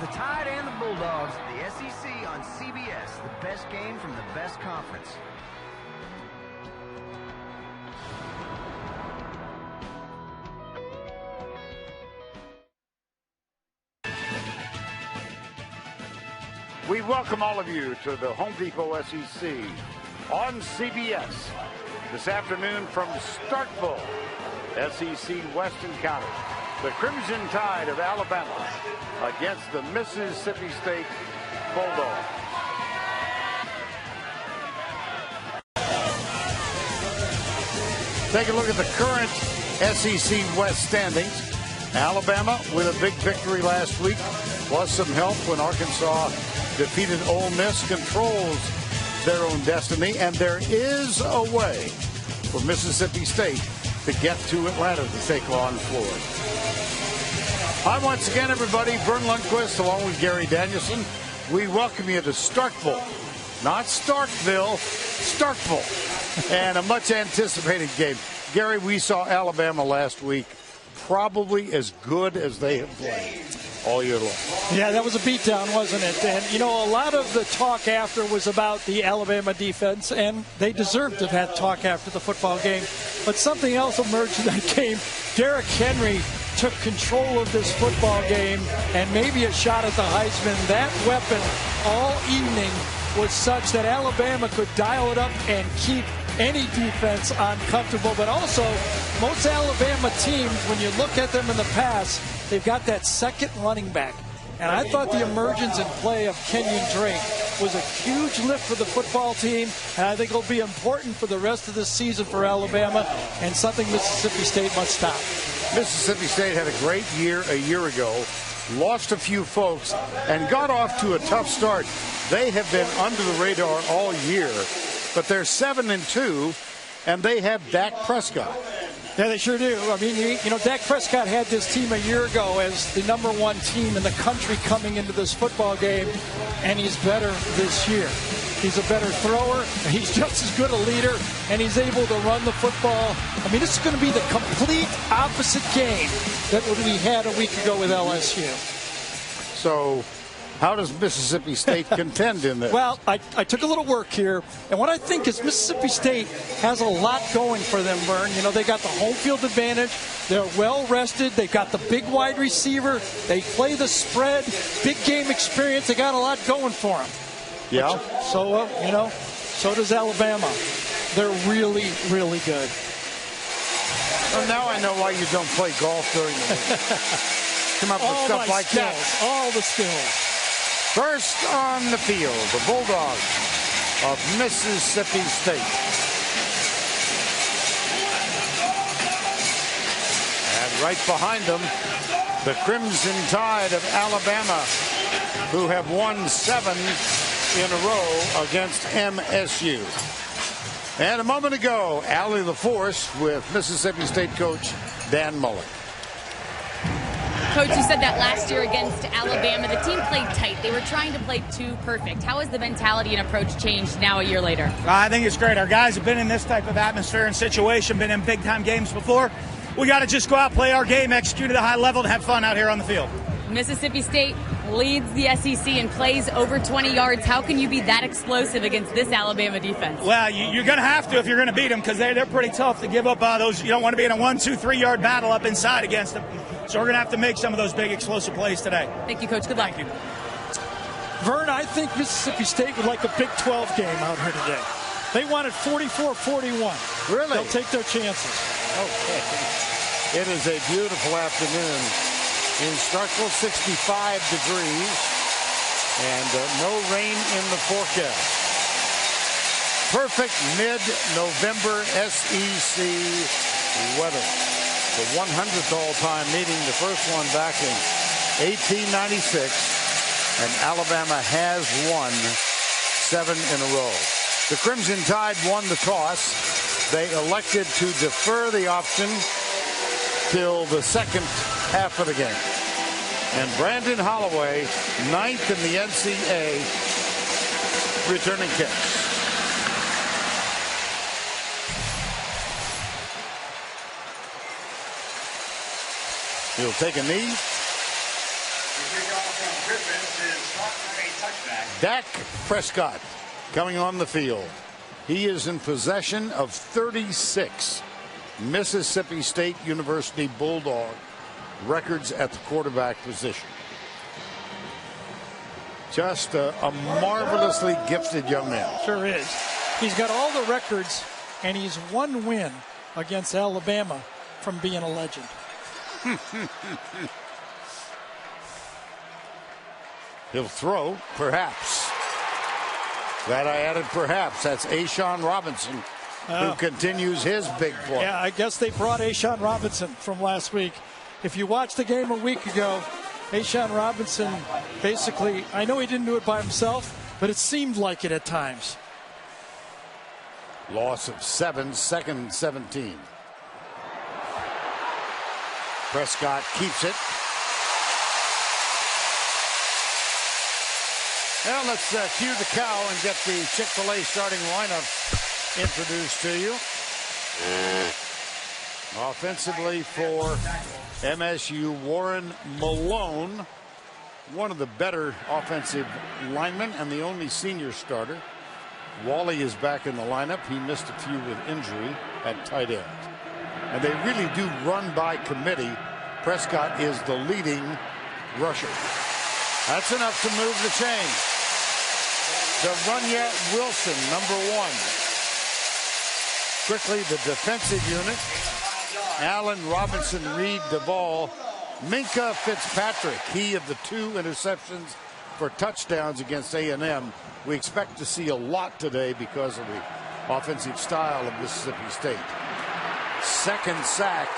the Tide and the Bulldogs, the SEC on CBS, the best game from the best conference. We welcome all of you to the Home Depot SEC on CBS this afternoon from Starkville, SEC Western County. The Crimson Tide of Alabama against the Mississippi State Bulldogs. Take a look at the current SEC West standings. Alabama with a big victory last week, plus some help when Arkansas defeated Ole Miss, controls their own destiny, and there is a way for Mississippi State to get to Atlanta to take on Florida. Hi once again, everybody. Vern Lundquist along with Gary Danielson. We welcome you to Starkville, not Starkville, Starkville, and a much anticipated game. Gary, we saw Alabama last week, probably as good as they have played all year long. Yeah, that was a beatdown, wasn't it? And, you know, a lot of the talk after was about the Alabama defense, and they deserved to have that talk after the football game. But something else emerged in that game. Derrick Henry took control of this football game and maybe a shot at the Heisman. That weapon all evening was such that Alabama could dial it up and keep any defense uncomfortable. But also, most Alabama teams, when you look at them in the past, they've got that second running back. And I thought the emergence and play of Kenyon Drake was a huge lift for the football team. And I think it'll be important for the rest of the season for Alabama and something Mississippi State must stop. Mississippi State had a great year a year ago, lost a few folks, and got off to a tough start. They have been under the radar all year, but they're 7-2, and they have Dak Prescott. Yeah, they sure do. I mean, you know, Dak Prescott had this team a year ago as the #1 team in the country coming into this football game, and he's better this year. He's a better thrower, he's just as good a leader, and he's able to run the football. I mean, this is going to be the complete opposite game that we had a week ago with LSU. So, how does Mississippi State contend in this? Well, I took a little work here, and what I think is Mississippi State has a lot going for them, Vern. You know, they got the home field advantage. They're well rested. They've got the big wide receiver. They play the spread. Big game experience. They got a lot going for them. Yeah. So, you know, so does Alabama. They're really, really good. Well, now I know why you don't play golf during the week. Come up with stuff like skills, that. All the skills. First on the field, the Bulldogs of Mississippi State. And right behind them, the Crimson Tide of Alabama, who have won 7 in a row against MSU. And a moment ago, Allie LaForce with Mississippi State coach Dan Mullen. Coach, you said that last year against Alabama, the team played tight. They were trying to play too perfect. How has the mentality and approach changed now a year later? I think it's great. Our guys have been in this type of atmosphere and situation, been in big-time games before. We got to just go out, play our game, execute at a high level, and have fun out here on the field. Mississippi State leads the SEC and plays over 20 yards. How can you be that explosive against this Alabama defense? Well, you're going to have to if you're going to beat them because they're pretty tough to give up those. You don't want to be in a 1, 2, 3 yard battle up inside against them. So we're going to have to make some of those big explosive plays today. Thank you, Coach. Good luck. Thank you. Vern, I think Mississippi State would like a Big 12 game out here today. They wanted 44-41. Really? They'll take their chances. Okay. It is a beautiful afternoon in Starkville, 65 degrees, and no rain in the forecast. Perfect mid-November SEC weather. The 100th all-time meeting, the first one back in 1896, and Alabama has won 7 in a row. The Crimson Tide won the toss. They elected to defer the option till the second half of the game. And Brandon Holloway, 9th in the NCAA, returning kicks. He'll take a knee. Dak Prescott coming on the field. He is in possession of 36 Mississippi State University Bulldog records at the quarterback position. Just a marvelously gifted young man. Sure is. He's got all the records, and he's one win against Alabama from being a legend. He'll throw, perhaps. That I added perhaps. That's A'Shawn Robinson, who continues his big play. Yeah, I guess they brought A'Shawn Robinson from last week. If you watched the game a week ago, A'Shawn Robinson basically, I know he didn't do it by himself, but it seemed like it at times. Loss of 7, 2nd and 17. Prescott keeps it. Now let's cue the cow and get the Chick-fil-A starting lineup introduced to you. Offensively for MSU, Warren Malone, one of the better offensive linemen and the only senior starter. Wally is back in the lineup. He missed a few with injury at tight end. And they really do run by committee. Prescott is the leading rusher. That's enough to move the chain. De'Runnya Wilson, number 1. Quickly, the defensive unit. Allen Robinson, Reed Duvall, Minkah Fitzpatrick. He of the 2 interceptions for touchdowns against A&M. We expect to see a lot today because of the offensive style of Mississippi State. 2nd sack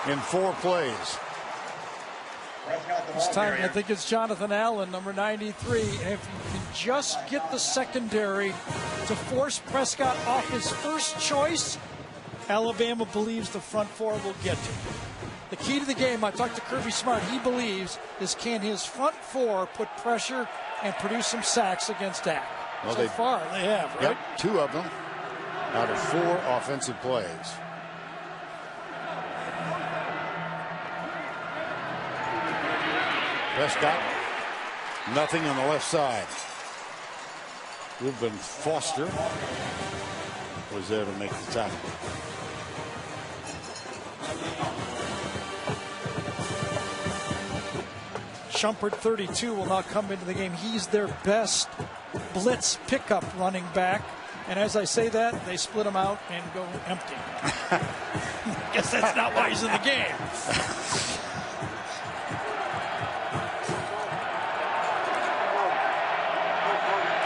in 4 plays. This time, I think it's Jonathan Allen, number 93. And if you can just get the secondary to force Prescott off his first choice, Alabama believes the front 4 will get to him. The key to the game, I talked to Kirby Smart, he believes, is can his front 4 put pressure and produce some sacks against Dak? Well, so far, they have, right? Yep, 2 of them out of 4 offensive plays. Prescott, nothing on the left side. Reuben Foster was there to make the tackle. Shumpert, 32, will now come into the game. He's their best blitz pickup running back. And as I say that, they split him out and go empty. I guess that's not why he's in the game.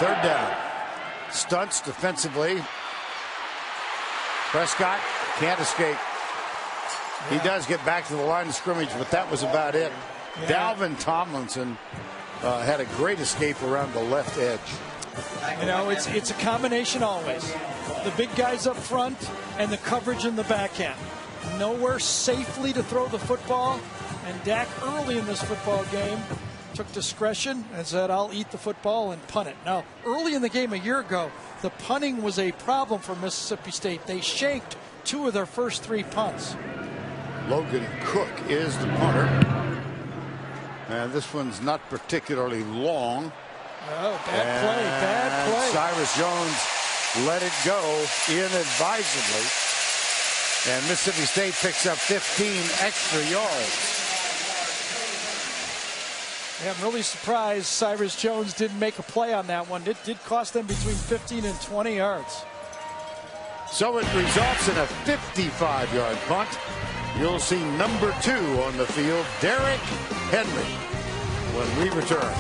Third down. Stunts defensively. Prescott can't escape. He does get back to the line of scrimmage, but that was about it. Yeah. Dalvin Tomlinson had a great escape around the left edge. You know, it's a combination always. The big guys up front and the coverage in the back end. Nowhere safely to throw the football. And Dak early in this football game took discretion and said, I'll eat the football and punt it. Now, early in the game a year ago, the punting was a problem for Mississippi State. They shanked 2 of their first 3 punts. Logan Cook is the punter. And this one's not particularly long. Oh, bad play. Cyrus Jones let it go inadvisedly. And Mississippi State picks up 15 extra yards. Yeah, I'm really surprised Cyrus Jones didn't make a play on that one. It did cost them between 15 and 20 yards. So it results in a 55-yard punt. You'll see number 2 on the field, Derrick Henry, when we return.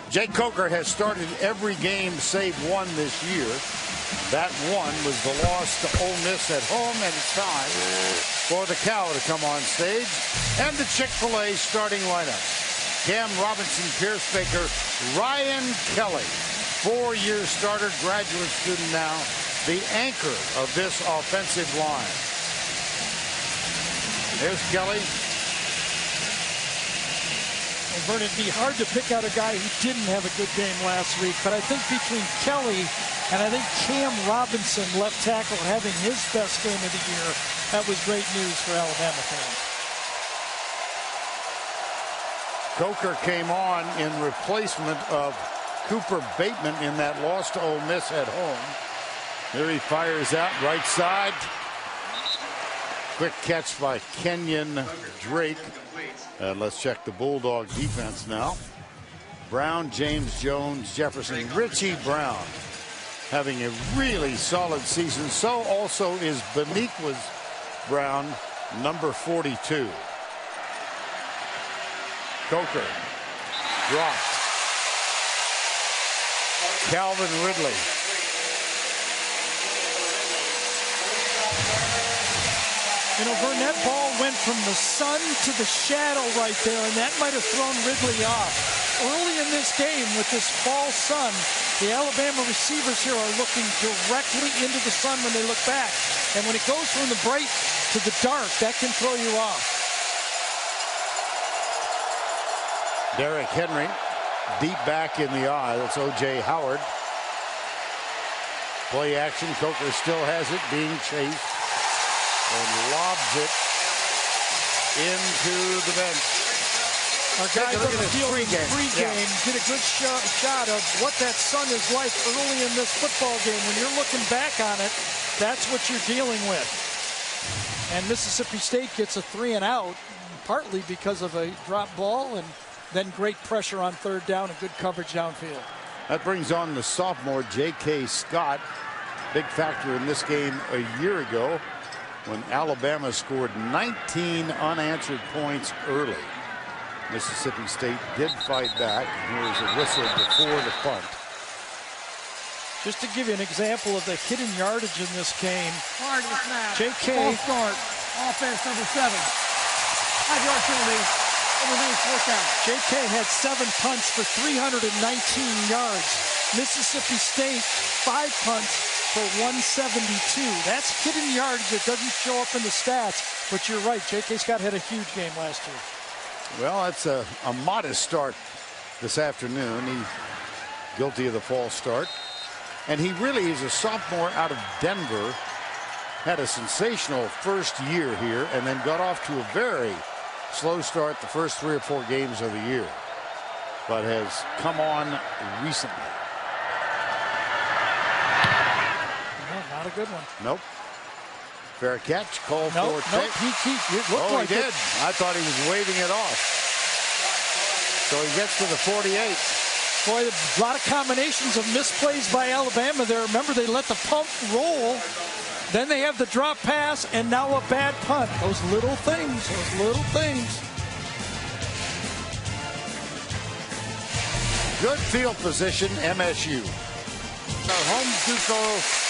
Jake Coker has started every game save 1 this year. That one was the loss to Ole Miss at home, and it's time for the Cow to come on stage. And the Chick-fil-A starting lineup. Cam Robinson, Pierce Baker, Ryan Kelly, 4-year starter, graduate student now, the anchor of this offensive line. There's Kelly. Well, Vernon, it'd be hard to pick out a guy who didn't have a good game last week, but I think between Kelly and I think Cam Robinson, left tackle, having his best game of the year, that was great news for Alabama fans. Coker came on in replacement of Cooper Bateman in that loss to Ole Miss at home. Here he fires out right side. Quick catch by Kenyon Drake. Let's check the Bulldog defense now. Brown, James Jones, Jefferson, Richie Brown having a really solid season. So also is Beniquas Brown, number 42. Coker dropped. Calvin Ridley. You know, Vern, that ball went from the sun to the shadow right there, and that might have thrown Ridley off. Early in this game, with this fall sun, the Alabama receivers here are looking directly into the sun when they look back. And when it goes from the bright to the dark, that can throw you off. Derrick Henry, deep back in the eye. That's O.J. Howard. Play action. Coker still has it, being chased, and lobs it into the bench. Our guys on the field pregame did a good shot of what that sun is like early in this football game. When you're looking back on it, that's what you're dealing with. And Mississippi State gets a 3 and out, partly because of a drop ball and then great pressure on third down and good coverage downfield. That brings on the sophomore J.K. Scott. Big factor in this game a year ago when Alabama scored 19 unanswered points early. Mississippi State did fight back. Here's a whistle before the punt. Just to give you an example of the hidden yardage in this game, J.K. Ball start, offense number 7. 5-yard penalty. J.K. had 7 punts for 319 yards. Mississippi State 5 punts for 172. That's hidden yardage that doesn't show up in the stats. But you're right, J.K. Scott had a huge game last year. Well, that's a modest start this afternoon. He's guilty of the false start. And he really is a sophomore out of Denver. Had a sensational first year here and then got off to a very slow start the first 3 or 4 games of the year, but has come on recently. No, not a good one. Nope. Fair catch, called for. Nope. It looked like he did. I thought he was waving it off. So he gets to the 48. Boy, a lot of combinations of misplays by Alabama there. Remember, they let the pump roll. Then they have the drop pass, and now a bad punt. Those little things. Good field position, MSU. Our home JUCO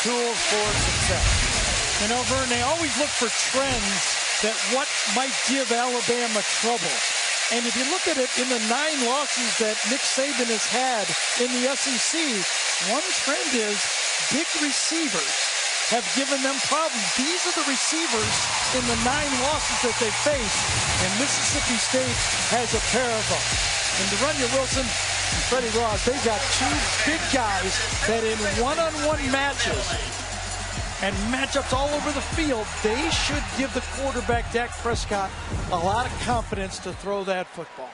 tools for success. You know, Vern, they always look for trends that what might give Alabama trouble. And if you look at it in the 9 losses that Nick Saban has had in the SEC, one trend is big receivers have given them problems. These are the receivers in the 9 losses that they face, and Mississippi State has a pair of them. And De'Runnya Wilson and Freddie Ross, they got 2 big guys that in one-on-one matches and matchups all over the field, they should give the quarterback, Dak Prescott, a lot of confidence to throw that football.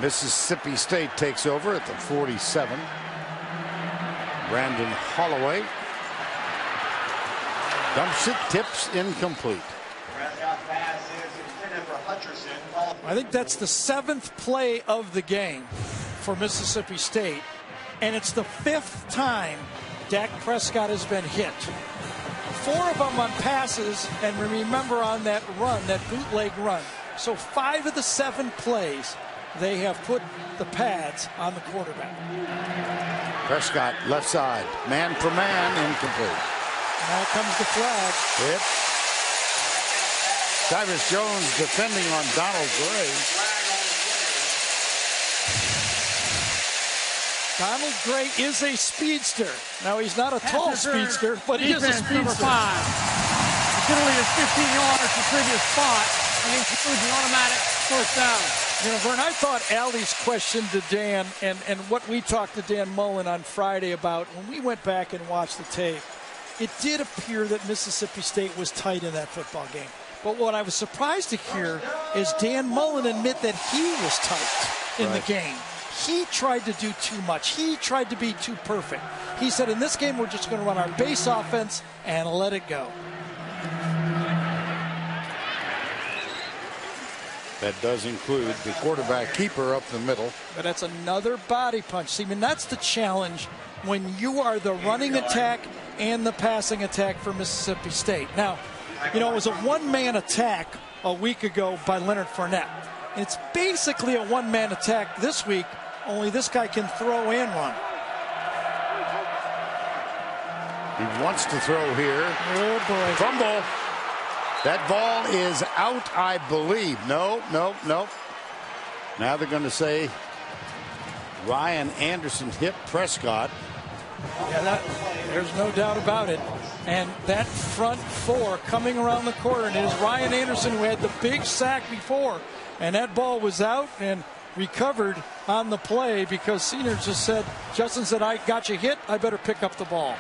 Mississippi State takes over at the 47. Brandon Holloway dumps it, tips incomplete. I think that's the 7th play of the game for Mississippi State, and it's the 5th time Dak Prescott has been hit. 4 of them on passes, and remember on that run, that bootleg run. So 5 of the 7 plays, they have put the pads on the quarterback. Prescott left side, man for man, incomplete. Now comes the flag. Yep. Tyrus Jones defending on Donald Gray. Donald Gray is a speedster. Now he's not a tall speedster, but he is a speedster. Number 5. The penalty is 15 yards for previous spot, and includes an automatic first down. You know, Vern, I thought Allie's question to Dan and what we talked to Dan Mullen on Friday about, when we went back and watched the tape, it did appear that Mississippi State was tight in that football game. But what I was surprised to hear is Dan Mullen admit that he was tight in the game. He tried to do too much. He tried to be too perfect. He said, in this game, we're just going to run our base offense and let it go. That does include the quarterback keeper up the middle. But that's another body punch. See, I mean, that's the challenge when you are the running attack and the passing attack for Mississippi State. Now, you know, it was a one-man attack a week ago by Leonard Fournette. It's basically a one-man attack this week, only this guy can throw and run. He wants to throw here. Oh, boy. Fumble. That ball is out, I believe. No. Now they're going to say Ryan Anderson hit Prescott. Yeah, there's no doubt about it. And that front four coming around the corner, and it is Ryan Anderson who had the big sack before. And that ball was out and recovered on the play because Senior just said, Justin said, I got you hit, I better pick up the ball.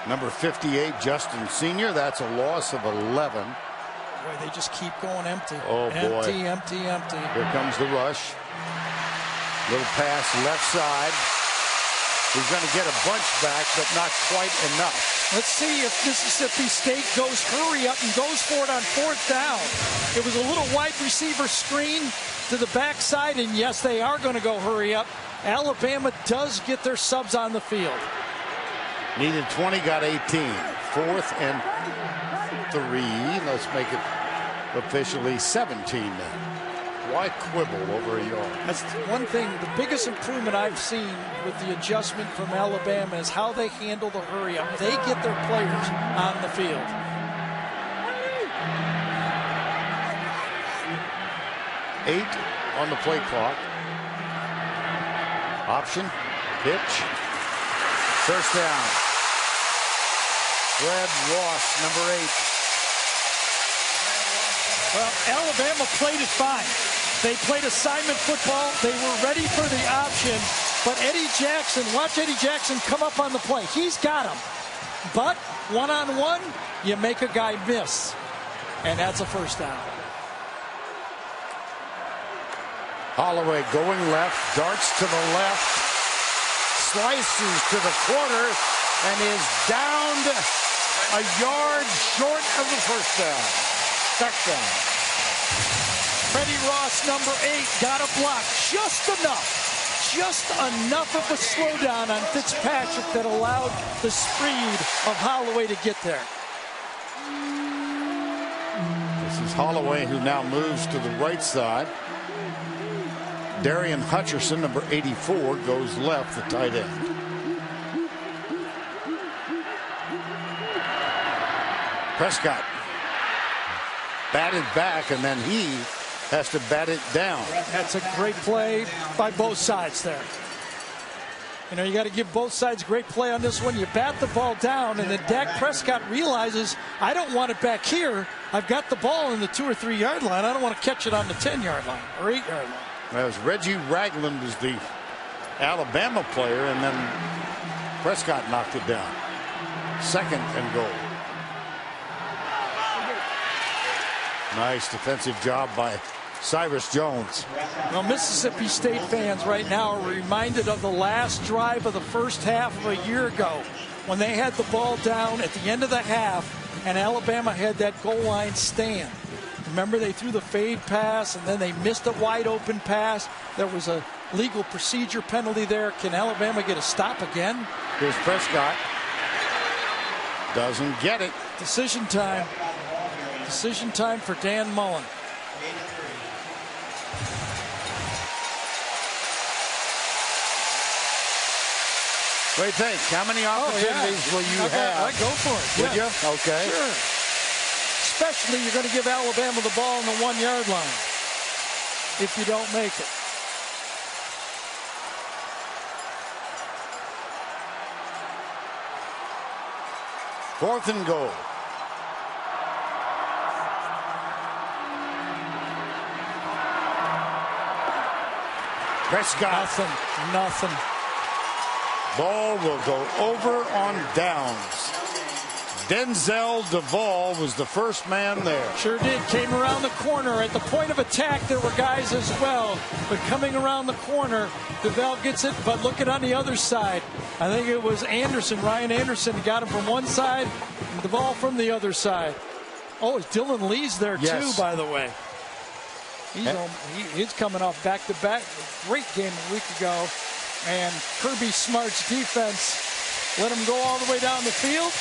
Number 58, Justin Senior. That's a loss of 11. Boy, they just keep going empty. Oh, boy. Empty. Here comes the rush. Little pass left side. He's going to get a bunch back, but not quite enough. Let's see if Mississippi State goes hurry up and goes for it on 4th down. It was a little wide receiver screen to the backside, and yes, they are going to go hurry up. Alabama does get their subs on the field. Needed 20, got 18. 4th and 3. Let's make it officially 17 then. Why quibble over a yard? That's one thing. The biggest improvement I've seen with the adjustment from Alabama is how they handle the hurry up. They get their players on the field. Eight on the play clock. Option, pitch, first down. Fred Ross, number 8. Well, Alabama played it fine. They played assignment football. They were ready for the option. But Eddie Jackson, watch Eddie Jackson come up on the play. He's got him. But one-on-one, you make a guy miss. And that's a first down. Holloway going left, darts to the left, slices to the corner, and is downed a yard short of the first down. Touchdown. Freddie Ross, number 8, got a block. Just enough of a slowdown on Fitzpatrick that allowed the speed of Holloway to get there. This is Holloway, who now moves to the right side. Darian Hutcherson, number 84, goes left, the tight end. Prescott batted back, and then he has to bat it down. That's a great play by both sides there. You know, you got to give both sides great play on this one. You bat the ball down, and then Dak Prescott realizes, I don't want it back here. I've got the ball in the 2 or 3 yard line. I don't want to catch it on the 10-yard line or 8-yard line. As Reggie Ragland was the Alabama player, and then Prescott knocked it down. 2nd and goal. Nice defensive job by Cyrus Jones. Well, Mississippi State fans right now are reminded of the last drive of the first half of a year ago when they had the ball down at the end of the half and Alabama had that goal line stand. Remember, they threw the fade pass and then they missed a wide open pass. There was a legal procedure penalty there. Can Alabama get a stop again? Here's Prescott. Doesn't get it. Decision time. Decision time for Dan Mullen. What do you think? How many opportunities will you have? I'd go for it. Would you? Okay. Sure. Especially you're going to give Alabama the ball on the 1 yard line if you don't make it. Fourth and goal. Prescott. Nothing. Ball will go over on downs. Denzel Duval was the first man there. Sure did. Came around the corner. At the point of attack, there were guys as well. But coming around the corner, Duval gets it. But look at on the other side. I think it was Anderson, Ryan Anderson, got him from one side, and Duval from the other side. Oh, Dylan Lee's there too, by the way. He's coming off back-to-back. Great game a week ago. And Kirby Smart's defense let him go all the way down the field.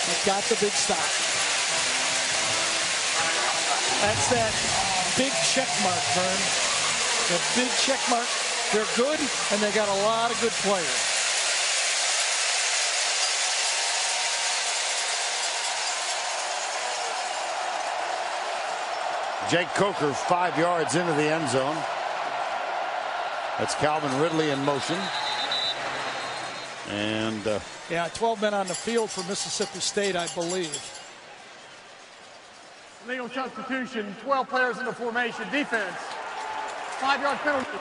He got the big stop. That's that big check mark, Vern. The big check mark. They're good, and they got a lot of good players. Jake Coker 5 yards into the end zone. That's Calvin Ridley in motion. And 12 men on the field for Mississippi State, I believe. Legal substitution, 12 players in the formation. Defense, 5-yard penalty.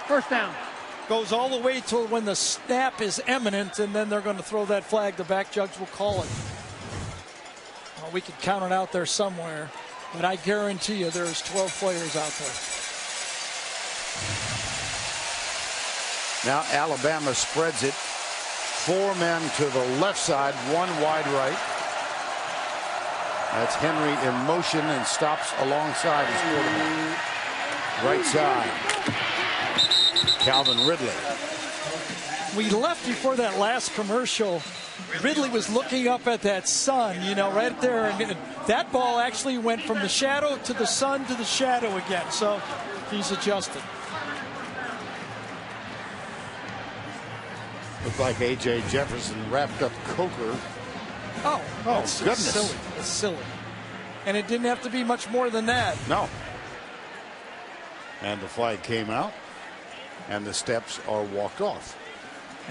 First down. Goes all the way till when the snap is imminent, and then they're going to throw that flag. The back judge will call it. Well, we could count it out there somewhere, but I guarantee you there's 12 players out there. Now Alabama spreads it. 4 men to the left side, 1 wide right. That's Henry in motion and stops alongside his quarterback. Right side. Calvin Ridley. We left before that last commercial. Ridley was looking up at that sun, right there. And that ball actually went from the shadow to the sun to the shadow again. So he's adjusted. Looked like A.J. Jefferson wrapped up Coker. Oh goodness. Silly. It's silly. And it didn't have to be much more than that. No. And the flag came out, and the steps are walked off.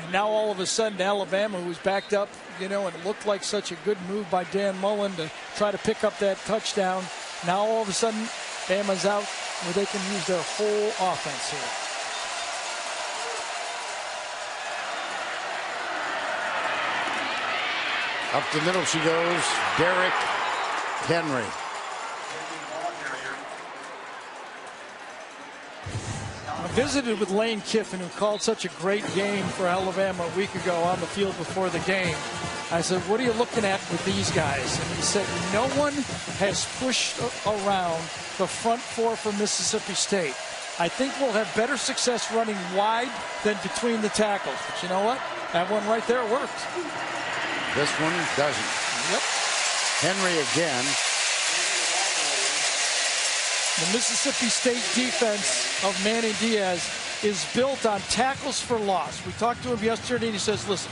And now all of a sudden Alabama, who's backed up, and it looked like such a good move by Dan Mullen to try to pick up that touchdown. Now all of a sudden Bama's out where they can use their whole offense here. Up the middle she goes, Derrick Henry. I visited with Lane Kiffin, who called such a great game for Alabama a week ago on the field before the game. I said, what are you looking at with these guys? And he said, no one has pushed around the front 4 for Mississippi State. I think we'll have better success running wide than between the tackles. But you know what? That one right there worked. This one doesn't. Yep. Henry again. The Mississippi State defense of Manny Diaz is built on tackles for loss. We talked to him yesterday, and he says, listen,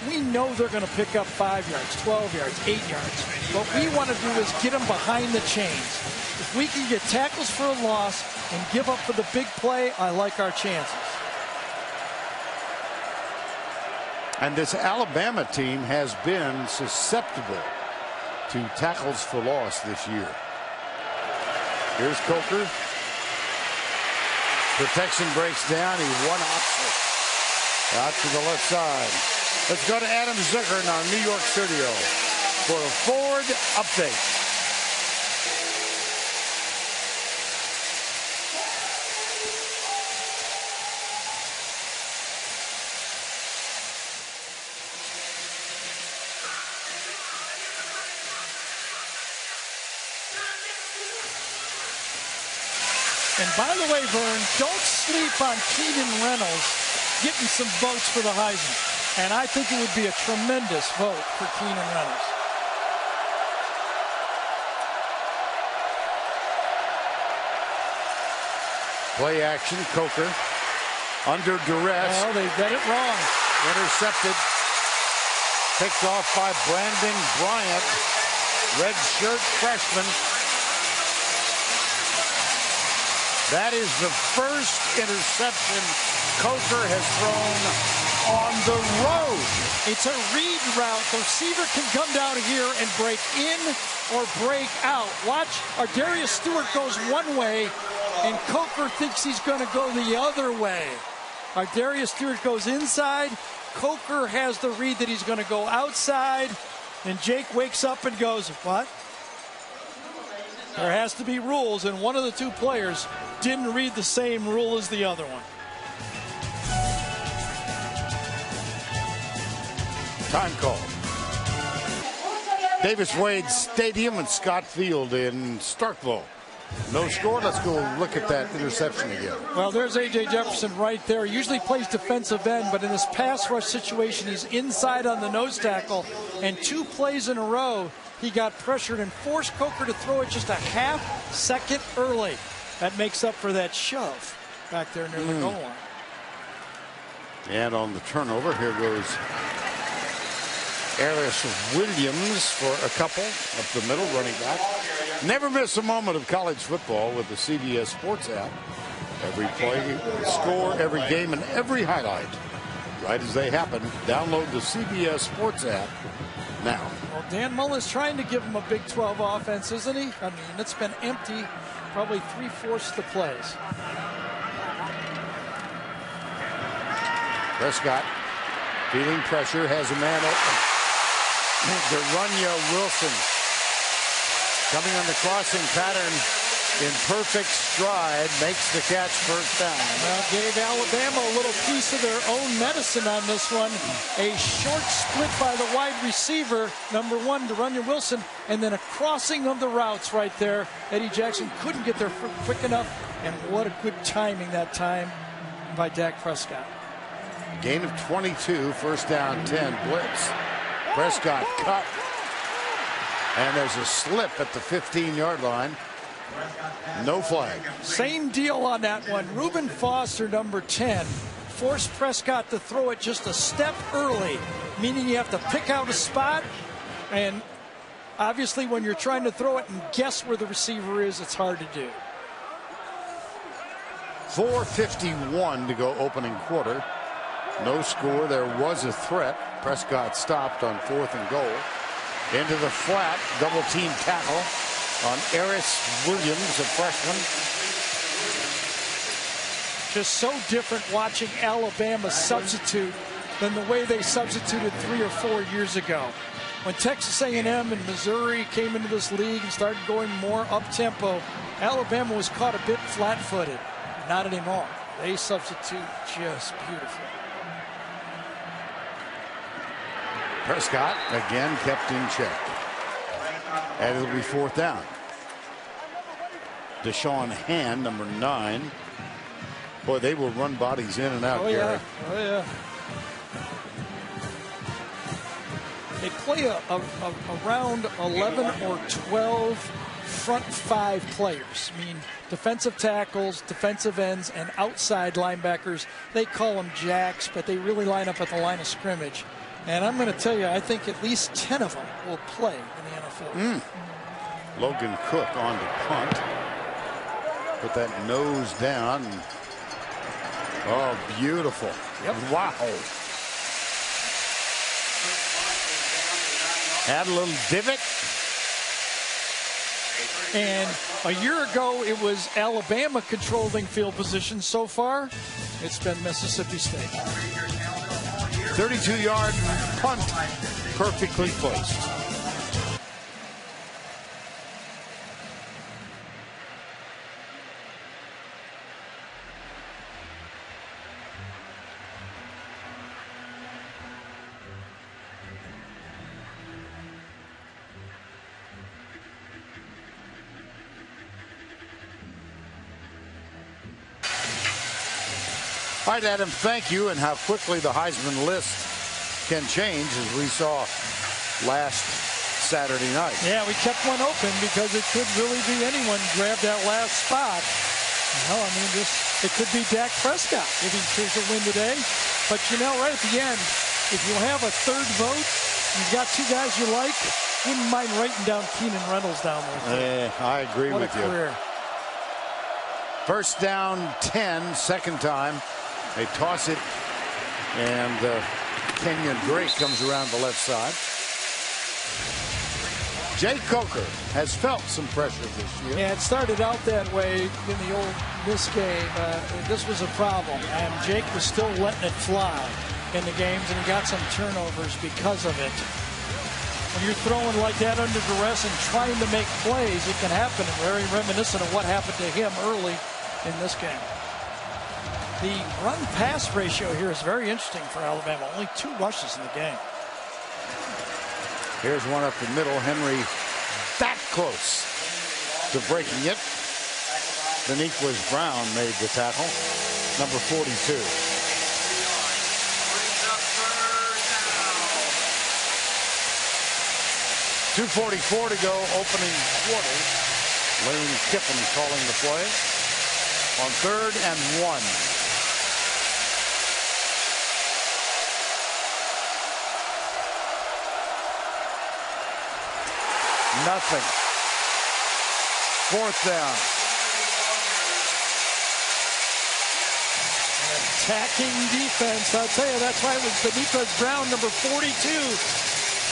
we know they're going to pick up 5 yards, 12 yards, 8 yards. What we want to do is get them behind the chains. If we can get tackles for a loss and give up for the big play, I like our chances. And this Alabama team has been susceptible to tackles for loss this year. Here's Coker. Protection breaks down. He one opposite. Out to the left side. Let's go to Adam Zucker in our New York studio for a Ford update. And by the way, Vern, don't sleep on Keenan Reynolds getting some votes for the Heisman. And I think it would be a tremendous vote for Keenan Reynolds. Play action, Coker. Under duress. Well, they got it wrong. Intercepted. Picked off by Brandon Bryant. Red shirt freshman. That is the first interception Coker has thrown on the road. It's a read route. The receiver can come down here and break in or break out. Watch, Darius Stewart goes one way, and Coker thinks he's going to go the other way. Darius Stewart goes inside. Coker has the read that he's going to go outside. And Jake wakes up and goes, what? There has to be rules, and one of the two players didn't read the same rule as the other one. Time call. Davis-Wade Stadium and Scott Field in Starkville. No score. Let's go look at that interception again. Well, there's A.J. Jefferson right there. He usually plays defensive end, but in this pass rush situation, he's inside on the nose tackle. And 2 plays in a row, he got pressured and forced Coker to throw it just a half second early. That makes up for that shove back there near the goal line. And on the turnover, here goes Aris Williams for a couple up the middle, running back. Never miss a moment of college football with the CBS Sports app. Every play, score, every game, and every highlight right as they happen. Download the CBS Sports app now. Well, Dan Mullen's trying to give him a Big 12 offense, isn't he? I mean, it's been empty probably 3/4 of the plays. Prescott feeling pressure, has a man open. De'Runnya Wilson coming on the crossing pattern in perfect stride, makes the catch, first down. Well, gave Alabama a little piece of their own medicine on this one. A short split by the wide receiver, number 1, De'Runnya Wilson, and then a crossing of the routes right there. Eddie Jackson couldn't get there quick enough, and what a good timing that time by Dak Prescott. Gain of 22, first down 10, blitz. Prescott cut, and there's a slip at the 15-yard line. No flag. Same deal on that one. Reuben Foster, number 10, forced Prescott to throw it just a step early, meaning you have to pick out a spot, and obviously when you're trying to throw it and guess where the receiver is, it's hard to do. 4:51 to go opening quarter. No score. There was a threat. Prescott stopped on 4th and goal. Into the flat, double team tackle on Aris Williams, a freshman. Just so different watching Alabama substitute than the way they substituted 3 or 4 years ago. When Texas A&M and Missouri came into this league and started going more up-tempo, Alabama was caught a bit flat-footed. Not anymore. They substitute just beautifully. Prescott again kept in check. And it'll be 4th down. Deshaun Hand, number 9. Boy, they will run bodies in and out, Oh, Gary. yeah. Oh, yeah. They play around 11 or 12 front 5 players. I mean, defensive tackles, defensive ends, and outside linebackers. They call them jacks, but they really line up at the line of scrimmage. And I'm going to tell you, I think at least 10 of them will play in the NFL. Logan Cook on to punt. Put that nose down. Oh, beautiful. Yep. Wow. Had a little divot. And a year ago, it was Alabama controlling field position. So far, it's been Mississippi State. 32-yard punt, perfectly placed. All right, Adam, thank you. And how quickly the Heisman list can change, as we saw last Saturday night. Yeah, we kept one open because it could really be anyone grab that last spot. Well, I mean, it could be Dak Prescott if he chooses to win today. But, you know, right at the end, if you have a third vote, you've got 2 guys you like, wouldn't mind writing down Keenan Reynolds down there. I agree with you. What a career. First down 10, second time. They toss it, and Kenyon Drake comes around the left side. Jake Coker has felt some pressure this year. Yeah, it started out that way in the old this game, this was a problem, and Jake was still letting it fly in the games, and he got some turnovers because of it. When you're throwing like that under duress and trying to make plays, it can happen. Very reminiscent of what happened to him early in this game. The run-pass ratio here is very interesting for Alabama. Only 2 rushes in the game. Here's one up the middle. Henry that close to breaking it. Beniquez Brown made the tackle. Number 42. 2:44 to go, opening quarter. Lane Kiffin calling the play on 3rd and 1. Nothing. 4th down. Attacking defense. I'll tell you, that's why it was Beniquez Brown, number 42.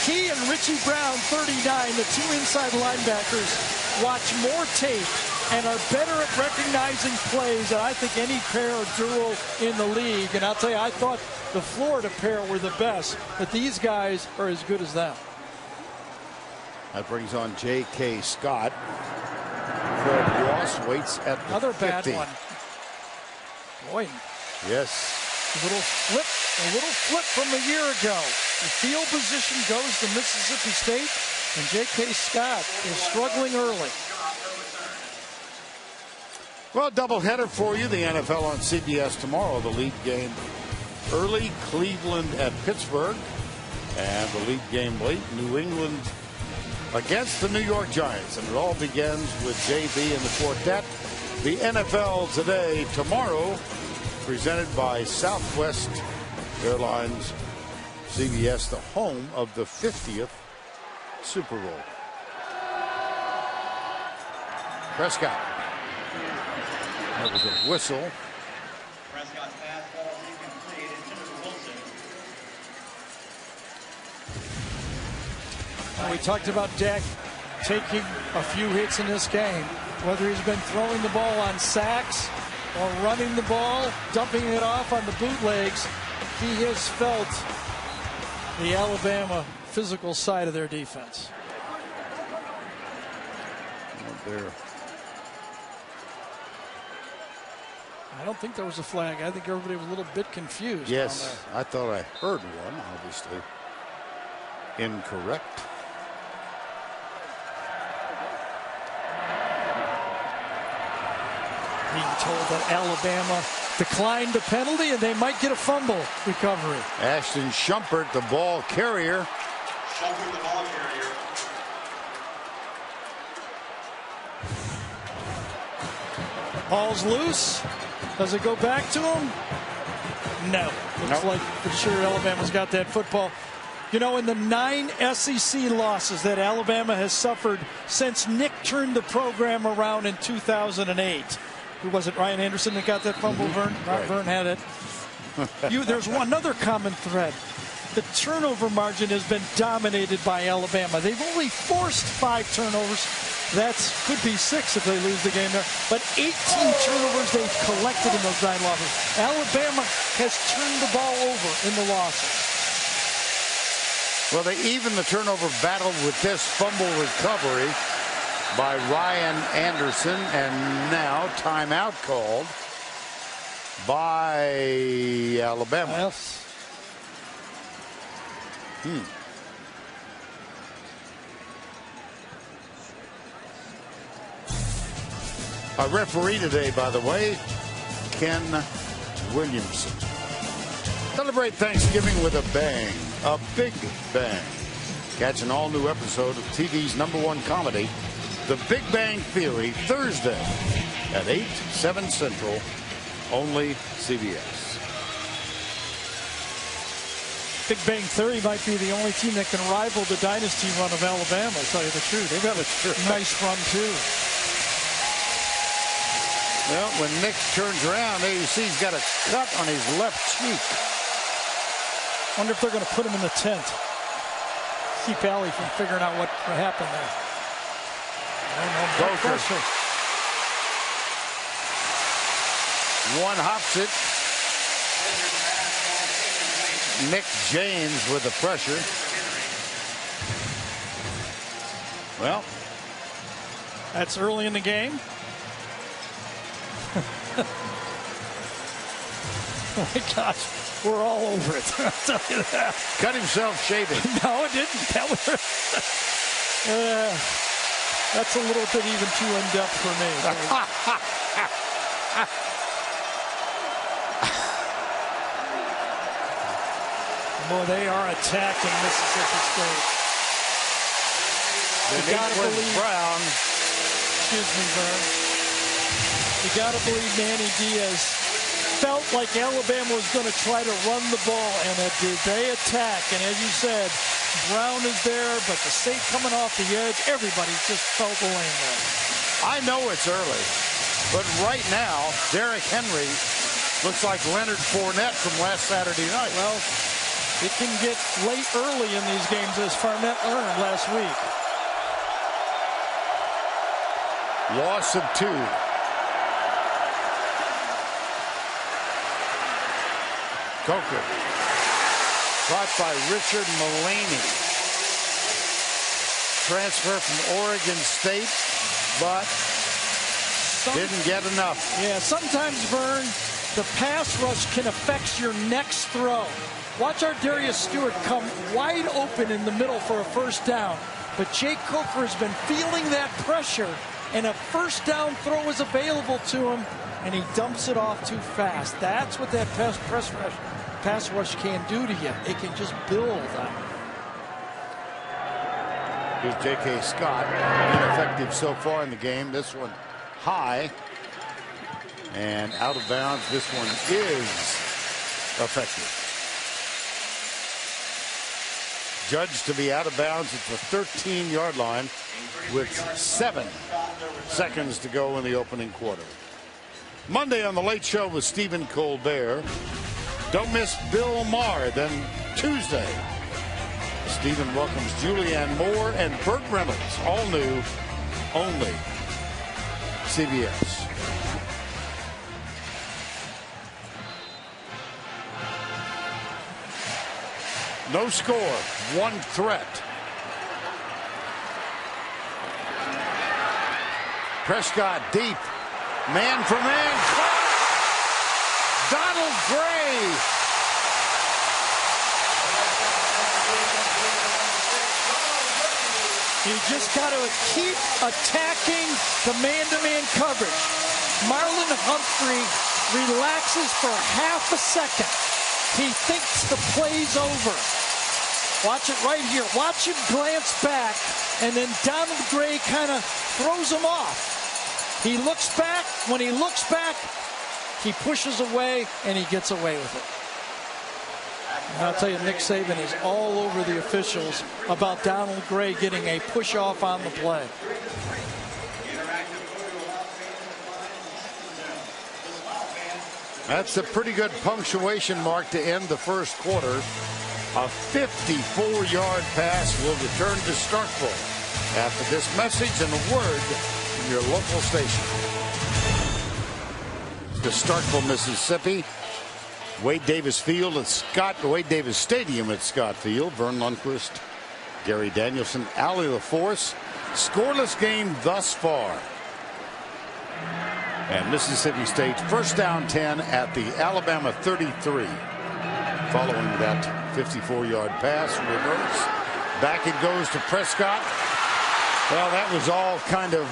He and Richie Brown, 39, the 2 inside linebackers, watch more tape and are better at recognizing plays than I think any pair or duo in the league. And I'll tell you, I thought the Florida pair were the best, but these guys are as good as them. That brings on J.K. Scott. Fred Ross waits at the Another 50. bad one. Boy. Yes. A little flip from a year ago. The field position goes to Mississippi State, and J.K. Scott is struggling early. Well, doubleheader for you. The NFL on CBS tomorrow. The league game early, Cleveland at Pittsburgh. And the league game late, New England against the New York Giants. And it all begins with JB and the quartet. The NFL today, tomorrow, presented by Southwest Airlines. CBS, the home of the 50th Super Bowl. Prescott. That was a whistle. Prescott's pass ball incomplete, and Jennifer Wilson. We talked about Dak taking a few hits in this game, whether he's been throwing the ball on sacks or running the ball, dumping it off on the bootlegs. He has felt the Alabama physical side of their defense. There. I don't think there was a flag. I think everybody was a little bit confused. Yes, I thought I heard one, obviously. Incorrect. Being told that Alabama declined the penalty and they might get a fumble recovery. Ashton Schumpert, the ball carrier. Schumpert, the ball carrier. Ball's loose. Does it go back to him? No. Looks like for sure Alabama's got that football. You know, in the 9 SEC losses that Alabama has suffered since Nick turned the program around in 2008. Who was it, Ryan Anderson that got that fumble? Vern? Right. Vern had it. There's another common thread. The turnover margin has been dominated by Alabama. They've only forced 5 turnovers. That could be 6 if they lose the game there. But 18 turnovers they've collected in those 9 losses. Alabama has turned the ball over in the losses. Well, they even the turnover battle with this fumble recovery by Ryan Anderson, and now timeout called by Alabama. Yes. Our referee today, by the way, Ken Williamson. Celebrate Thanksgiving with a bang, a big bang. Catch an all-new episode of TV's #1 comedy, The Big Bang Theory, Thursday at 8, 7 Central, only CBS. Big Bang Theory might be the only team that can rival the dynasty run of Alabama, to tell you the truth. They've got a nice run, too. Well, when Nick turns around, there you see he's got a cut on his left cheek. Wonder if they're going to put him in the tent. Keep Allie from figuring out what happened there. I don't know. One hops it. Nick James with the pressure. Well, that's early in the game. Oh my gosh, we're all over it. I'll tell you that. Cut himself shaving. No, it didn't. That was, that's a little bit even too in-depth for me. Boy, they are attacking Mississippi State. You gotta believe Brown. Excuse me, Vern. You gotta believe Manny Diaz felt like Alabama was going to try to run the ball, and they attack. And as you said, Brown is there, but the State coming off the edge, everybody just felt the lane there. I know it's early, but right now, Derrick Henry looks like Leonard Fournette from last Saturday night. Well, it can get late early in these games, as Fournette learned last week. Loss of 2. Coker. Caught by Richard Mullaney. Transfer from Oregon State, but didn't get enough. Yeah, sometimes, Vern, the pass rush can affect your next throw. Watch our Darius Stewart come wide open in the middle for a first down. But Jake Coker has been feeling that pressure, and a first down throw is available to him, and he dumps it off too fast. That's what that pass rush can do to you. It can just build on it. Here's J.K. Scott, ineffective so far in the game. This one high and out of bounds. This one is effective. Judged to be out of bounds at the 13-yard line with 7 seconds to go in the opening quarter. Monday on The Late Show with Stephen Colbert. Don't miss Bill Maher. Then Tuesday, Stephen welcomes Julianne Moore and Burt Reynolds. All new, only CBS. No score, 1 threat. Prescott deep. Man for man. Donald Gray. You just got to keep attacking the man-to-man coverage. Marlon Humphrey relaxes for half a second. He thinks the play's over. Watch it right here. Watch him glance back, and then Donald Gray kind of throws him off. He looks back. When he looks back, he pushes away, and he gets away with it. And I'll tell you, Nick Saban is all over the officials about Donald Gray getting a push-off on the play. That's a pretty good punctuation mark to end the first quarter. A 54-yard pass will return to Starkville after this message and a word from your local station. To Starkville, Mississippi. Wade Davis Field at Wade Davis Stadium at Scott Field. Vern Lundquist, Gary Danielson, Allie LaForce. Scoreless game thus far. And Mississippi State first down 10 at the Alabama 33. Following that 54-yard pass, reverse. Back it goes to Prescott. Well, that was all kind of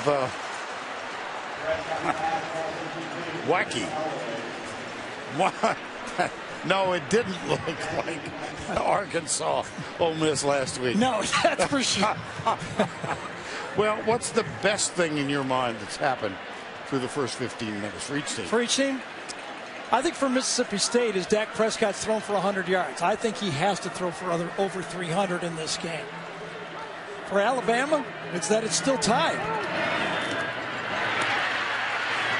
wacky. No, it didn't look like Arkansas Ole Miss last week. No, that's for sure. Well, what's the best thing in your mind that's happened through the first 15 minutes for each team? For each team? I think for Mississippi State is Dak Prescott's thrown for 100 yards. I think he has to throw for over 300 in this game. For Alabama, it's that it's still tied.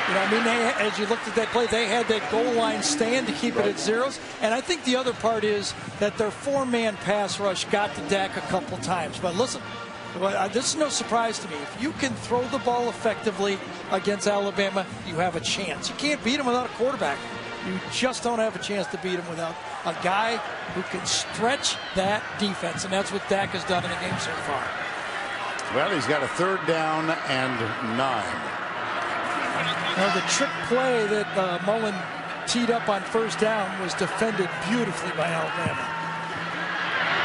You know, I mean, as you looked at that play, they had that goal line stand to keep it at zeros. And I think the other part is that their 4-man pass rush got to Dak a couple times. But listen, Well, this is no surprise to me. If you can throw the ball effectively against Alabama, you have a chance. You can't beat them without a quarterback. You just don't have a chance to beat them without a guy who can stretch that defense, and that's what Dak has done in the game so far. Well, he's got a 3rd down and 9. Now, the trick play that Mullen teed up on 1st down was defended beautifully by Alabama.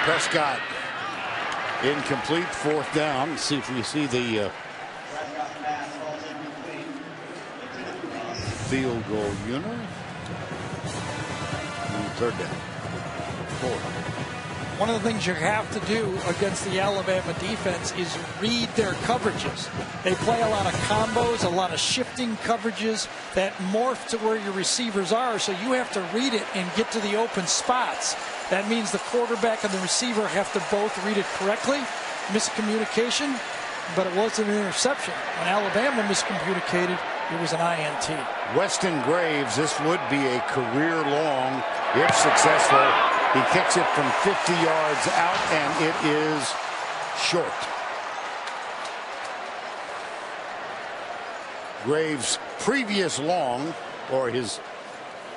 Prescott incomplete, 4th down. Let's see if we see the field goal unit. 3rd down. 4th. One of the things you have to do against the Alabama defense is read their coverages. They play a lot of combos, a lot of shifting coverages that morph to where your receivers are, so you have to read it and get to the open spots. That means the quarterback and the receiver have to both read it correctly. Miscommunication, but it wasn't an interception. When Alabama miscommunicated, it was an INT. Weston Graves, this would be a career long, if successful. He kicks it from 50 yards out, and it is short. Graves' previous long, or his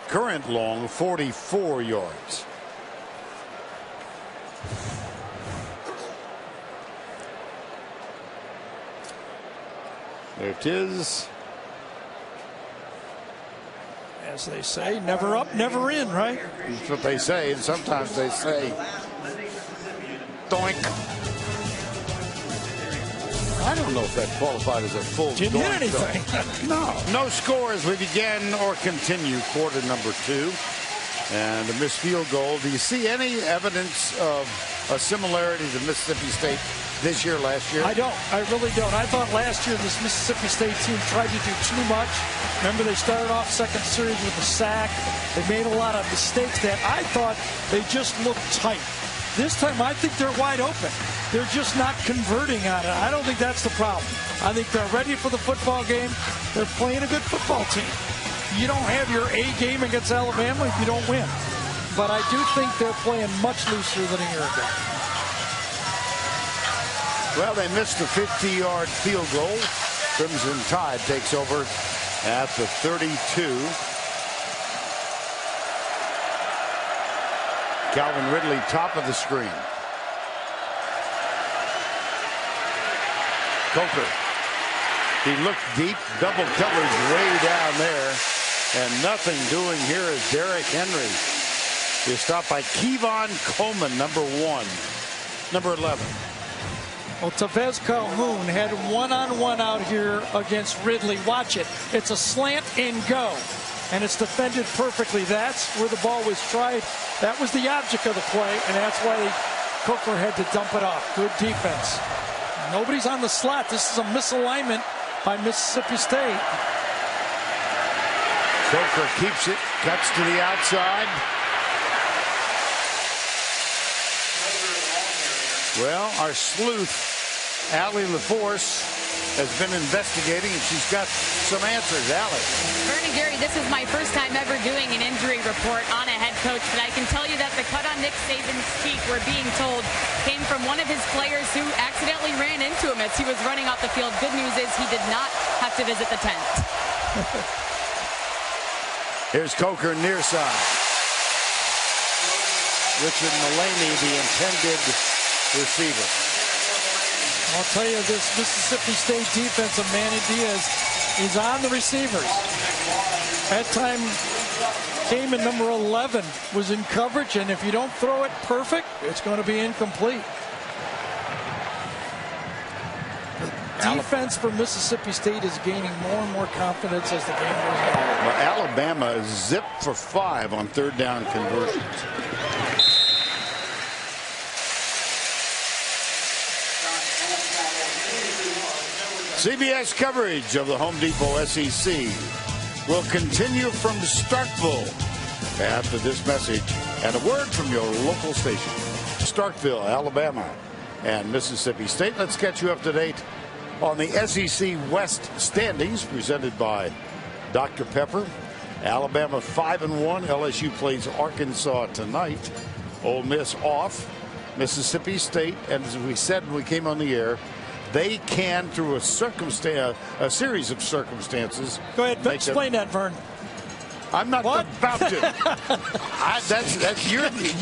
current long, 44 yards. There it is. As they say, never up, never in, right? That's what they say, and sometimes they say, doink. I don't know if that qualified as a full Didn't doink, hit anything. No score as we begin or continue quarter number 2. And a missed field goal. Do you see any evidence of a similarity to Mississippi State this year, last year? I don't. I really don't. I thought last year this Mississippi State team tried to do too much. Remember, they started off second series with a sack. They made a lot of mistakes that I thought they just looked tight. This time, I think they're wide open. They're just not converting on it. I don't think that's the problem. I think they're ready for the football game. They're playing a good football team. You don't have your A game against Alabama if you don't win. But I do think they're playing much looser than a year ago. Well, they missed the 50-yard field goal. Crimson Tide takes over at the 32. Calvin Ridley, top of the screen. Coker. He looked deep, double coverage way down there, and nothing doing here is Derrick Henry. He's stopped by Kevon Coleman, number 11. Well, Tevez Calhoun had one-on-one out here against Ridley. Watch it. It's a slant and go, and it's defended perfectly. That's where the ball was tried. That was the object of the play, and that's why Coker had to dump it off. Good defense. Nobody's on the slot. This is a misalignment by Mississippi State. Coker keeps it, cuts to the outside. Well, our sleuth, Allie LaForce, has been investigating, and she's got some answers. Allie. Vernon, Gary, this is my first time ever doing an injury report on a head coach, but I can tell you that the cut on Nick Saban's cheek, we're being told, came from one of his players who accidentally ran into him as he was running off the field. Good news is he did not have to visit the tent. Here's Coker near side. Richard Mullaney, the intended receiver. I'll tell you, this Mississippi State defense of Manny Diaz is on the receivers. That time, Kamen, number 11, was in coverage, and if you don't throw it perfect, it's going to be incomplete. Defense for Mississippi State is gaining more and more confidence as the game goes on. Well, Alabama is zipped for 5 on 3rd down conversions. CBS coverage of the Home Depot SEC will continue from Starkville after this message and a word from your local station. Starkville, Alabama, and Mississippi State. Let's get you up to date on the SEC West standings presented by Dr. Pepper. Alabama 5-1. LSU plays Arkansas tonight. Ole Miss off. Mississippi State, and as we said when we came on the air, they can, through a series of circumstances. Go ahead, explain that, Vern. I'm not about to. That's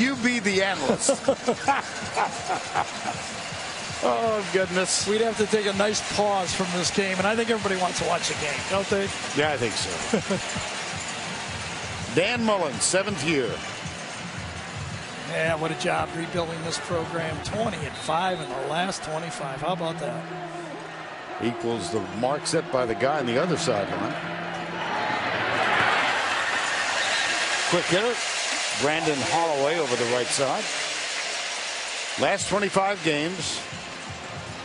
you be the analyst. Oh, goodness. We'd have to take a nice pause from this game, and I think everybody wants to watch the game, don't they? Yeah, I think so. Dan Mullen, 7th year. Yeah, what a job rebuilding this program. 20-5 in the last 25. How about that? Equals the mark set by the guy on the other sideline. Quick hitter, Brandon Holloway over the right side. Last 25 games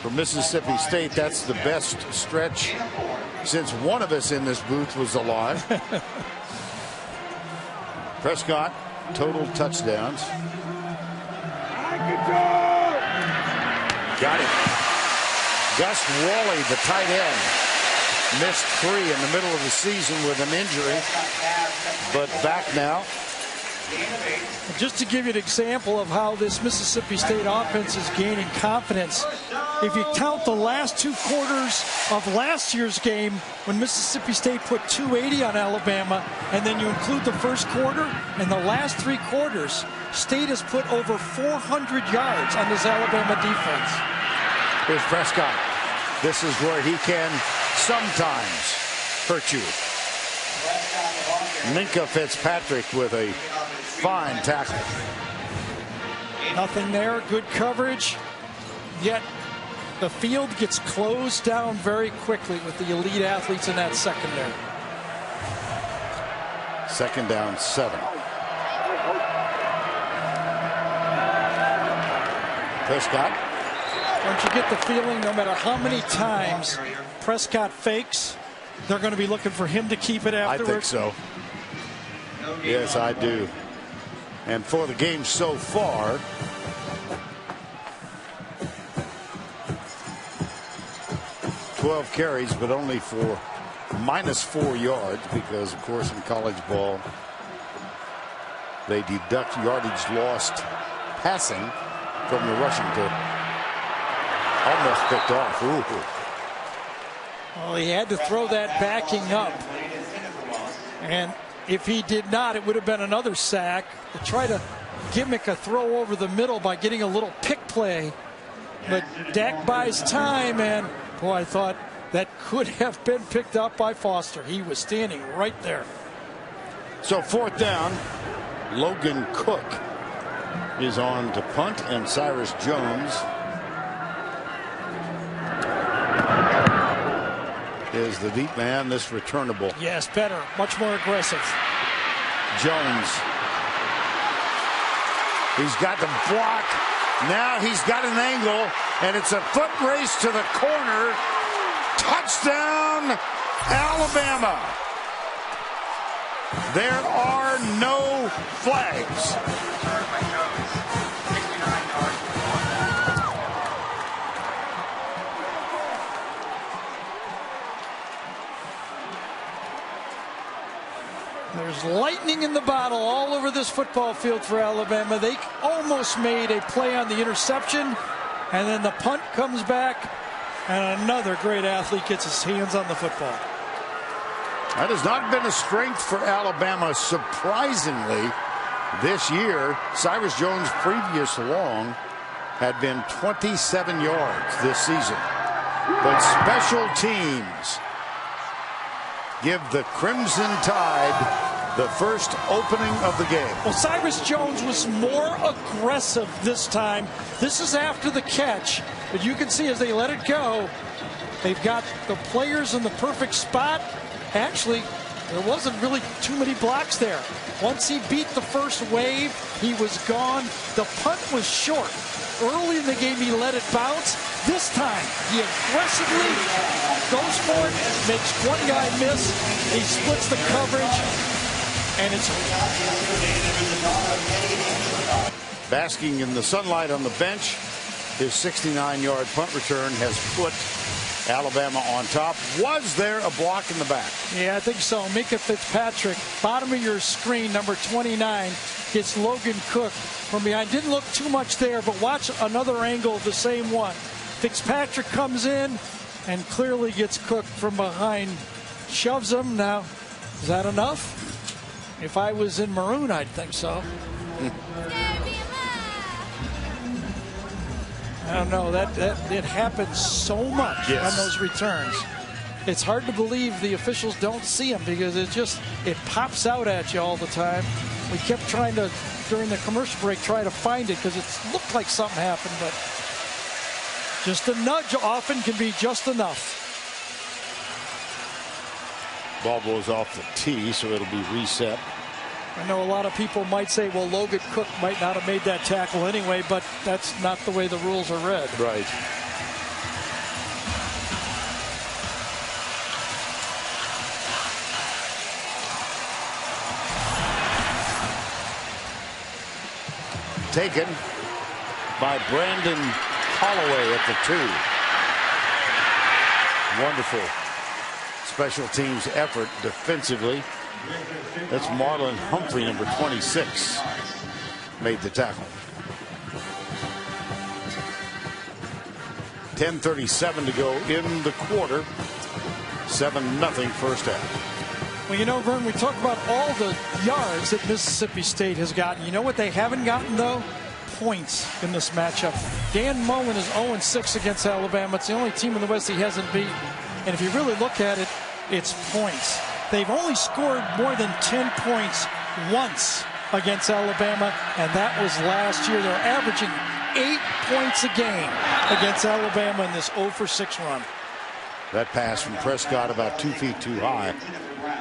for Mississippi State. That's the best stretch since one of us in this booth was alive. Prescott, total touchdowns. Got it. Gus Wally, the tight end, missed 3 in the middle of the season with an injury, but back now. Just to give you an example of how this Mississippi State offense is gaining confidence, if you count the last 2 quarters of last year's game when Mississippi State put 280 on Alabama, and then you include the first quarter and the last 3 quarters, State has put over 400 yards on this Alabama defense. Here's Prescott. This is where he can sometimes hurt you. Minkah Fitzpatrick with a fine tackle. Nothing there, good coverage, yet the field gets closed down very quickly with the elite athletes in that secondary. 2nd down, 7. Prescott. Don't you get the feeling no matter how many times Prescott fakes, they're going to be looking for him to keep it afterwards? I think so. Yes, I do. And for the game so far, -12 carries, but only for -4 yards, because, of course, in college ball, they deduct yardage lost passing from the rushing to almost picked off. Ooh. Well, he had to throw that backing up. And if he did not, it would have been another sack. To try to gimmick a throw over the middle by getting a little pick play. But Dak buys time, and boy, I thought that could have been picked up by Foster. He was standing right there. So 4th down, Logan Cook is on to punt, and Cyrus Jones is the deep man. This returnable. Yes, better, much more aggressive. Jones. He's got the block. Now he's got an angle, and it's a foot race to the corner. Touchdown, Alabama. There are no flags. There's lightning in the bottle all over this football field for Alabama. They almost made a play on the interception, and then the punt comes back, and another great athlete gets his hands on the football. That has not been a strength for Alabama, surprisingly, this year. Cyrus Jones' previous long had been 27 yards this season. But special teams give the Crimson Tide the first opening of the game. Well, Cyrus Jones was more aggressive this time. This is after the catch, but you can see as they let it go, they've got the players in the perfect spot. Actually, there wasn't really too many blocks there. Once he beat the first wave, he was gone. The punt was short. Early in the game, he let it bounce. This time, he aggressively goes for it, makes one guy miss. He splits the coverage, and it's basking in the sunlight on the bench. His 69-yard punt return has put Alabama on top. Was there a block in the back? Yeah, I think so. Mika Fitzpatrick, bottom of your screen, number 29, gets Logan Cook from behind. Didn't look too much there, but watch another angle of the same one. Fitzpatrick comes in and clearly gets Cook from behind. Shoves him. Now, is that enough? If I was in maroon, I'd think so. I don't know. That it happens so much on those returns. It's hard to believe the officials don't see them because it pops out at you all the time. We kept trying to, during the commercial break, try to find it because it looked like something happened, but just a nudge often can be just enough. Ball goes off the tee, so it'll be reset. I know a lot of people might say, well, Logan Cook might not have made that tackle anyway, but that's not the way the rules are read. Right. Taken by Brandon Holloway at the 2. Wonderful special teams effort defensively. That's Marlon Humphrey, number 26, made the tackle. 10:37 to go in the quarter. 7-0 first half. Well, you know, Vern, we talk about all the yards that Mississippi State has gotten. You know what they haven't gotten, though? Points in this matchup. Dan Mullen is 0-6 against Alabama. It's the only team in the West he hasn't beaten. And if you really look at it, it's points. They've only scored more than 10 points once against Alabama, and that was last year. They're averaging 8 points a game against Alabama in this 0-for-6 run. That pass from Prescott about 2 feet too high.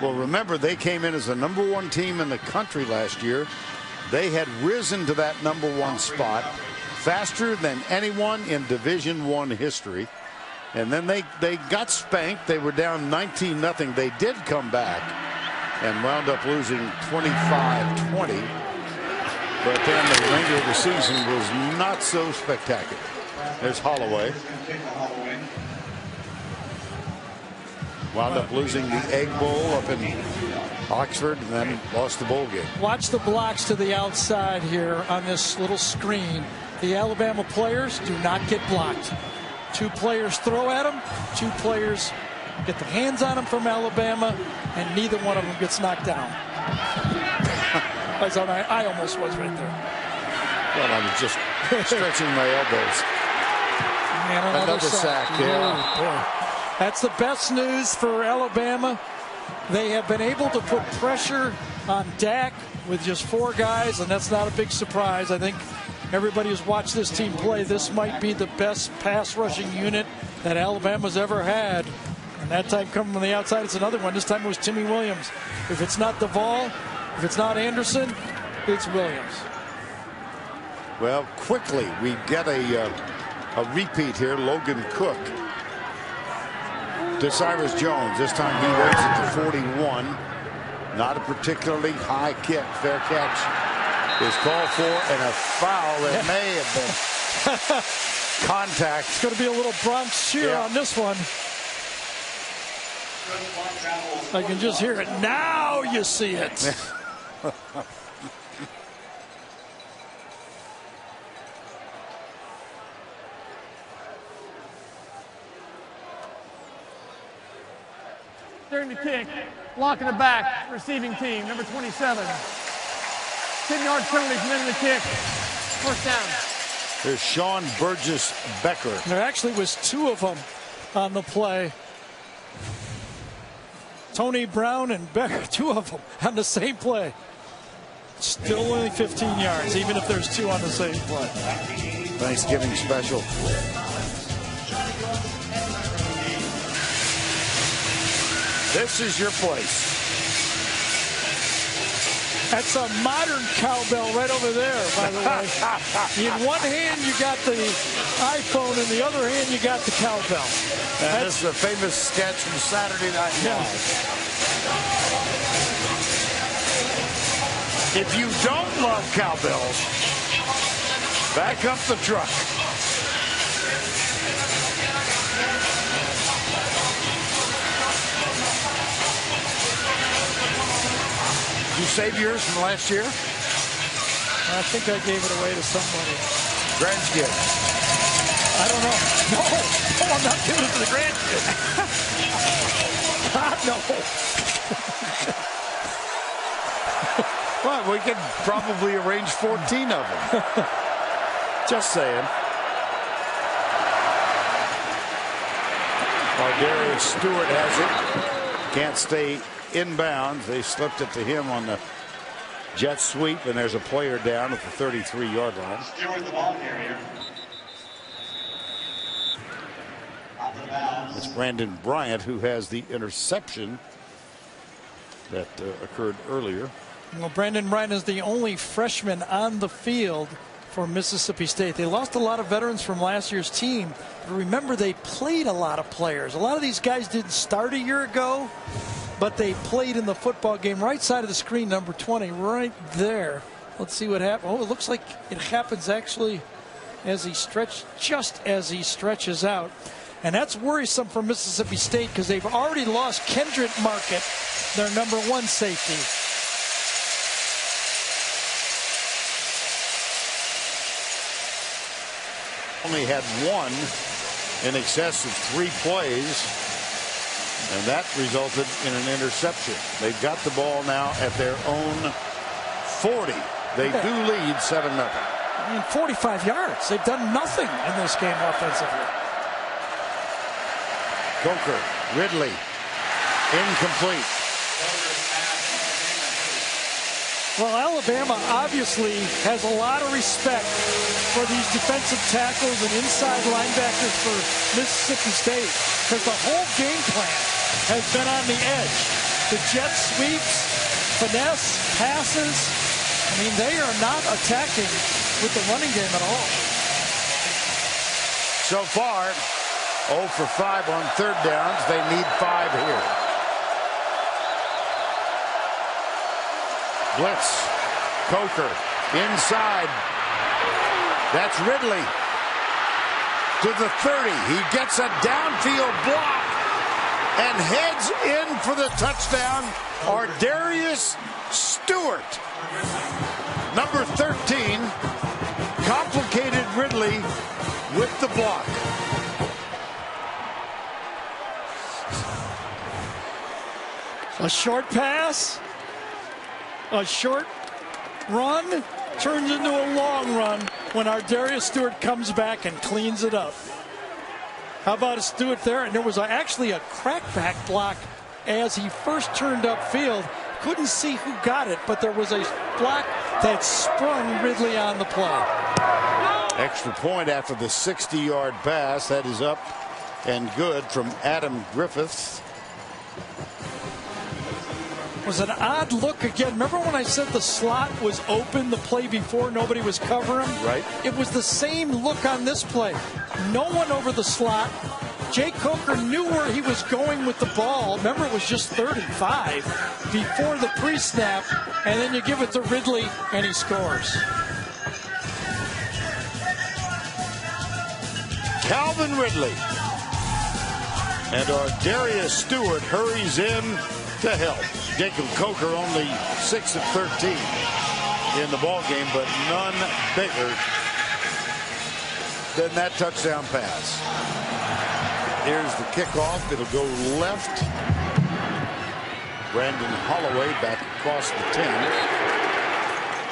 Well, remember, they came in as the #1 team in the country last year. They had risen to that #1 spot faster than anyone in Division I history. And then they got spanked. They were down 19-0. They did come back and wound up losing 25-20. But then the remainder of the season was not so spectacular. There's Holloway. Wound up losing the Egg Bowl up in Oxford and then lost the bowl game. Watch the blocks to the outside here on this little screen. The Alabama players do not get blocked. 2 players throw at them, 2 players get their hands on them from Alabama, and neither one of them gets knocked down. I almost was right there. Well, I was just stretching my elbows. And another sack. Yeah. That's the best news for Alabama. They have been able to put pressure on Dak with just 4 guys, and that's not a big surprise. I think everybody who's watched this team play, this might be the best pass rushing unit that Alabama's ever had. And that time coming from the outside, it's another one. This time it was Timmy Williams. If it's not Duvall, if it's not Anderson, it's Williams. Well, quickly, we get a repeat here. Logan Cook to Cyrus Jones. This time he waits at the 41. Not a particularly high kick. Fair catch is called for, and a foul. It may have been contact. It's going to be a little Bronx cheer on this one. I can just hear it. Now you see it. During the kick, block in the back, receiving team, number 27. 10-yard penalty from the kick. First down. There's Sean Burgess Becker. There actually was 2 of them on the play. Tony Brown and Becker, 2 of them on the same play. Still only 15 yards, even if there's 2 on the same play. Thanksgiving special. This is your place. That's a modern cowbell right over there, by the way. In one hand, you got the iPhone. In the other hand, you got the cowbell. That's the famous sketch from Saturday Night Live. If you don't love cowbells, back up the truck. you save yours from last year? I think I gave it away to somebody. Grandkids. I don't know. No, I'm not giving it to the grandkids. God, no. Well, we could probably arrange 14 of them. Just saying. Darius Stewart has it. Can't stay inbounds. They slipped it to him on the jet sweep, and there's a player down at the 33-yard line. Stewart, the ball carrier. It's Brandon Bryant who has the interception that occurred earlier. Well, Brandon Bryant is the only freshman on the field for Mississippi State. They lost a lot of veterans from last year's team. But remember, they played a lot of players. A lot of these guys didn't start a year ago, but they played in the football game. Right side of the screen, number 20, right there. Let's see what happens. Oh, it looks like it happens actually as he just as he stretches out. And that's worrisome for Mississippi State because they've already lost Kendrick Market, their number 1 safety. Only had one in excess of 3 plays, and that resulted in an interception. They've got the ball now at their own 40. They do lead 7-0. I mean, 45 yards. They've done nothing in this game offensively. Coker, Ridley, incomplete. Well, Alabama obviously has a lot of respect for these defensive tackles and inside linebackers for Mississippi State because the whole game plan has been on the edge. The jet sweeps, finesse, passes. I mean, they are not attacking with the running game at all. So far, 0 for 5 on 3rd downs. They need 5 here. Blitz. Coker inside. That's Ridley to the 30. He gets a downfield block and heads in for the touchdown. Darius Stewart, number 13, complicated Ridley with the block. A short pass. A short run turns into a long run when Darius Stewart comes back and cleans it up. How about a Stewart there? And there was actually a crackback block as he first turned upfield. Couldn't see who got it, but there was a block that sprung Ridley on the play. Extra point after the 60-yard pass. That is up and good from Adam Griffiths. Was an odd look again. Remember when I said the slot was open the play before, nobody was covering him? Right. It was the same look on this play. No one over the slot. Jake Coker knew where he was going with the ball. Remember, it was just 35 before the pre-snap, and then you give it to Ridley, and he scores. Calvin Ridley. And Darius Stewart hurries in to help. Jacob Coker only 6 of 13 in the ball game, but none bigger than that touchdown pass. Here's the kickoff. It'll go left. Brandon Holloway back across the 10.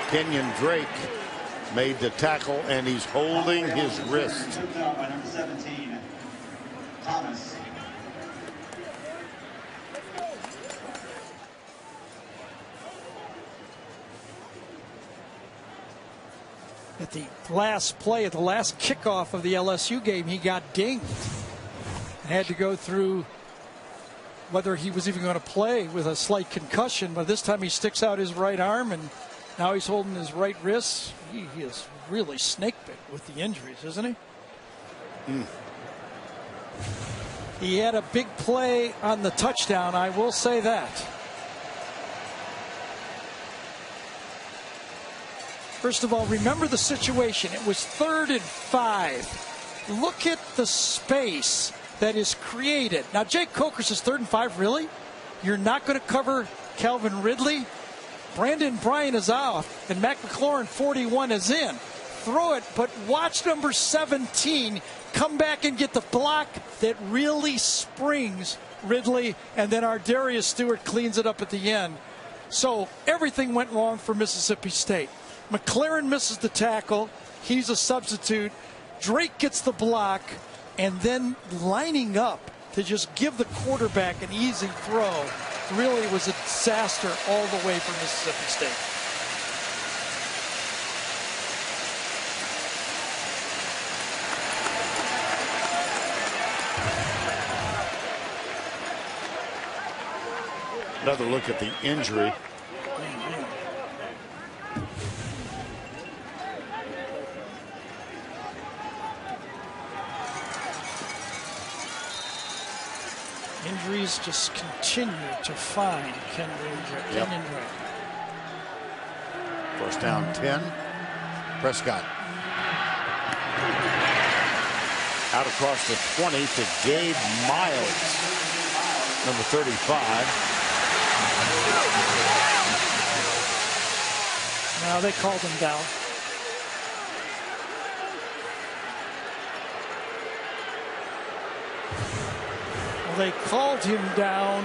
Kenyon Drake made the tackle, and he's holding his wrist. By number 17, Thomas. At the last play, at the last kickoff of the LSU game, he got dinged. Had to go through whether he was even going to play with a slight concussion, but this time he sticks out his right arm, and now he's holding his right wrist. He is really snake-bit with the injuries, isn't he? He had a big play on the touchdown, I will say that. First of all, remember the situation. It was 3rd and 5. Look at the space that is created. Now, Jake Coker says 3rd and 5, really? You're not going to cover Calvin Ridley? Brandon Bryan is off, and Mac McLaurin, 41, is in. Throw it, but watch number 17 come back and get the block that really springs Ridley, and then our Darius Stewart cleans it up at the end. So everything went wrong for Mississippi State. McLaurin misses the tackle. He's a substitute. Drake gets the block, and then lining up to just give the quarterback an easy throw really was a disaster all the way for Mississippi State. Another look at the injury. Injuries just continue to find Kenyon Drake. First down 10. Prescott. Out across the 20 to Gabe Miles, number 35. Now they called him down. Well, they called him down,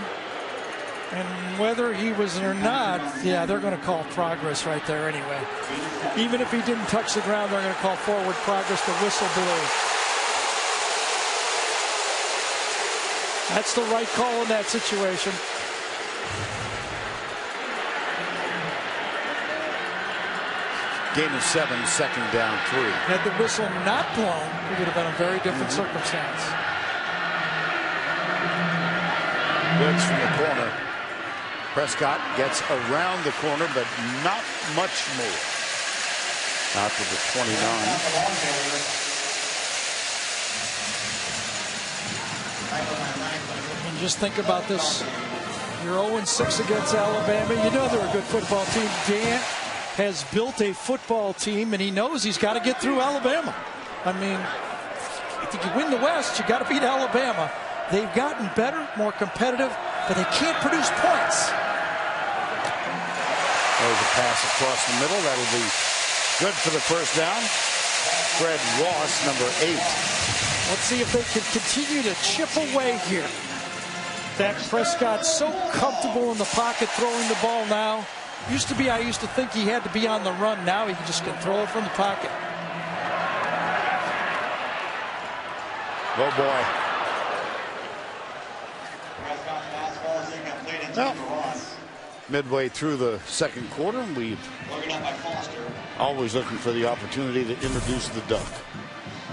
and whether he was or not, yeah, they're going to call progress right there anyway. Even if he didn't touch the ground, they're going to call forward progress. The whistle blew. That's the right call in that situation. Gain of 7, second down 3. Had the whistle not blown, it would have been a very different circumstance. Blitz from the corner. Prescott gets around the corner, but not much more. Out to the 29. And just think about this. You're 0-6 against Alabama. You know they're a good football team. Dan has built a football team, and he knows he's got to get through Alabama. I mean, if you win the West, you got to beat Alabama. They've gotten better, more competitive, but they can't produce points. There's a pass across the middle. That'll be good for the first down. Fred Ross, number 8. Let's see if they can continue to chip away here. Dak Prescott so comfortable in the pocket throwing the ball now. Used to be, I used to think he had to be on the run. Now he just can throw it from the pocket. Oh boy. Well, midway through the second quarter, we've always looking for the opportunity to introduce the Duck.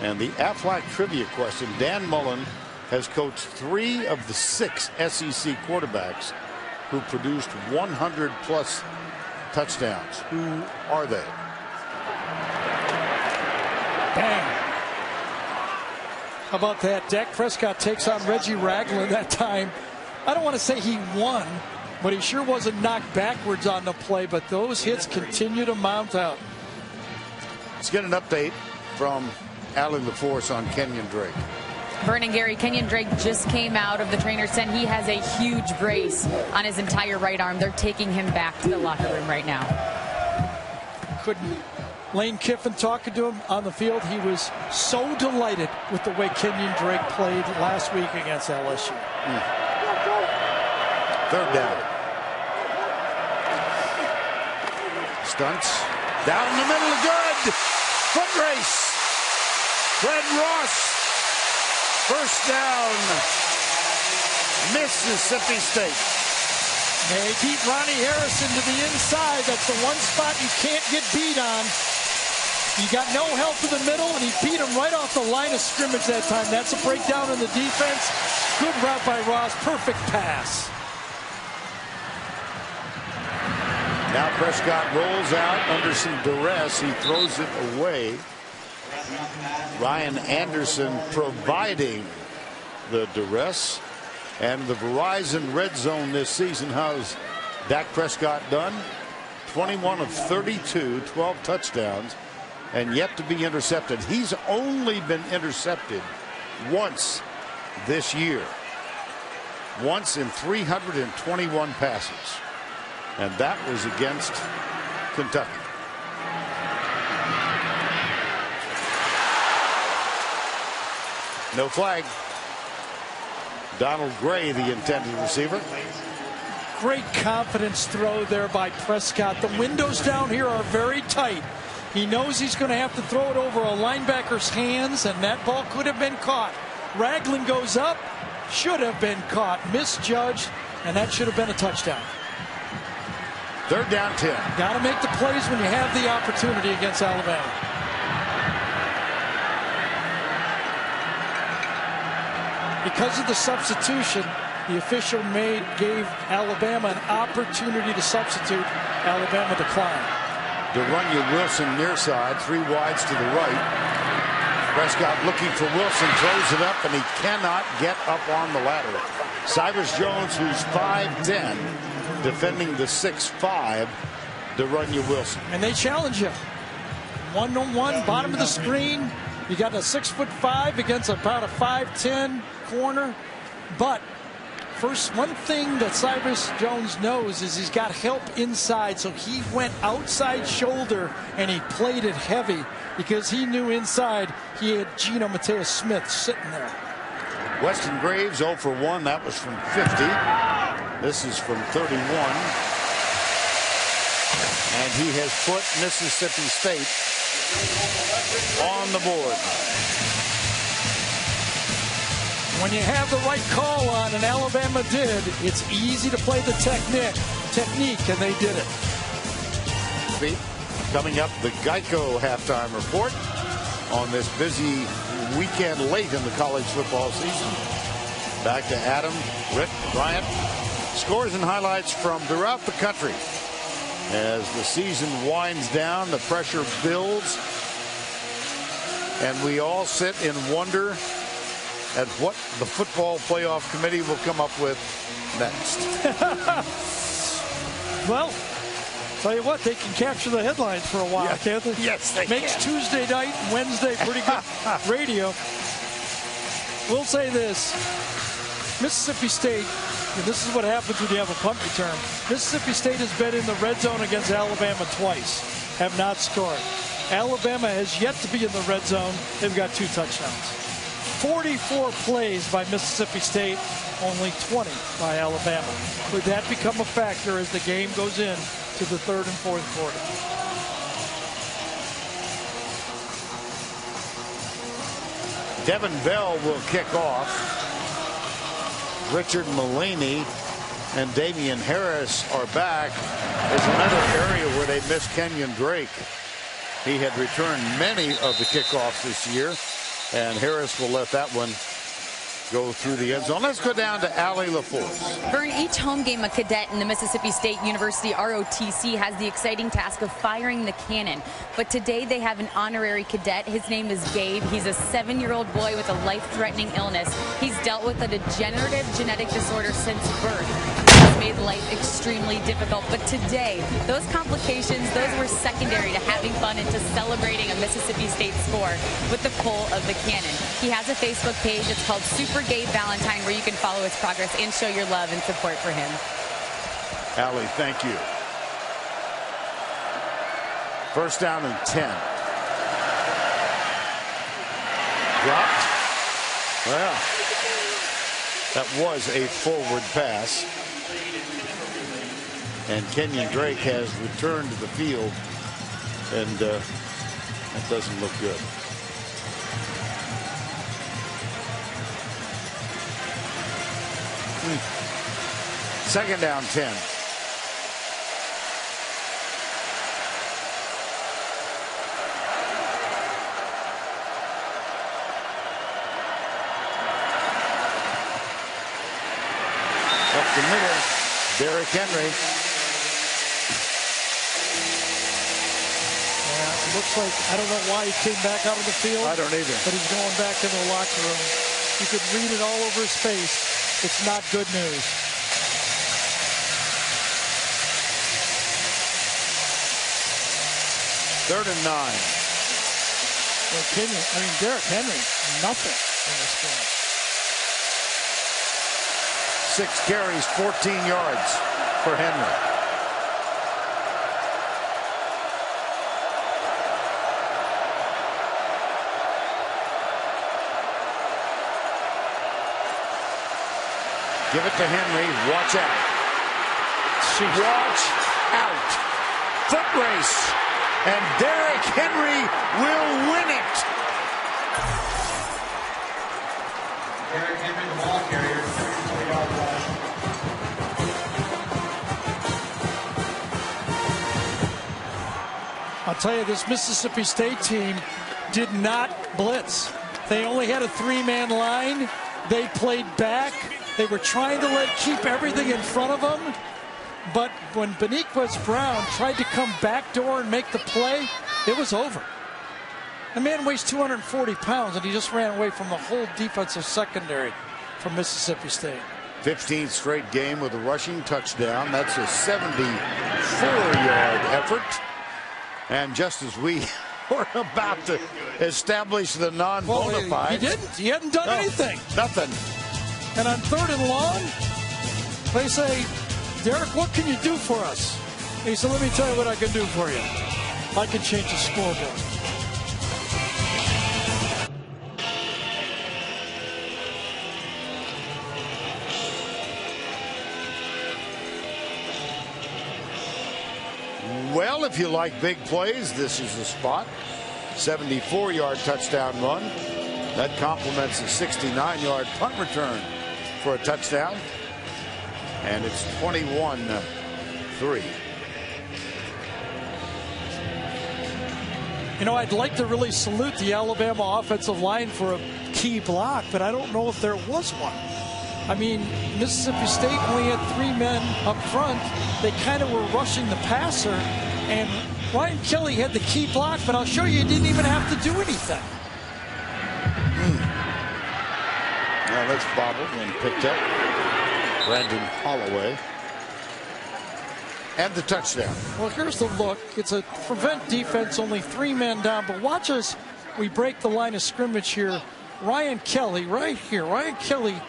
And the Aflac trivia question: Dan Mullen has coached 3 of the 6 SEC quarterbacks who produced 100+ touchdowns. Who are they? Bang. How about that? Dak Prescott takes on Reggie Ragland that time. I don't want to say he won, but he sure wasn't knocked backwards on the play, but those hits continue to mount out. Let's get an update from Alan LaForce on Kenyon Drake. Vernon, Gary, Kenyon Drake just came out of the trainer's tent. He has a huge brace on his entire right arm. They're taking him back to the locker room right now. Couldn't Lane Kiffin talking to him on the field. He was so delighted with the way Kenyon Drake played last week against LSU. Third down. Stunts. Down the middle. Good. Foot race. Fred Ross. First down, Mississippi State. They beat Ronnie Harrison to the inside. That's the one spot you can't get beat on. You got no help in the middle, and he beat him right off the line of scrimmage that time. That's a breakdown in the defense. Good route by Ross. Perfect pass. Now Prescott rolls out under some duress. He throws it away. Ryan Anderson providing the duress. And the Verizon Red Zone this season, how's Dak Prescott done? 21 of 32, 12 touchdowns, and yet to be intercepted. He's only been intercepted once this year. Once in 321 passes. And that was against Kentucky. No flag. Donald Gray, the intended receiver. Great confidence throw there by Prescott. The windows down here are very tight. He knows he's going to have to throw it over a linebacker's hands, and that ball could have been caught. Ragland goes up, should have been caught, misjudged, and that should have been a touchdown. 3rd down 10. Got to make the plays when you have the opportunity against Alabama. Because of the substitution, the official gave Alabama an opportunity to substitute. Alabama declined. DeRunya Wilson near side, 3 wides to the right. Prescott looking for Wilson, throws it up, and he cannot get up on the ladder. Cyrus Jones, who's 5'10", defending the 6'5", DeRunya Wilson. And they challenge him. 1-on-1, bottom of the screen. You got a 6'5" against about a 5'10" corner. But one thing that Cyrus Jones knows is he's got help inside, so he went outside shoulder and he played it heavy because he knew inside he had Geno Mateus Smith sitting there. Weston Graves 0 for 1. That was from 50. This is from 31. And he has put Mississippi State on the board. When you have the right call on, and Alabama did, it's easy to play the technique, and they did it. Coming up, the Geico halftime report on this busy weekend late in the college football season. Back to Adam, Rick, Bryant. Scores and highlights from throughout the country. As the season winds down, the pressure builds, and we all sit in wonder at what the football playoff committee will come up with next. Well, tell you what, they can capture the headlines for a while, can't they? Yes, they Makes can. Tuesday night and Wednesday pretty good radio. We'll say this. Mississippi State, and this is what happens when you have a punt return. Mississippi State has been in the red zone against Alabama twice, have not scored. Alabama has yet to be in the red zone. They've got 2 touchdowns. 44 plays by Mississippi State, only 20 by Alabama. Could that become a factor as the game goes in to the 3rd and 4th quarter? Devin Bell will kick off. Richard Mullaney and Damian Harris are back. There's another area where they missed Kenyon Drake. He had returned many of the kickoffs this year, and Harris will let that one go through the end zone. Let's go down to Allie LaForce. For each home game, a cadet in the Mississippi State University ROTC has the exciting task of firing the cannon. But today they have an honorary cadet. His name is Gabe. He's a 7-year-old boy with a life-threatening illness. He's dealt with a degenerative genetic disorder since birth. It's made life extremely difficult. But today, those complications, those were secondary to having fun and to celebrating a Mississippi State score with the pull of the cannon. He has a Facebook page. It's called Super Gabe Valentine, where you can follow his progress and show your love and support for him. Allie, thank you. 1st down and 10. Dropped. Well, that was a forward pass. And Kenyon Drake has returned to the field, and that doesn't look good. Second down 10. Up the middle, Derrick Henry. Looks like, I don't know why he came back out of the field. I don't either. But he's going back into the locker room. You could read it all over his face. It's not good news. Third and 9. Well, Derrick Henry, nothing in this game. 6 carries, 14 yards for Henry. Give it to Henry. Watch out. Watch out. Foot race. And Derrick Henry will win it. Derrick Henry, the ball carrier, 34-yard rush. I'll tell you, this Mississippi State team did not blitz. They only had a 3-man line. They played back. They were trying to keep everything in front of them. But when Beniquez Brown tried to come backdoor and make the play, it was over. The man weighs 240 pounds, and he just ran away from the whole defensive secondary from Mississippi State. 15th straight game with a rushing touchdown. That's a 74-yard effort. And just as we were about to establish the non-bona fides. He didn't. He hadn't done anything. Nothing. And on 3rd and long, they say, Derrick, what can you do for us? He said, let me tell you what I can do for you. I can change the scoreboard. Well, if you like big plays, this is the spot. 74-yard touchdown run. That complements a 69-yard punt return for a touchdown. And it's 21-3. You know, I'd like to really salute the Alabama offensive line for a key block, but I don't know if there was one. I mean, Mississippi State only had 3 men up front. They kind of were rushing the passer, and Ryan Kelly had the key block, but I'll show you, he didn't even have to do anything. Now that's bobbled and picked up. Brandon Holloway. And the touchdown. Well, here's the look. It's a prevent defense, only 3 men down, but watch as we break the line of scrimmage here. Ryan Kelly right here. Ryan Kelly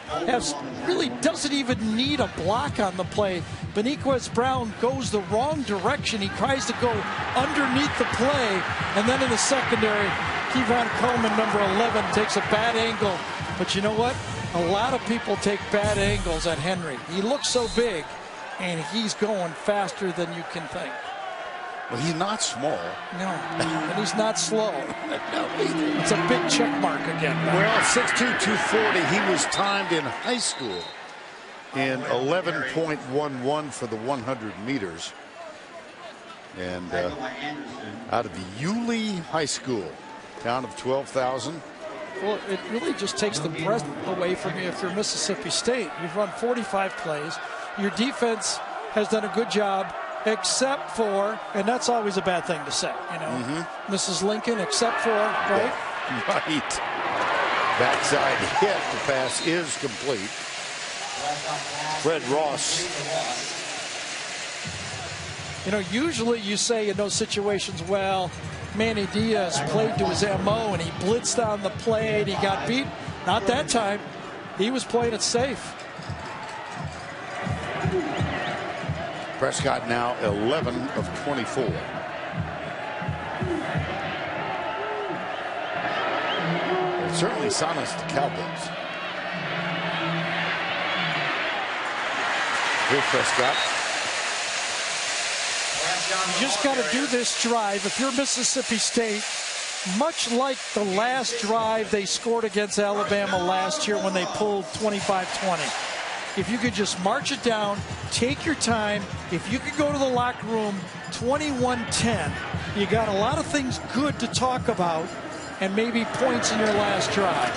really doesn't even need a block on the play. Beniquez Brown goes the wrong direction. He tries to go underneath the play. And then in the secondary, Kevon Coleman, number 11, takes a bad angle. But you know what? A lot of people take bad angles at Henry. He looks so big, and he's going faster than you can think. Well, he's not small. No, and he's not slow. No, it's a big check mark again. Well, 6'2", 240. He was timed in high school in 11.11 for the 100 meters. And out of the Yulee High School, town of 12,000. Well, it really just takes the breath away from you if you're Mississippi State. You've run 45 plays. Your defense has done a good job, except for, and that's always a bad thing to say, you know, Mrs. Lincoln, except for, right? Right. Backside hit. The pass is complete. Fred Ross. You know, usually you say in those situations, well, Manny Diaz played to his MO and he blitzed on the play and he got beat. Not that time. He was playing it safe. Prescott now 11 of 24. It certainly silenced the Cowboys. Here's Prescott. You just got to do this drive. If you're Mississippi State, much like the last drive they scored against Alabama last year when they pulled 25-20. If you could just march it down, take your time. If you could go to the locker room 21-10, you got a lot of things good to talk about and maybe points in your last drive.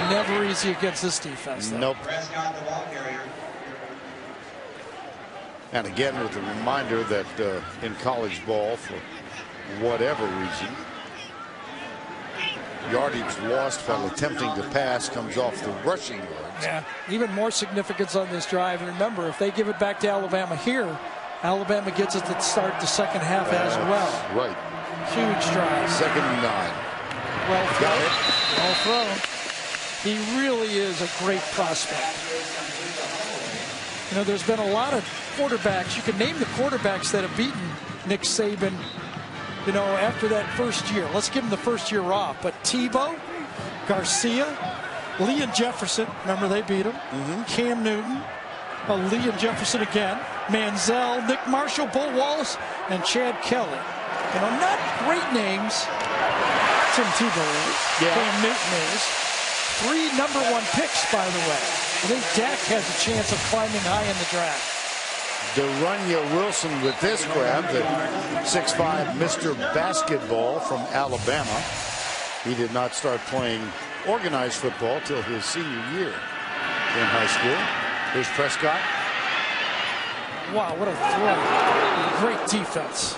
Never easy against this defense, though. Nope. Prescott, the ball carrier. And again, with a reminder that in college ball, for whatever reason, yardage lost while attempting to pass comes off the rushing yards. Yeah, even more significance on this drive. And remember, if they give it back to Alabama here, Alabama gets it to start the second half as well. Right. Huge drive. 2nd and 9. Well Got thrown. it. Well thrown. He really is a great prospect. You know, there's been a lot of quarterbacks. You can name the quarterbacks that have beaten Nick Saban, you know, after that first year. Let's give him the first year off. But Tebow, Garcia, Lee and Jefferson, remember they beat him. Cam Newton, Lee and Jefferson again. Manziel, Nick Marshall, Bo Wallace, and Chad Kelly. You know, not great names. Tim Tebow is. Cam Newton is. 3 number-1 picks, by the way. I think Dak has a chance of climbing high in the draft. Derunya Wilson with this grab, the 6'5" Mr. Basketball from Alabama. He did not start playing organized football till his senior year in high school. Here's Prescott. Wow, what a throw. Great defense.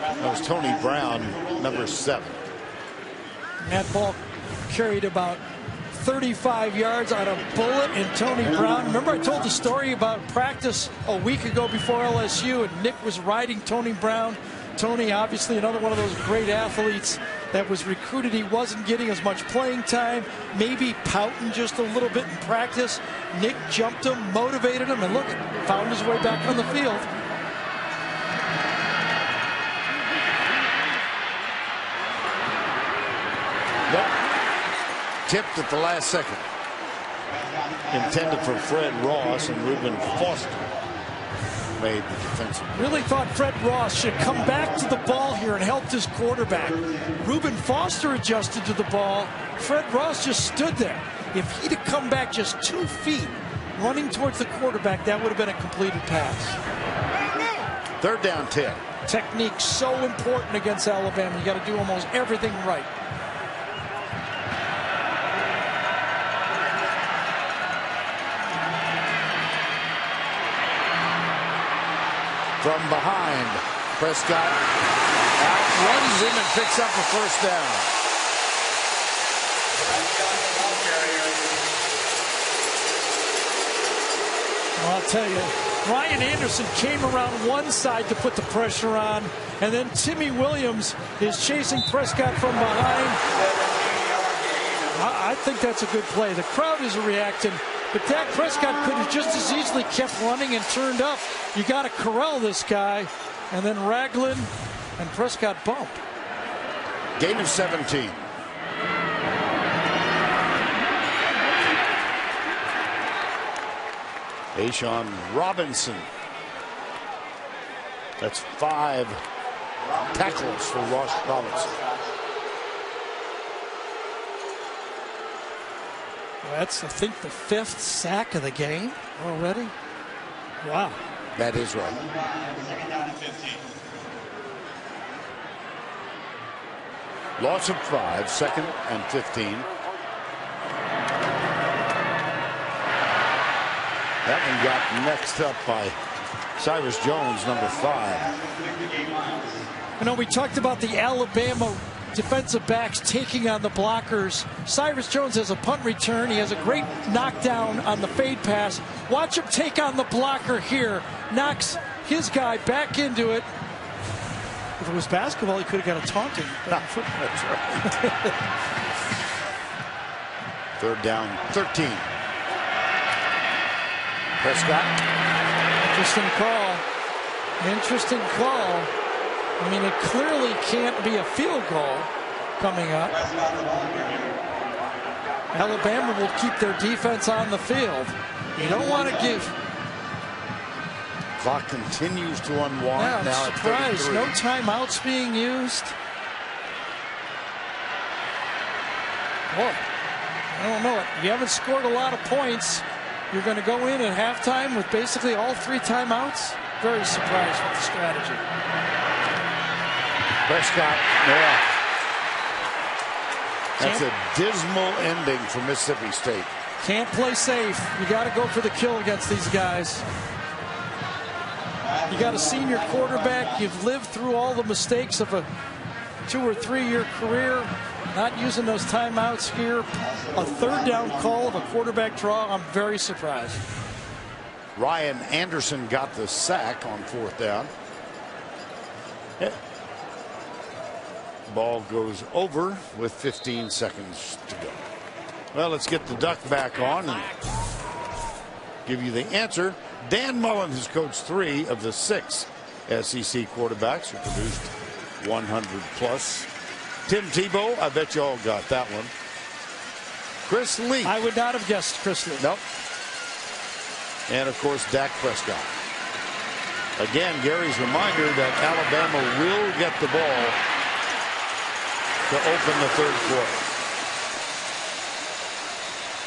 That was Tony Brown, number 7. And that ball carried about 35 yards on a bullet, and Tony Brown. Remember I told the story about practice a week ago before LSU, and Nick was riding Tony Brown. Tony, obviously another one of those great athletes that was recruited. He wasn't getting as much playing time, maybe pouting just a little bit in practice. Nick jumped him, motivated him, and look, found his way back on the field. Tipped at the last second. Intended for Fred Ross, and Reuben Foster made the defensive. Really thought Fred Ross should come back to the ball here and help his quarterback. Reuben Foster adjusted to the ball. Fred Ross just stood there. If he'd have come back just 2 feet running towards the quarterback, that would have been a completed pass. 3rd down 10. Technique so important against Alabama. You got to do almost everything right. From behind, Prescott outruns him and picks up a 1st down. Well, I'll tell you, Ryan Anderson came around one side to put the pressure on, and then Timmy Williams is chasing Prescott from behind. I think that's a good play. The crowd is reacting. But Dak Prescott could have just as easily kept running and turned up. You got to corral this guy. And then Ragland and Prescott bump. Gain of 17. Ashawn Robinson. That's 5 tackles for Ross Robinson. That's, I think, the 5th sack of the game already. Wow. That is right. Loss of 5, 2nd and 15. That one got mixed up by Cyrus Jones, number 5. You know, we talked about the Alabama defensive backs taking on the blockers. Cyrus Jones has a punt return. He has a great knockdown on the fade pass. Watch him take on the blocker here. Knocks his guy back into it. If it was basketball, he could have got a taunting. That's right. 3rd down, 13. Prescott. Interesting call. Interesting call. I mean, it clearly can't be a field goal coming up. Alabama will keep their defense on the field. You don't want to give. Clock continues to unwind. Yeah, now I'm surprised. at 33. No timeouts being used. Boy, I don't know it. You haven't scored a lot of points. You're going to go in at halftime with basically all 3 timeouts. Very surprised with the strategy. Prescott, yeah. That's a dismal ending for Mississippi State. Can't play safe. You got to go for the kill against these guys. You got a senior quarterback. You've lived through all the mistakes of a 2 or 3 year career. Not using those timeouts here. A 3rd down call of a quarterback draw. I'm very surprised. Ryan Anderson got the sack on 4th down. Yeah. Ball goes over with 15 seconds to go. Well, let's get the duck back on and give you the answer. Dan Mullen has coached 3 of the 6 SEC quarterbacks who produced 100 plus. Tim Tebow, I bet you all got that one. Chris Lee. I would not have guessed Chris Lee. Nope. And, of course, Dak Prescott. Again, Gary's reminder that Alabama will get the ball to open the third quarter.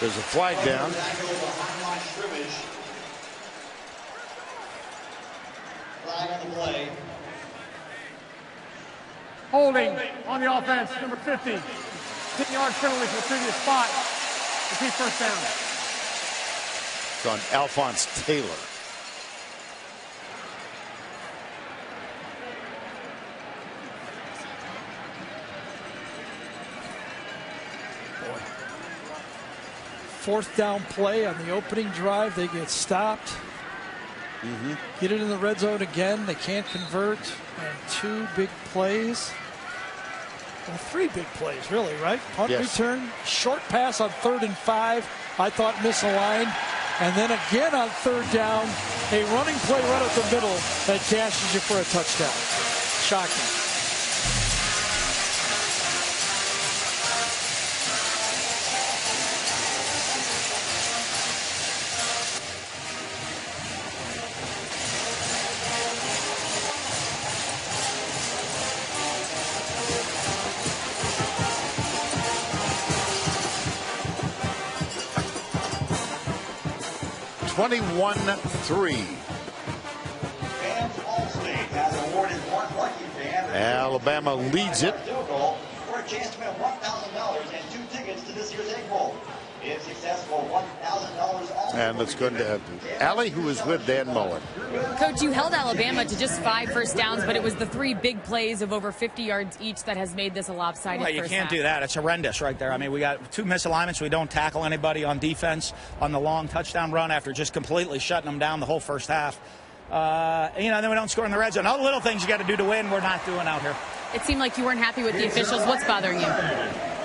There's a flag down. Flag on the play. Holding on the offense, number 50. 10-yard penalty for the previous spot. Repeat first down. It's on Alphonse Taylor. Fourth down play on the opening drive. They get stopped. Get it in the red zone again. They can't convert. And 2 big plays. Well, 3 big plays, really, right? Punt return, short pass on 3rd and 5. I thought misaligned. And then again on 3rd down, a running play right up the middle that cashes you for a touchdown. Shocking. Alabama leads it. For a chance to win $1,000 and 2 tickets to this year's Egg Bowl. If successful, $1,000. And let's go to Allie, who is with Dan Mullen. Coach, you held Alabama to just 5 first downs, but it was the 3 big plays of over 50 yards each that has made this a lopsided Well, you first can't half. do that. It's horrendous right there. I mean, we got 2 misalignments. We don't tackle anybody on defense on the long touchdown run after just completely shutting them down the whole first half. Then we don't score in the red zone. All the little things you got to do to win, we're not doing out here. It seemed like you weren't happy with the officials. What's bothering you?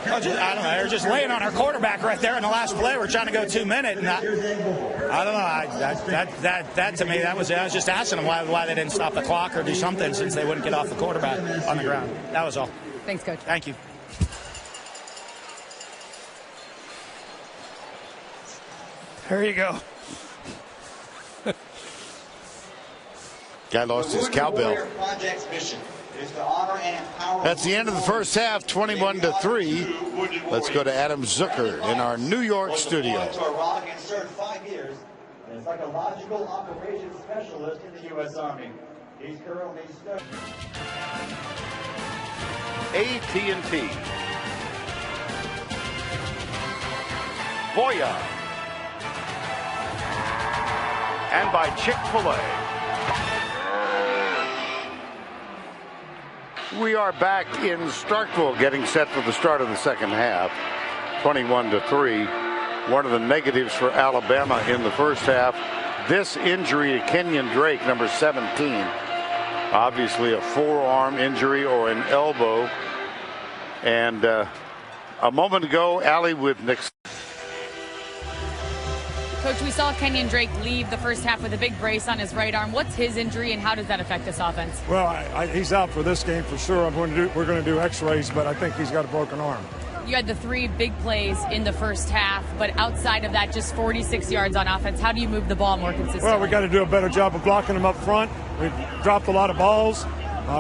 I don't know. They're just laying on our quarterback right there in the last play. We're trying to go 2-minute, and I don't know. That to me, I was just asking them why they didn't stop the clock or do something since they wouldn't get off the quarterback on the ground. That was all. Thanks, Coach. Thank you. There you go. Guy lost his cowbell. Project's mission is to honor and empower. That's the end of the first half, 21-3. Let's go to Adam Zucker in our New York studio. To Iraq and served 5 years as psychological operations specialist in the U.S. Army. He's currently studying. AT&T, Voya, and by Chick-fil-A. We are back in Starkville, getting set for the start of the second half, 21-3. One of the negatives for Alabama in the first half, this injury to Kenyon Drake, number 17. Obviously a forearm injury or an elbow. And a moment ago, Allie with Nick. Coach, we saw Kenyon Drake leave the first half with a big brace on his right arm. What's his injury, and how does that affect this offense? Well, he's out for this game for sure. We're going to do X-rays, but I think he's got a broken arm. You had the 3 big plays in the first half, but outside of that, just 46 yards on offense. How do you move the ball more consistently? Well, we got to do a better job of blocking them up front. We've dropped a lot of balls.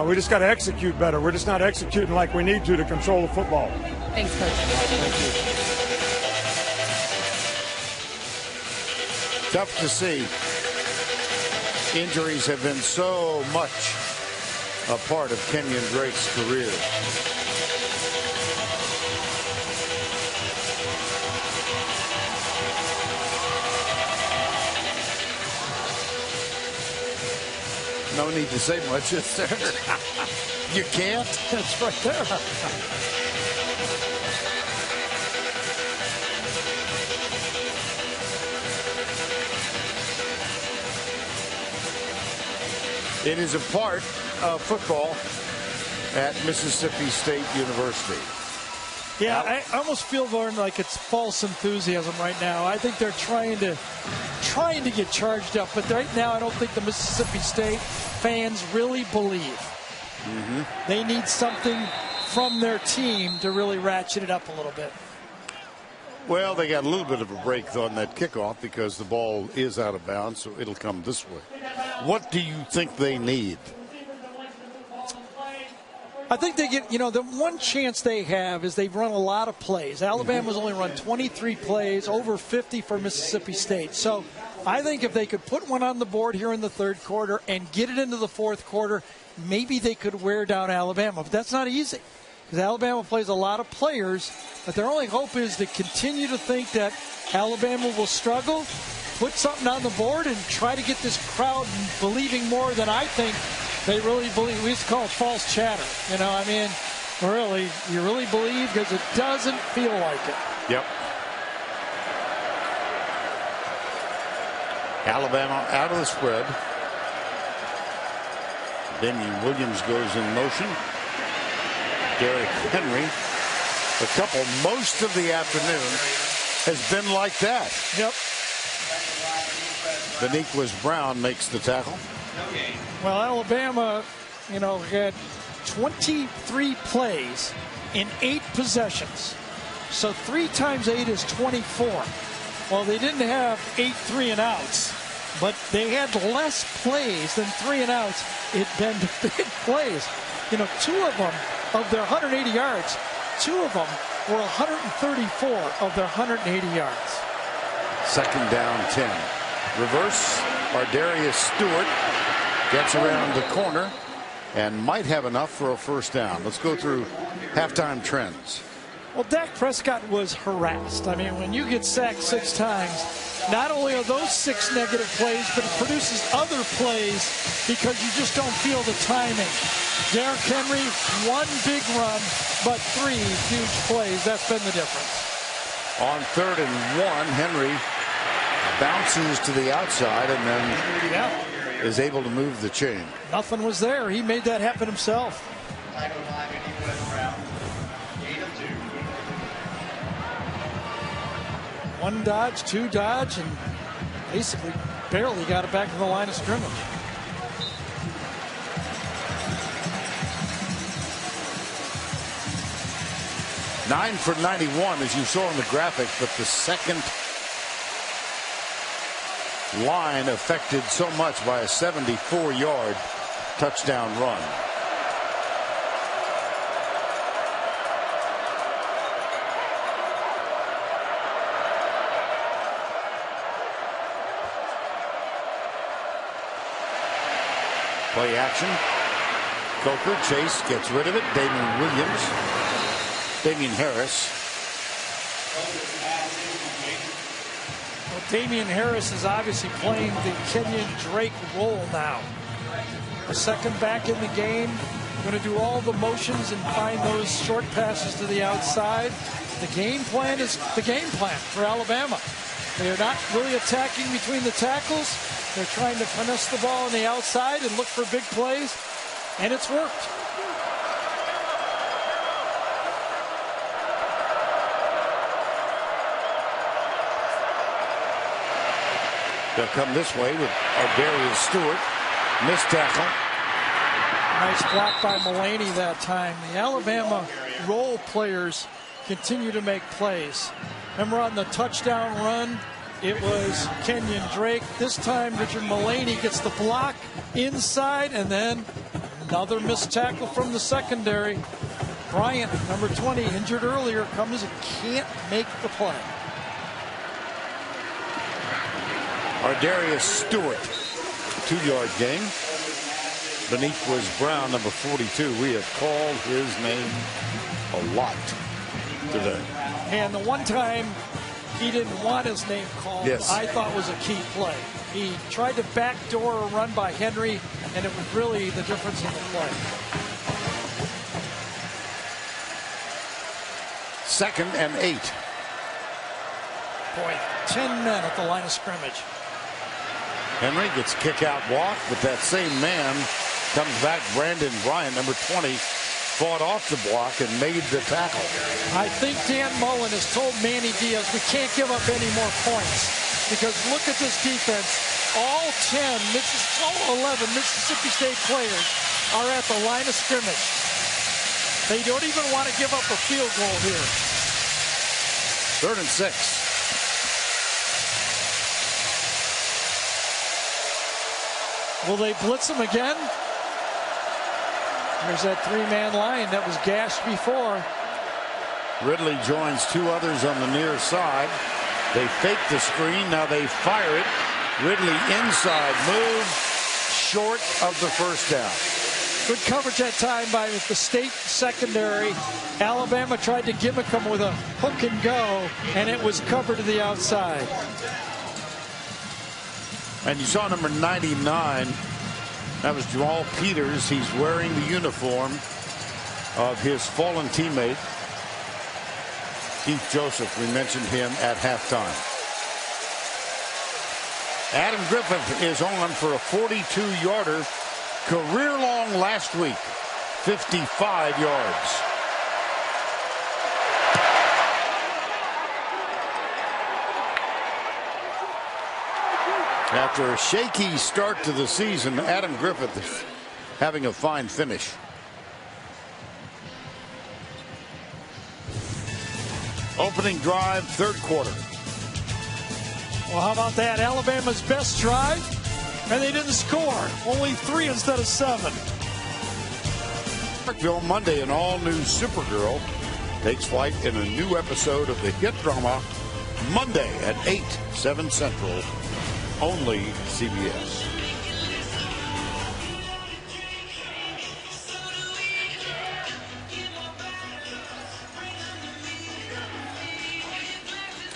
We just got to execute better. We're just not executing like we need to control the football. Thanks, Coach. Thank you. Tough to see. Injuries have been so much a part of Kenyon Drake's career. No need to say much, is there? You can't? That's right there. It is a part of football at Mississippi State University. Yeah, I almost feel, Vaughn, like it's false enthusiasm right now. I think they're trying to get charged up, but right now I don't think the Mississippi State fans really believe. They need something from their team to really ratchet it up a little bit. Well, they got a little bit of a break on that kickoff because the ball is out of bounds, so it'll come this way. What do you think they need? I think they get, the one chance they have is they've run a lot of plays. Alabama's only run 23 plays, over 50 for Mississippi State. So I think if they could put one on the board here in the third quarter and get it into the fourth quarter, maybe they could wear down Alabama. But that's not easy because Alabama plays a lot of players. But their only hope is to continue to think that Alabama will struggle, put something on the board, and try to get this crowd believing more than I think they really believe. We used to call it false chatter. Really, you really believe because it doesn't feel like it. Yep. Alabama out of the spread. Damian Williams goes in motion. Derrick Henry, a couple most of the afternoon has been like that. Yep. Beniquez Brown makes the tackle. Well, Alabama, had 23 plays in 8 possessions. So 3 times 8 is 24. Well, they didn't have 8 3-and-outs, but they had less plays than 3-and-outs. It'd been big plays. 2 of them, of their 180 yards, 2 of them were 134 of their 180 yards. Second down 10. Reverse. Ardarius Stewart gets around the corner and might have enough for a first down. Let's go through halftime trends. Well, Dak Prescott was harassed. When you get sacked 6 times, not only are those 6 negative plays, but it produces other plays because you just don't feel the timing. Derrick Henry, 1 big run, but 3 huge plays. That's been the difference. On 3rd and 1, Henry bounces to the outside and then is able to move the chain. Nothing was there. He made that happen himself. 1 dodge, 2 dodge, and basically barely got it back to the line of scrimmage. Nine for 91, as you saw in the graphic, but the second line affected so much by a 74-yard touchdown run. Play action. Coker, Chase gets rid of it. Damien Harris. Well, Damien Harris is obviously playing the Kenyon Drake role now. The second back in the game, going to do all the motions and find those short passes to the outside. The game plan is the game plan for Alabama. They are not really attacking between the tackles. They're trying to finesse the ball on the outside and look for big plays, and it's worked. They'll come this way with Ardarius Stewart. Missed tackle. Nice block by Mullaney that time. The Alabama role players continue to make plays. Remember on the touchdown run, it was Kenyon Drake. This time, Richard Mullaney gets the block inside, and then another missed tackle from the secondary. Bryant, number 20, injured earlier, comes and can't make the play. Ardarius Stewart, 2-yard gain. Beniquez Brown, number 42. We have called his name a lot today. And the one time he didn't want his name called, yes, I thought was a key play. He tried to backdoor a run by Henry, and it was really the difference in the play. 2nd and 8. Boy, 10 men at the line of scrimmage. Henry gets kick out walk, but that same man comes back. Brandon Bryant, number 20, fought off the block and made the tackle. I think Dan Mullen has told Manny Diaz, we can't give up any more points, because look at this defense. All 11 Mississippi State players are at the line of scrimmage. They don't even want to give up a field goal here. 3rd and 6. Will they blitz him again? There's that 3-man line that was gashed before. Ridley joins 2 others on the near side. They fake the screen. Now they fire it. Ridley inside move, short of the first down. Good coverage that time by the State secondary. Alabama tried to gimmick him with a hook and go, and it was covered to the outside. And you saw number 99. That was Jamal Peters. He's wearing the uniform of his fallen teammate, Keith Joseph. We mentioned him at halftime. Adam Griffith is on for a 42-yarder. Career long last week. 55 yards. After a shaky start to the season, Adam Griffith is having a fine finish. Opening drive, 3rd quarter. Well, how about that? Alabama's best drive, and they didn't score. Only 3 instead of 7. Parkville Monday, an all-new Supergirl takes flight in a new episode of the hit drama Monday at 8, 7 Central. Only CBS.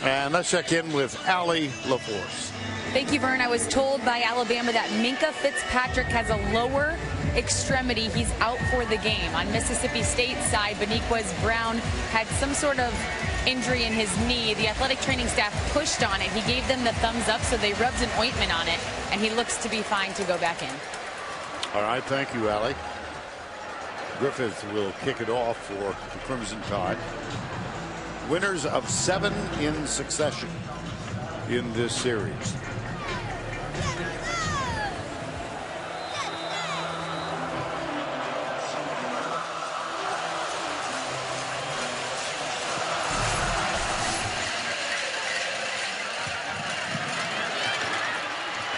And let's check in with Allie LaForce. Thank you, Vern. I was told by Alabama that Minkah Fitzpatrick has a lower extremity. He's out for the game. On Mississippi State side, Beniquez Brown had some sort of injury in his knee. The athletic training staff pushed on it. He gave them the thumbs up, so they rubbed an ointment on it, and he looks to be fine to go back in. All right, thank you, Allie. Griffith will kick it off for the Crimson Tide. Winners of 7 in succession in this series.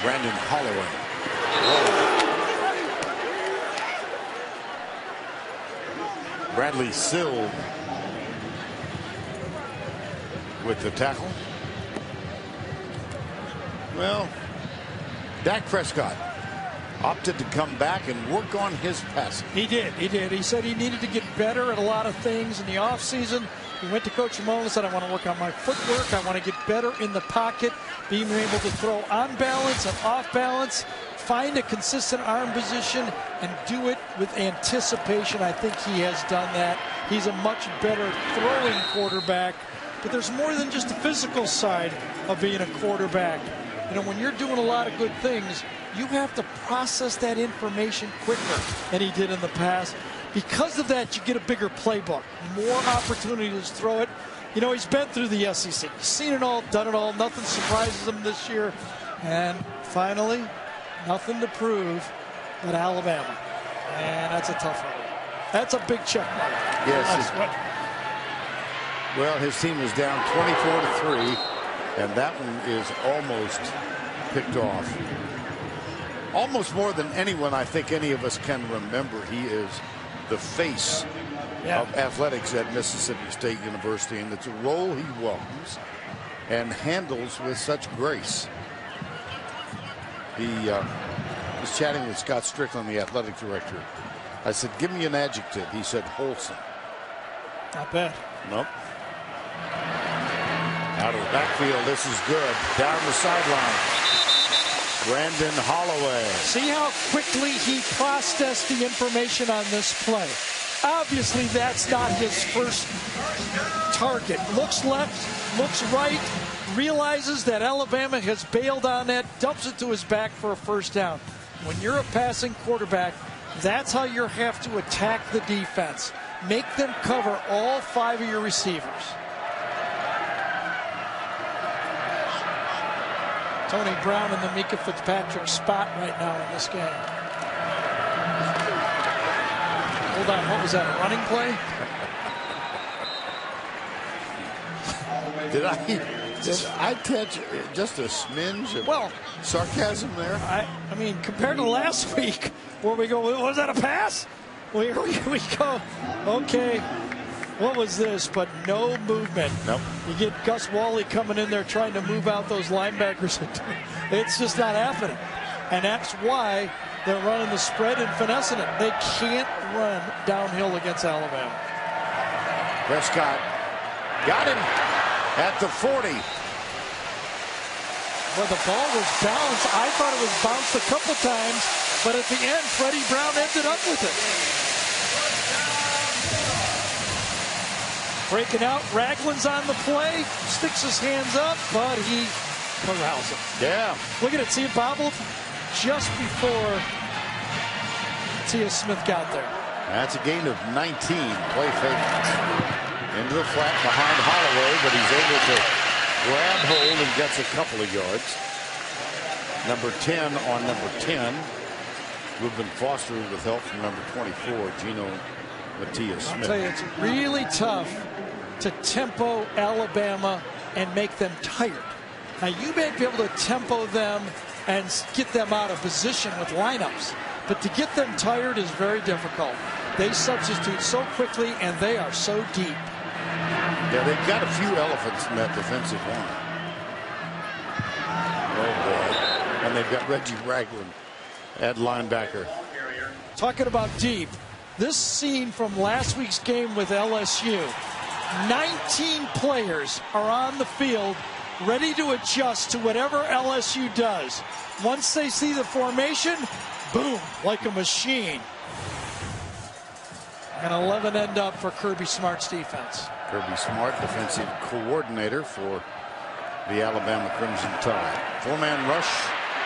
Brandon Holloway. Whoa. Bradley Sill with the tackle. Well, Dak Prescott opted to come back and work on his passing. He did. He said he needed to get better at a lot of things in the offseason. He went to Coach Ramon and said, I want to work on my footwork. I want to get better in the pocket, being able to throw on balance and off balance, find a consistent arm position, and do it with anticipation. I think he has done that. He's a much better throwing quarterback. But there's more than just the physical side of being a quarterback. You know, when you're doing a lot of good things, you have to process that information quicker than he did in the past. Because of that, you get a bigger playbook, more opportunities to throw it. You know, he's been through the SEC. He's seen it all, done it all. Nothing surprises him this year. And finally, nothing to prove but Alabama. And that's a tough one. That's a big check mark. Yes. Well, his team is down 24-3, and that one is almost picked off. Almost more than anyone I think any of us can remember. He is the face of athletics at Mississippi State University, and it's a role he welcomes and handles with such grace. He was chatting with Scott Strickland, the athletic director. I said, give me an adjective. He said, wholesome. Not bad. Nope. Out of the backfield, this is good. Down the sideline. Brandon Holloway. See how quickly he processed the information on this play. Obviously, that's not his first target. Looks left, looks right, realizes that Alabama has bailed on that, dumps it to his back for a first down. When you're a passing quarterback, that's how you have to attack the defense. Make them cover all 5 of your receivers. Tony Brown in the Minkah Fitzpatrick spot right now in this game. Hold on, what was that, a running play? Did I catch just a smidge of sarcasm there? I mean, compared to last week, where we go, was that a pass? Well, here we go. Okay, what was this? But no movement. Nope. You get Gus Wally coming in there trying to move out those linebackers. It's just not happening. And that's why they're running the spread and finessing it. They can't run downhill against Alabama. Prescott got him at the 40. Well, the ball was bounced. I thought it was bounced a couple times, but at the end, Freddie Brown ended up with it. Breaking out, Ragland's on the play, sticks his hands up, but he corrals him. Yeah. Look at it, see it bobbled just before Tia Smith got there. That's a gain of 19. Play fake into the flat behind Holloway, but he's able to grab hold and gets a couple of yards. Number 10 on number 10. Reuben Foster with help from number 24, Gino Matias Smith. I'll tell you, it's really tough to tempo Alabama and make them tired. Now, you may be able to tempo them and get them out of position with lineups, but to get them tired is very difficult. They substitute so quickly, and they are so deep. Yeah, they've got a few elephants in that defensive line. Oh, boy. And they've got Reggie Ragland at linebacker. Talking about deep, this scene from last week's game with LSU, 19 players are on the field ready to adjust to whatever LSU does. Once they see the formation, boom, like a machine. And 11 end up for Kirby Smart's defense. Kirby Smart, defensive coordinator for the Alabama Crimson Tide. Four-man rush.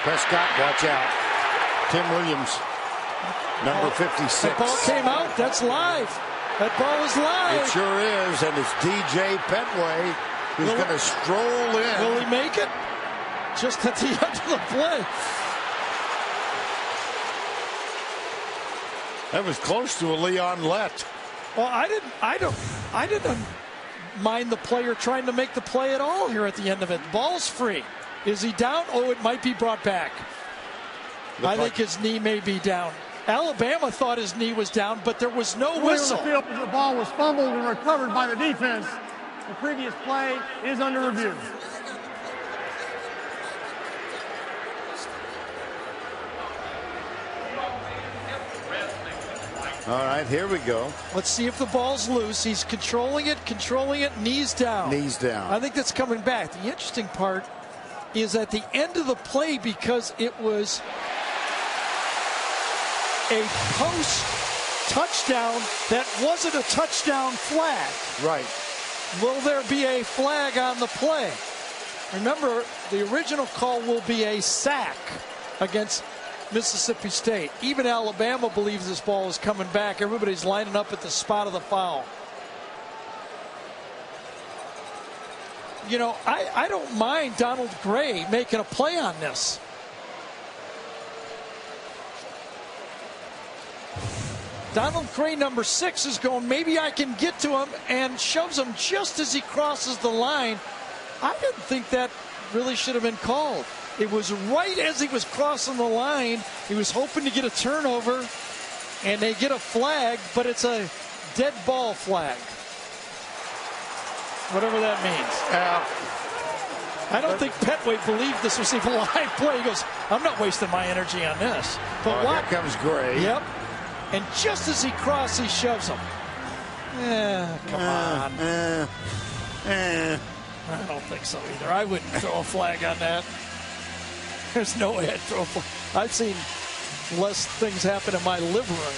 Prescott, watch out. Tim Williams, number 56. That ball came out. That's live. That ball is live. It sure is, and it's DJ Petway who's going to stroll in. Will he make it? Just at the end of the play. That was close to a Leon Lett. Well, I didn't mind the player trying to make the play at all here at the end of it. Ball's free. Is he down? Oh, it might be brought back. I think his knee may be down. Alabama thought his knee was down, but there was no whistle. The ball was fumbled and recovered by the defense. The previous play is under review. All right, here we go. Let's see if the ball's loose. He's controlling it, knees down. Knees down. I think that's coming back. The interesting part is at the end of the play, because it was a post touchdown that wasn't a touchdown flag. Right. Will there be a flag on the play? Remember, the original call will be a sack against Mississippi State. Even Alabama believes this ball is coming back. Everybody's lining up at the spot of the foul. You know, I don't mind Donald Gray making a play on this. Donald Gray, number 6, is going, maybe I can get to him, and shoves him just as he crosses the line. I didn't think that really should have been called. It was right as he was crossing the line. He was hoping to get a turnover, and they get a flag, but it's a dead ball flag. Whatever that means. I don't think Petway believed this was even a live play. He goes, I'm not wasting my energy on this. But what? Here comes Gray. Yep. And just as he crosses, he shoves him. Come on. I don't think so either. I wouldn't throw a flag on that. There's no way I'd throw a flag. I've seen less things happen in my living room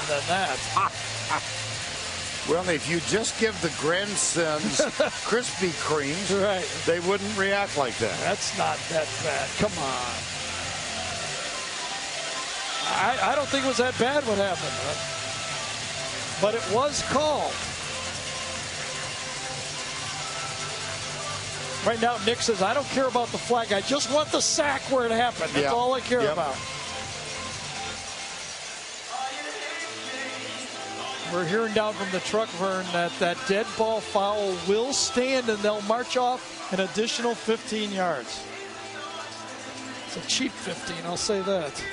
than that. Well, if you just give the grandsons Krispy Kremes, right, they wouldn't react like that. That's not that bad. Come on. I don't think it was that bad what happened. But it was called. Right now, Nick says, I don't care about the flag. I just want the sack where it happened. That's all I care about. We're hearing down from the truck, Vern, that dead ball foul will stand, and they'll march off an additional 15 yards. It's a cheap 15, I'll say that.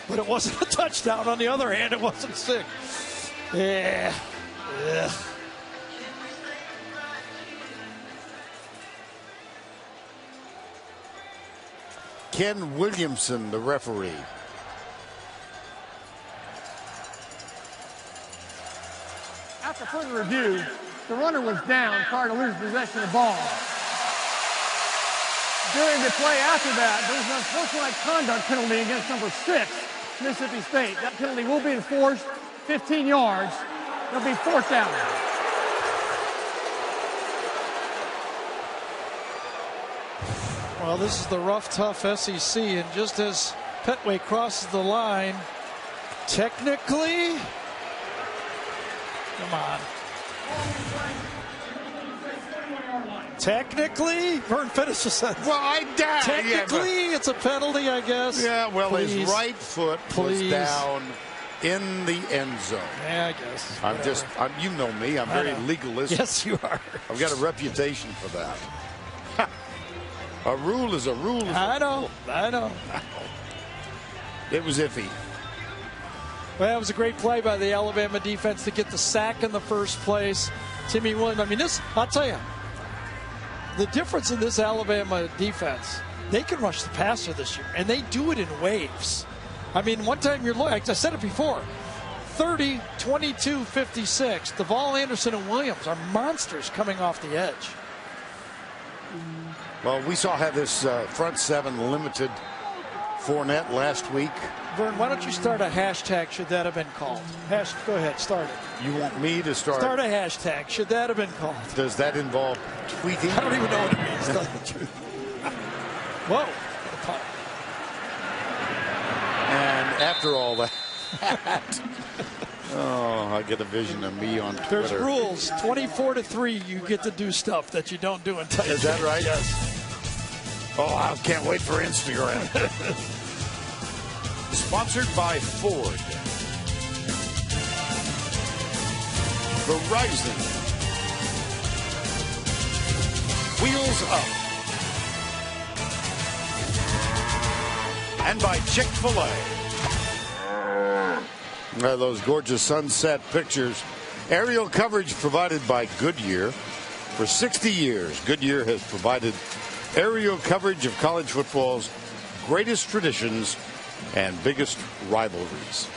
But it wasn't a touchdown. On the other hand, it wasn't sick. Yeah. Ken Williamson, the referee. After further review, the runner was down prior to losing possession of the ball. During the play after that, there was an unsportsmanlike conduct penalty against number 6, Mississippi State. That penalty will be enforced, 15 yards. It'll be 4th down. Well, this is the rough, tough SEC, and just as Petway crosses the line, technically, come on. Technically, Vern finishes sentence. Well, technically, it's a penalty, I guess. Yeah, well, Please. his right foot was down in the end zone. Yeah, I guess. You know me, I'm very legalistic. Yes, you are. I've got a reputation for that. A rule is a rule. I know. It was iffy. Well, it was a great play by the Alabama defense to get the sack in the first place. Timmy Williams, I mean, I'll tell you, the difference in this Alabama defense, they can rush the passer this year, and they do it in waves. I mean, one time I said it before, 30, 22, 56. Deval Anderson and Williams are monsters coming off the edge. Well, we saw how this front seven limited Fournette last week. Vern, why don't you start a hashtag, should that have been called? Go ahead, start it. You want me to start? Start a hashtag, should that have been called? Does that involve tweeting? I don't even know what it means, tell the truth. Whoa. And after all that, I get a vision of me on Twitter. There's rules. 24-3, you get to do stuff that you don't do in Tyson. Is that right? Yes. Oh, I can't wait for Instagram. Sponsored by Ford. Verizon. Wheels Up. And by Chick-fil-A. Those gorgeous sunset pictures. Aerial coverage provided by Goodyear. For 60 years, Goodyear has provided aerial coverage of college football's greatest traditions and biggest rivalries.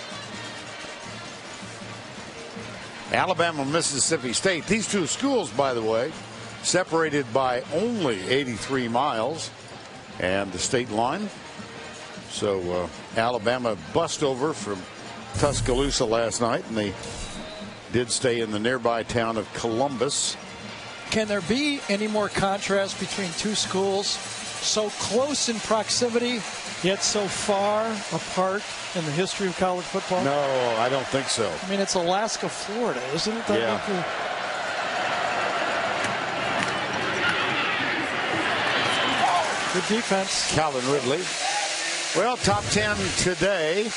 Alabama, Mississippi State. These two schools, by the way, separated by only 83 miles and the state line. So Alabama bust over from Tuscaloosa last night, and they did stay in the nearby town of Columbus. Can there be any more contrast between two schools so close in proximity, yet so far apart in the history of college football? No, I don't think so. I mean, it's Alaska, Florida, isn't it? Yeah. Good defense. Calvin Ridley. Well, top 10 today.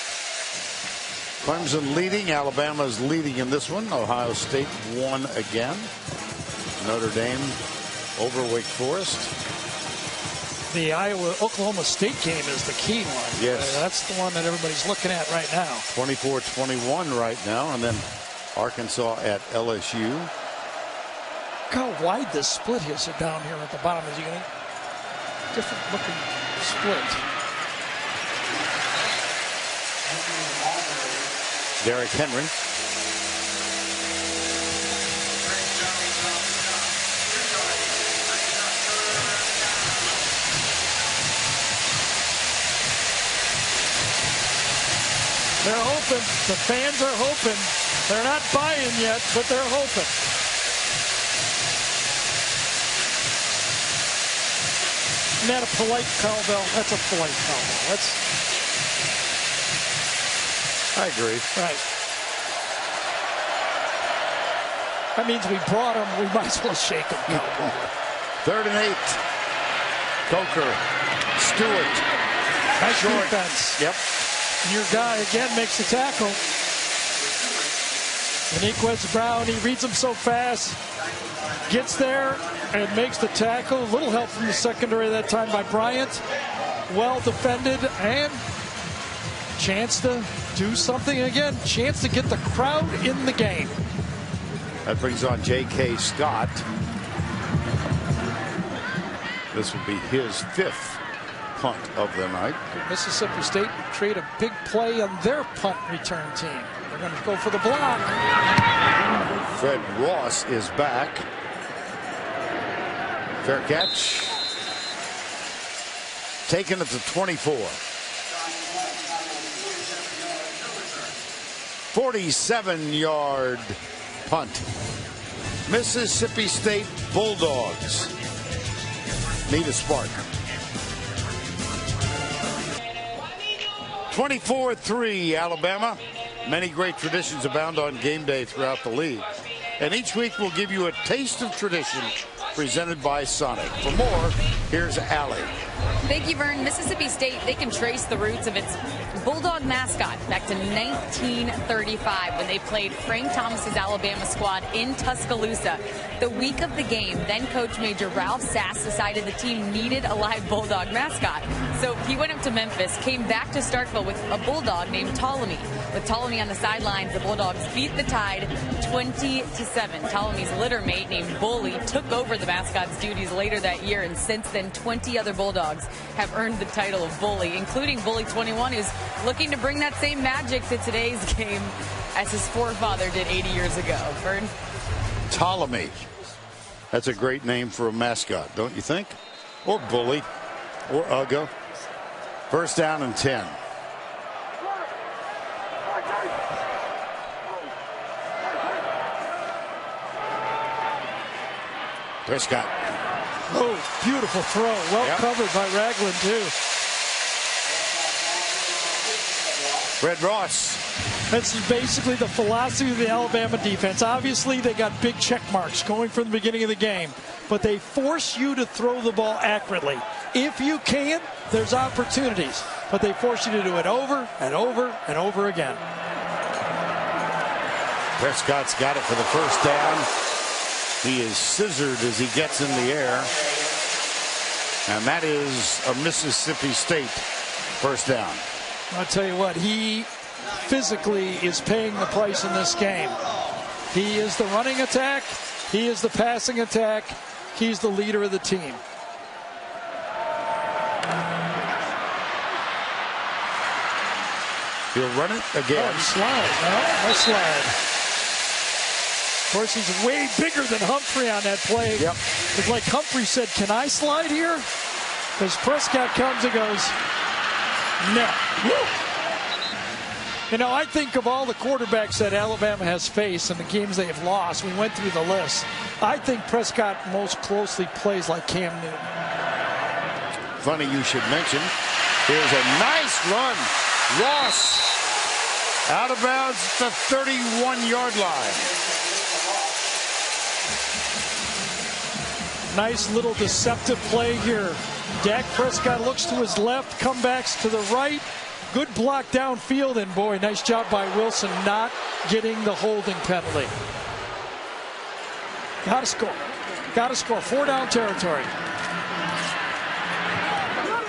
Clemson leading. Alabama's leading in this one. Ohio State won again. Notre Dame over Wake Forest. The Iowa-Oklahoma State game is the key one. Yes. That's the one that everybody's looking at right now. 24-21 right now. And then Arkansas at LSU. Look how wide this split is down here at the bottom. Is you going to different looking split. Derrick Henry. They're hoping. The fans are hoping. They're not buying yet, but they're hoping. Isn't that a polite cowbell? That's a polite cowbell. I agree. Right. That means we brought them. We might as well shake them. 3rd and 8. Coker. Stewart. Nice short. defense. Yep. Your guy again makes the tackle. Aniquez Brown, he reads him so fast, gets there and makes the tackle. A little help from the secondary that time by Bryant. Well defended and chance to do something again. Chance to get the crowd in the game. That brings on J.K. Scott. This will be his 5th punt of the night. Mississippi State create a big play on their punt return team. They're going to go for the block. Fred Ross is back. Fair catch. Taken at the 24. 47-yard punt. Mississippi State Bulldogs need a spark. 24-3 Alabama. Many great traditions abound on game day throughout the league. And each week we'll give you a taste of tradition presented by Sonic. For more, here's Allie. Thank you, Vern. Mississippi State, they can trace the roots of its Bulldog mascot back to 1935 when they played Frank Thomas's Alabama squad in Tuscaloosa. The week of the game, then Coach Major Ralph Sass decided the team needed a live Bulldog mascot. So he went up to Memphis, came back to Starkville with a Bulldog named Ptolemy. With Ptolemy on the sidelines, the Bulldogs beat the Tide 20-7. Ptolemy's litter mate named Bully took over the mascot's duties later that year, and since then 20 other Bulldogs have earned the title of Bully, including Bully 21, who's looking to bring that same magic to today's game as his forefather did 80 years ago. Vern? Ptolemy. That's a great name for a mascot, don't you think? Or Bully. Or Uga. First down and 10. Prescott. Oh, beautiful throw. Well covered by Ragland, too. Fred Ross. That's basically the philosophy of the Alabama defense. Obviously, they got big check marks going from the beginning of the game, but they force you to throw the ball accurately. If you can, there's opportunities, but they force you to do it over and over and over again. Prescott's got it for the first down. He is scissored as he gets in the air. And that is a Mississippi State first down. I'll tell you what, he physically is paying the price in this game. He is the running attack. He is the passing attack. He's the leader of the team. He'll run it again. Oh, slide. No slide. Of course, he's way bigger than Humphrey on that play. Yep. It's like Humphrey said, can I slide here? Because Prescott comes and goes, no. Woo! You know, I think of all the quarterbacks that Alabama has faced and the games they have lost, we went through the list. I think Prescott most closely plays like Cam Newton. Funny you should mention. Here's a nice run. Ross out of bounds at the 31-yard line. Nice little deceptive play here. Dak Prescott looks to his left, comebacks to the right. Good block downfield, and boy, nice job by Wilson not getting the holding penalty. Got to score. Got to score. 4-down territory.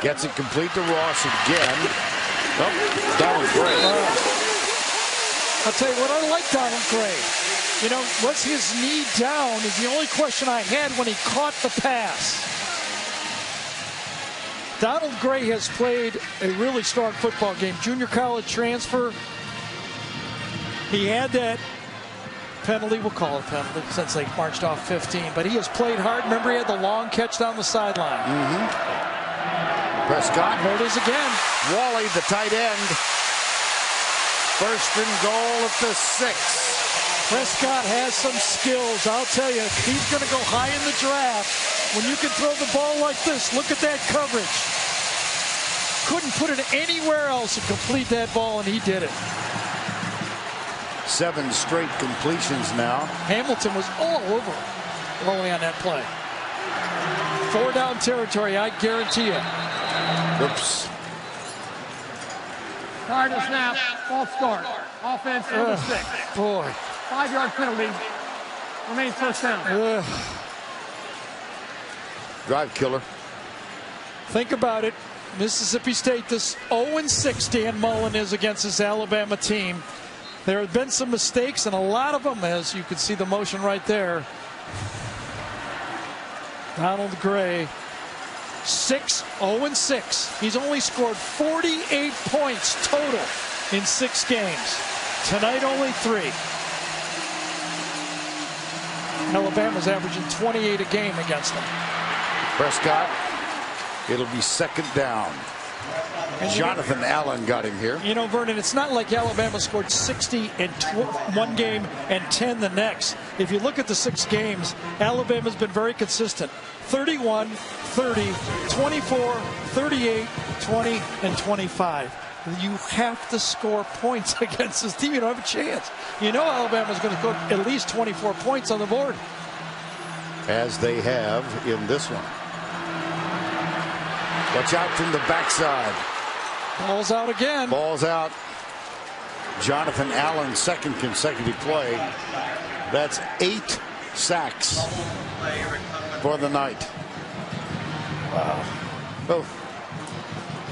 Gets it complete to Ross again. Oh, Donald Gray. I'll tell you what, I like Donald Gray. You know, was his knee down is the only question I had when he caught the pass. Donald Gray has played a really strong football game. Junior college transfer. He had that penalty, we'll call it penalty, since they marched off 15. But he has played hard. Remember, he had the long catch down the sideline. Prescott. There it is again. Wally, the tight end. First and goal at the 6. Prescott has some skills. I'll tell you, he's going to go high in the draft. When you can throw the ball like this, look at that coverage. Couldn't put it anywhere else and complete that ball, and he did it. 7 straight completions now. Hamilton was all over Rolling on that play. 4-down territory, I guarantee you. Oops. Prior to snap, false start. Offense, number 6. Boy. 5-yard penalty. Remains first down. Drive killer. Think about it. Mississippi State, this 0-6 Dan Mullen is against this Alabama team. There have been some mistakes, and a lot of them, as you can see the motion right there. Donald Gray, 0-6. He's only scored 48 points total in 6 games. Tonight, only 3. Alabama's averaging 28 a game against them. Prescott, it'll be second down. And Jonathan Allen got him here. You know, Vernon, it's not like Alabama scored 60 in one game and 10 the next. If you look at the 6 games, Alabama's been very consistent. 31, 30, 24, 38, 20, and 25. You have to score points against this team. You don't have a chance. You know Alabama's going to go at least 24 points on the board. As they have in this one. Watch out from the backside. Ball's out again. Ball's out. Jonathan Allen's second consecutive play. That's 8 sacks for the night. Wow. Oh.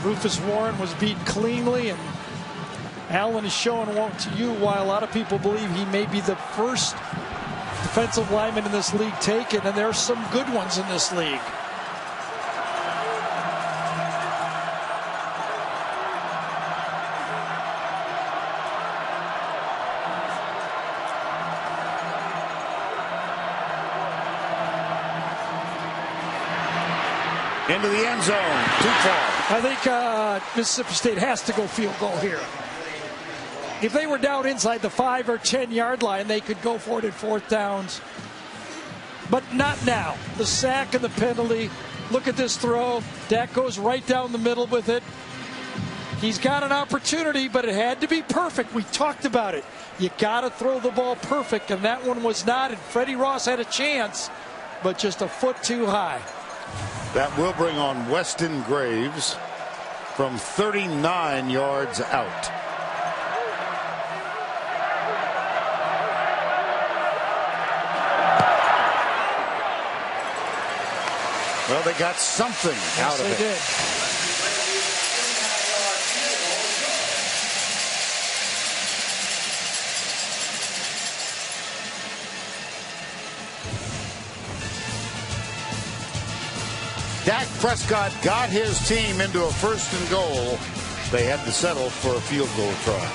Rufus Warren was beat cleanly, and Allen is showing to you why a lot of people believe he may be the first defensive lineman in this league taken, and there are some good ones in this league. Into the end zone. Too far. I think Mississippi State has to go field goal here. If they were down inside the 5 or 10 yard line, they could go for it at 4th downs. But not now. The sack and the penalty. Look at this throw. Dak goes right down the middle with it. He's got an opportunity, but it had to be perfect. We talked about it. You got to throw the ball perfect, and that one was not. And Freddie Ross had a chance, but just a foot too high. That will bring on Weston Graves from 39 yards out. Well, they got something out of it. Did. Dak Prescott got his team into a 1st and goal. They had to settle for a field goal try.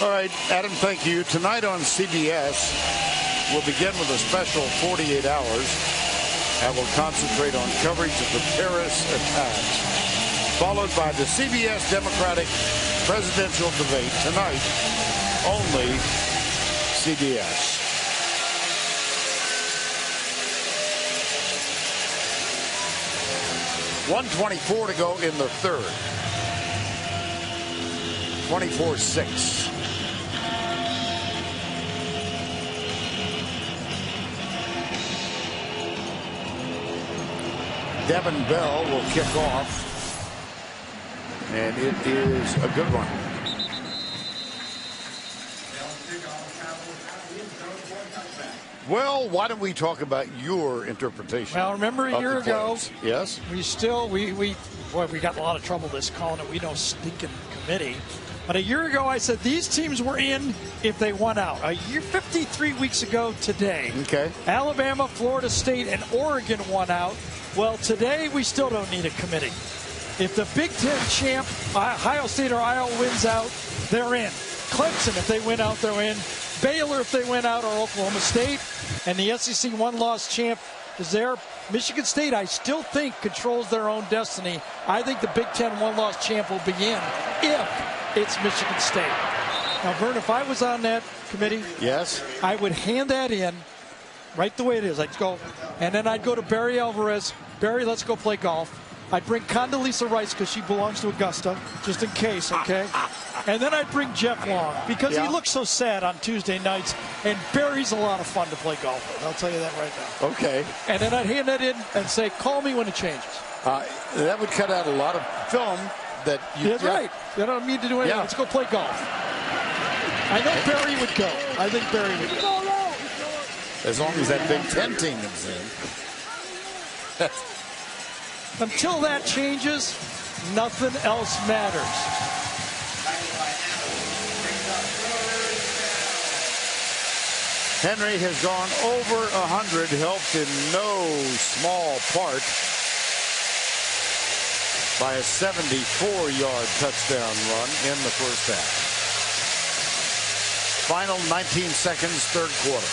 All right, Adam, thank you. Tonight on CBS, we'll begin with a special 48 hours and we'll concentrate on coverage of the Paris attacks, followed by the CBS Democratic presidential debate tonight, only CBS. .124 to go in the 3rd. 24-6. Devin Bell will kick off, and it is a good one. Well, why don't we talk about your interpretation? Well, remember a year ago, yes, we got a lot of trouble this calling it. We know stinking committee. But a year ago, I said these teams were in if they won out. A year, 53 weeks ago today, okay, Alabama, Florida State, and Oregon won out. Well, today we still don't need a committee. If the Big Ten champ, Ohio State or Iowa, wins out, they're in. Clemson, if they win out, they're in. Baylor, if they win out, or Oklahoma State. And the SEC one-loss champ is there. Michigan State, I still think, controls their own destiny. I think the Big Ten one-loss champ will begin if it's Michigan State. Now, Vern, if I was on that committee, yes, I would hand that in right the way it is. I'd go, and then I'd go to Barry Alvarez, Barry, let's go play golf. I'd bring Condoleezza Rice because she belongs to Augusta, just in case, okay? And then I'd bring Jeff Long because he looks so sad on Tuesday nights, and Barry's a lot of fun to play golf with. I'll tell you that right now. Okay. And then I'd hand that in and say, call me when it changes. That would cut out a lot of film that you... That's right. I don't need to do anything. Let's go play golf. I know Barry would go. I think Barry would go. As long as that Big Ten team is in. Until that changes, nothing else matters. Henry has gone over 100, helped in no small part by a 74-yard touchdown run in the first half. Final 19 seconds, third quarter.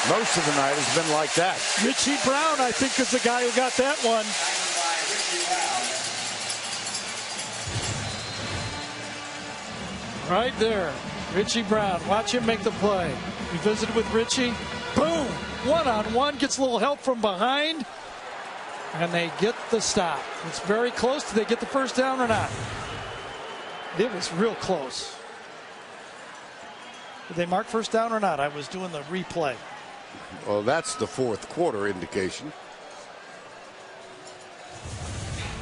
Most of the night has been like that. Richie Brown, I think, is the guy who got that one. Right there, Richie Brown. Watch him make the play. We visited with Richie. Boom! One-on-one, gets a little help from behind. And they get the stop. It's very close. Did they get the first down or not? It was real close. Did they mark first down or not? I was doing the replay. Well, that's the fourth quarter indication.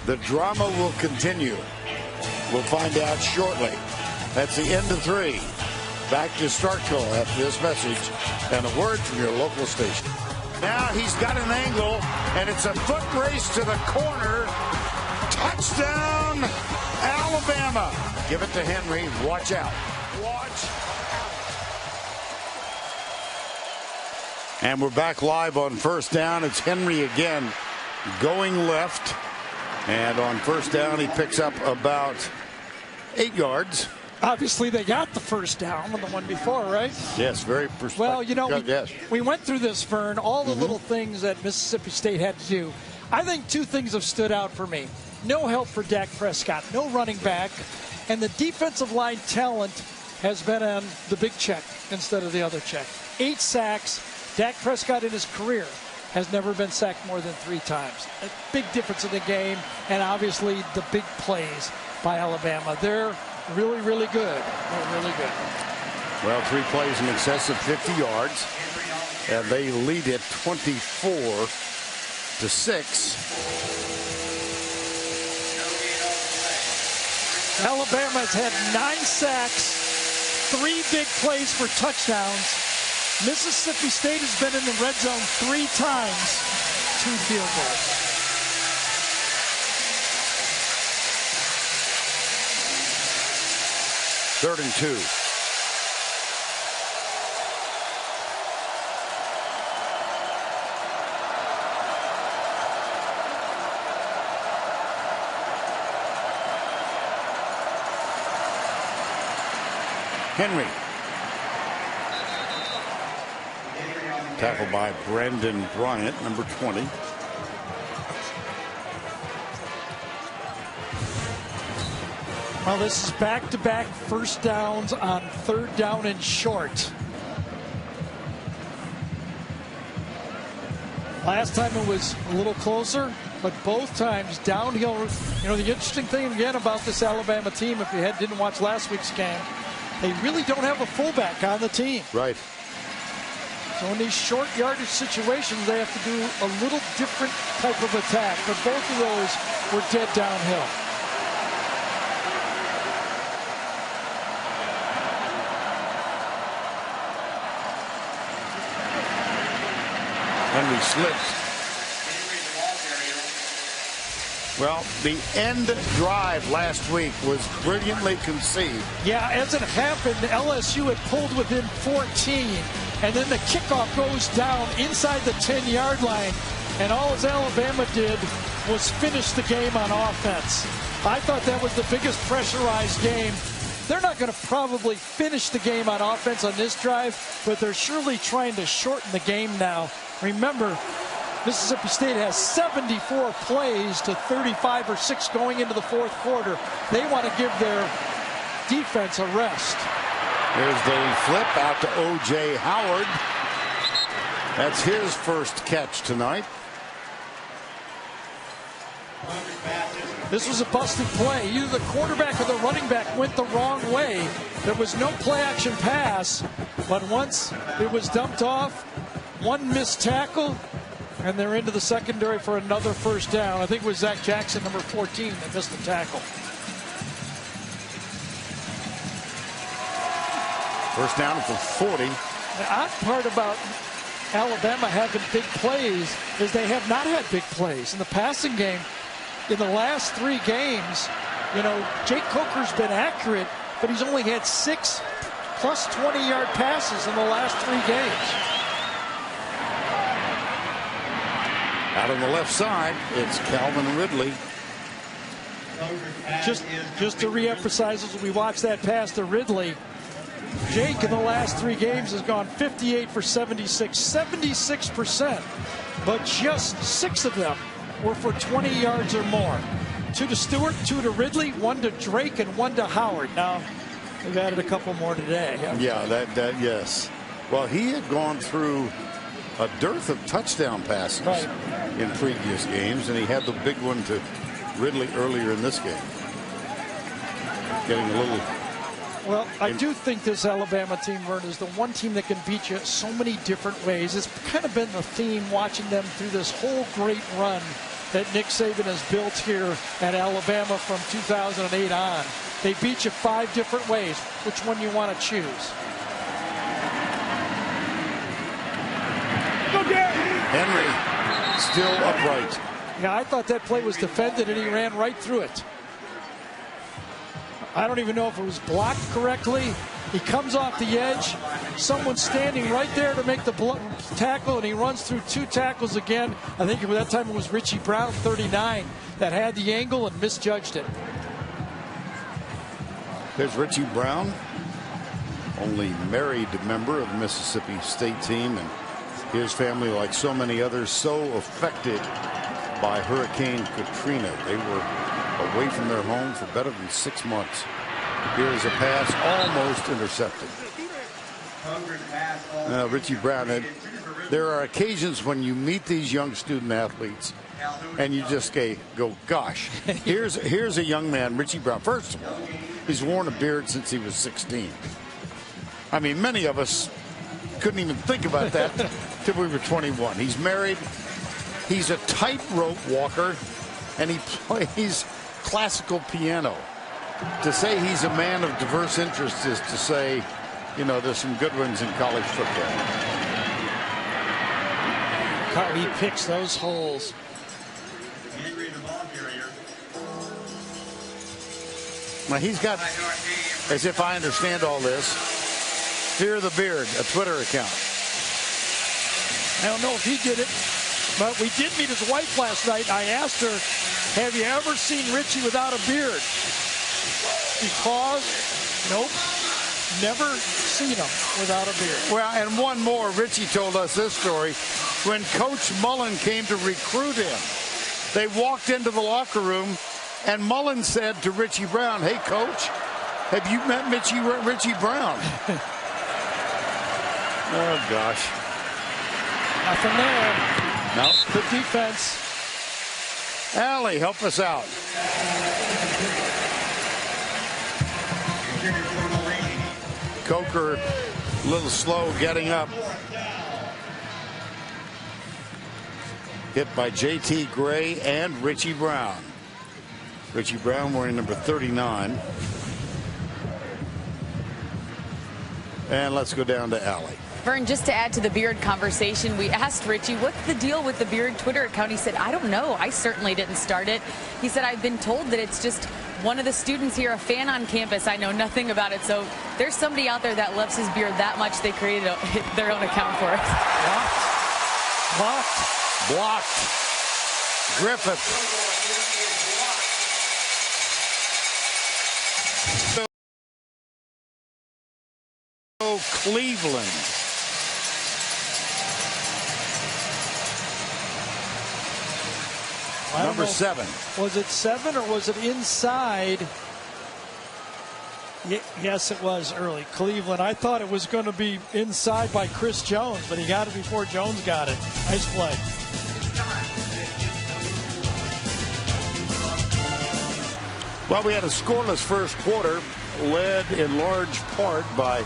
The drama will continue. We'll find out shortly. That's the end of 3. Back to Starkville after this message and a word from your local station. Now he's got an angle, and it's a foot race to the corner. Touchdown, Alabama. Give it to Henry. Watch out. Watch. And we're back live on first down. It's Henry again going left. And on first down, he picks up about 8 yards. Obviously, they got the first down on the one before, right? Yes, very perspective. Well, you know, we went through this, Vern, all the little things that Mississippi State had to do. I think 2 things have stood out for me. No help for Dak Prescott, no running back, and the defensive line talent has been on the big check instead of the other check. 8 sacks. Dak Prescott in his career has never been sacked more than 3 times. A big difference in the game, and obviously the big plays by Alabama. They're really, really good. They're really good. Well, 3 plays in excess of 50 yards, and they lead it 24-6. Alabama's had 9 sacks, 3 big plays for touchdowns. Mississippi State has been in the red zone 3 times, 2 field goals. Third and 2. Henry. Tackled by Brandon Bryant, number 20. Well, this is back-to-back first downs on third down and short. Last time it was a little closer, but both times downhill. You know, the interesting thing again about this Alabama team, if you didn't watch last week's game, they really don't have a fullback on the team. Right. So in these short yardage situations, they have to do a little different type of attack. But both of those were dead downhill. Henry slipped. Well, the end drive last week was brilliantly conceived. Yeah, as it happened, LSU had pulled within 14, and then the kickoff goes down inside the 10-yard line, and all Alabama did was finish the game on offense. I thought that was the biggest pressurized game. They're not going to probably finish the game on offense on this drive, but they're surely trying to shorten the game now. Remember, Mississippi State has 74 plays to 35 or 6 going into the fourth quarter. They want to give their defense a rest. There's the flip out to O.J. Howard. That's his first catch tonight. This was a busted play. Either the quarterback or the running back went the wrong way. There was no play action pass, but once it was dumped off, one missed tackle, and they're into the secondary for another first down. I think it was Zach Jackson, number 14, that missed the tackle. First down at the 40. The odd part about Alabama having big plays is they have not had big plays in the passing game. In the last 3 games, you know, Jake Coker's been accurate, but he's only had 6 plus 20-yard passes in the last 3 games. Out on the left side, it's Calvin Ridley. Just to reemphasize as we watch that pass to Ridley, Jake in the last 3 games has gone 58 for 76, 76%, but just 6 of them were for 20 yards or more. 2 to Stewart, 2 to Ridley, 1 to Drake, and 1 to Howard. Now, they've added a couple more today. Yeah, yes. Well, he had gone through a dearth of touchdown passes in previous games, and he had the big one to Ridley earlier in this game. Getting a little... Well, I do think this Alabama team, Vern, is the one team that can beat you so many different ways. It's kind of been the theme watching them through this whole great run that Nick Saban has built here at Alabama from 2008 on. They beat you 5 different ways. Which one you want to choose? Henry still upright. Yeah, I thought that play was defended, and he ran right through it. I don't even know if it was blocked correctly. He comes off the edge. Someone's standing right there to make the tackle, and he runs through 2 tackles again. I think at that time it was Richie Brown, 39, that had the angle and misjudged it. There's Richie Brown, only married member of the Mississippi State team, and his family, like so many others, so affected by Hurricane Katrina. They were away from their home for better than 6 months. Here's a pass almost intercepted. Richie Brown. And there are occasions when you meet these young student athletes and you just go, gosh, here's a young man, Richie Brown. First of all, he's worn a beard since he was 16. I mean, many of us couldn't even think about that till we were 21. He's married. He's a tightrope walker, and he plays classical piano. To say he's a man of diverse interests is to say, you know, there's some good ones in college football. How he picks those holes. Now he's got, as if I understand all this, Fear the Beard, a Twitter account. I don't know if he did it, but we did meet his wife last night. I asked her, have you ever seen Richie without a beard? She paused. Nope. Never seen him without a beard. Well, and one more. Richie told us this story. When Coach Mullen came to recruit him, they walked into the locker room, and Mullen said to Richie Brown, hey, Coach, have you met Richie Brown? Oh, gosh. Nothing there. No. Good defense. Allie, help us out. Coker a little slow getting up. Hit by J.T. Gray and Richie Brown. Richie Brown wearing number 39. And let's go down to Allie. Vern, just to add to the beard conversation, we asked Richie, what's the deal with the beard Twitter account? He said, I don't know. I certainly didn't start it. He said, I've been told that it's just one of the students here, a fan on campus. I know nothing about it. So there's somebody out there that loves his beard that much they created their own account for it. Blocked. Griffith. Cleveland. Number 7. Was it 7 or was it inside? Yes, it was early. Cleveland, I thought it was going to be inside by Chris Jones, but he got it before Jones got it. Nice play. Well, we had a scoreless first quarter, led in large part by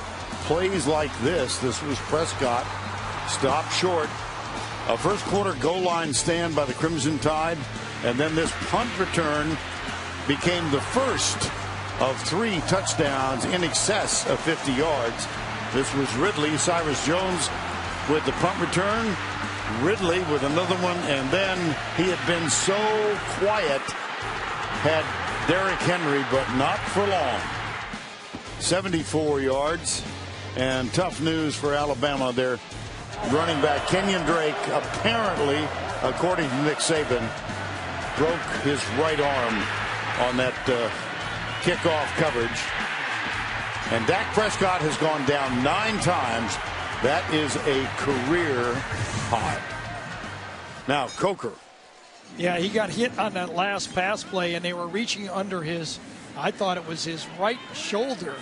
plays like this. This was Prescott, stopped short. A first quarter goal line stand by the Crimson Tide, and then this punt return became the first of 3 touchdowns in excess of 50 yards. This was Ridley. Cyrus Jones with the punt return. Ridley with another one, and then he had been so quiet, had Derrick Henry, but not for long. 74 yards, and tough news for Alabama. Their running back Kenyon Drake, apparently, according to Nick Saban, broke his right arm on that kickoff coverage. And Dak Prescott has gone down 9 times. That is a career high. Now Coker. Yeah, he got hit on that last pass play, and they were reaching under his, I thought it was his right shoulder.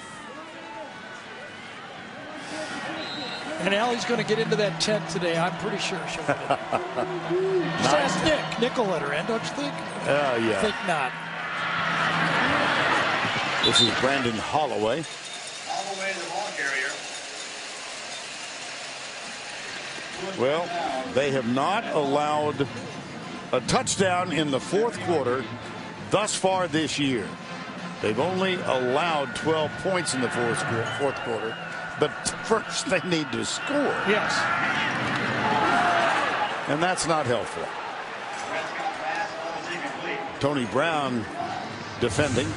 And Allie's going to get into that tent today. I'm pretty sure she'll get it. Just ask Nick. Nick will let her in, don't you think? Yeah. I think not. This is Brandon Holloway. Holloway, the ball carrier. Well, they have not allowed a touchdown in the fourth quarter thus far this year. They've only allowed 12 points in the fourth quarter. But first they need to score. Yes. And that's not helpful. Tony Brown defending.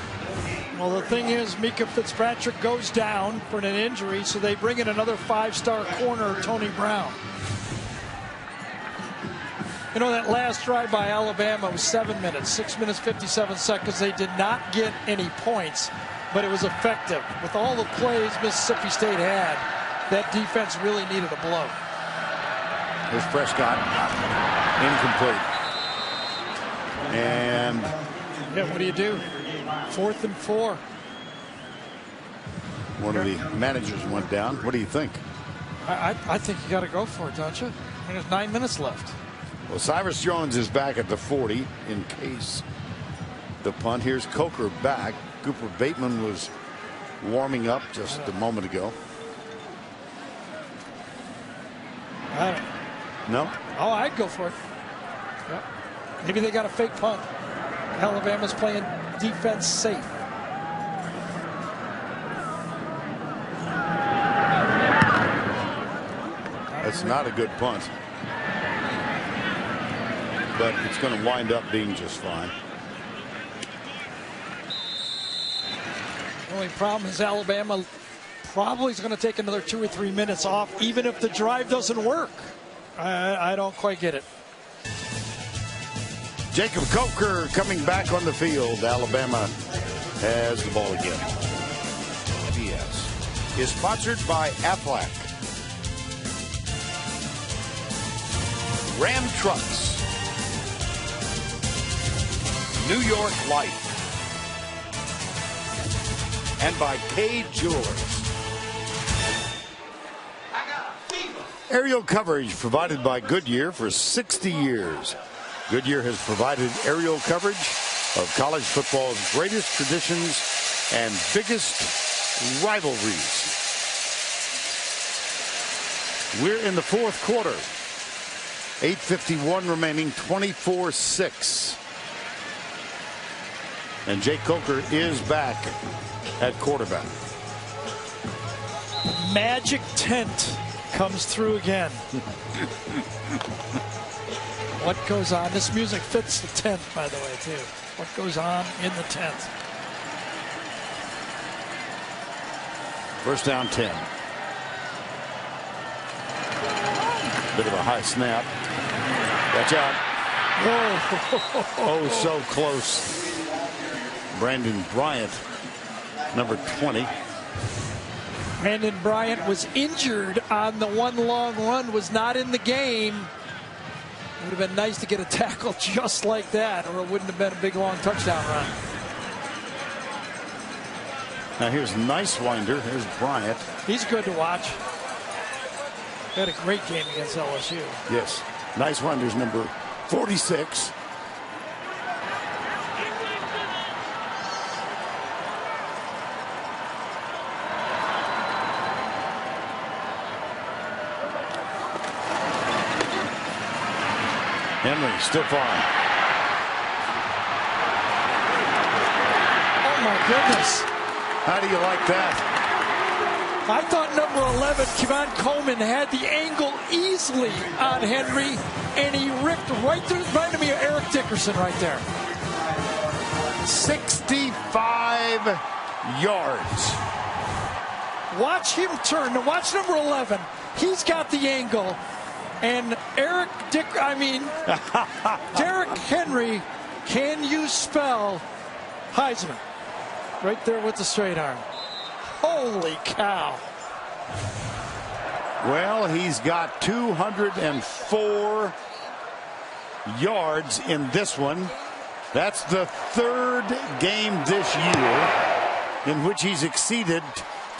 Well, the thing is, Mika Fitzpatrick goes down for an injury, so they bring in another 5-star corner, Tony Brown. You know, that last drive by Alabama was 7 minutes, 6 minutes, 57 seconds. They did not get any points, but it was effective. With all the plays Mississippi State had, that defense really needed a blow. Here's Prescott, incomplete. And yeah, what do you do? 4th and 4. One of the managers went down. What do you think? I think you got to go for it, don't you? There's 9 minutes left. Well, Cyrus Jones is back at the 40 in case the punt. Here's Coker back. Cooper Bateman was warming up just a moment ago. No? Oh, I'd go for it. Yep. Maybe they got a fake punt. Alabama's playing defense safe. That's not a good punt. But it's going to wind up being just fine. The only problem is Alabama probably is going to take another 2 or 3 minutes off, even if the drive doesn't work. I don't quite get it. Jacob Coker coming back on the field. Alabama has the ball again. CBS is sponsored by Aflac, Ram Trucks, New York Life, and by Cade Jewelers. Aerial coverage provided by Goodyear for 60 years. Goodyear has provided aerial coverage of college football's greatest traditions and biggest rivalries. We're in the fourth quarter. 8:51 remaining, 24-6. And Jake Coker is back at quarterback. Magic tent comes through again. What goes on? This music fits the tent, by the way, too. What goes on in the tent? First down 10. Bit of a high snap. Watch out. Oh, so close. Brandon Bryant, number 20. Brandon Bryant was injured on the one long run, was not in the game. It would have been nice to get a tackle just like that, or it wouldn't have been a big long touchdown run. Now here's Nicewinder. Here's Bryant. He's good to watch. Had a great game against LSU. Yes. Nicewinder's number 46. Henry still fine. Oh my goodness. How do you like that? I thought number 11, Kevon Coleman, had the angle easily on Henry, and he ripped right through. Reminded me of Eric Dickerson right there. 65 yards. Watch him turn. Now watch number 11. He's got the angle. And Derek Henry, can you spell Heisman? Right there with the straight arm. Holy cow. Well, he's got 204 yards in this one. That's the third game this year in which he's exceeded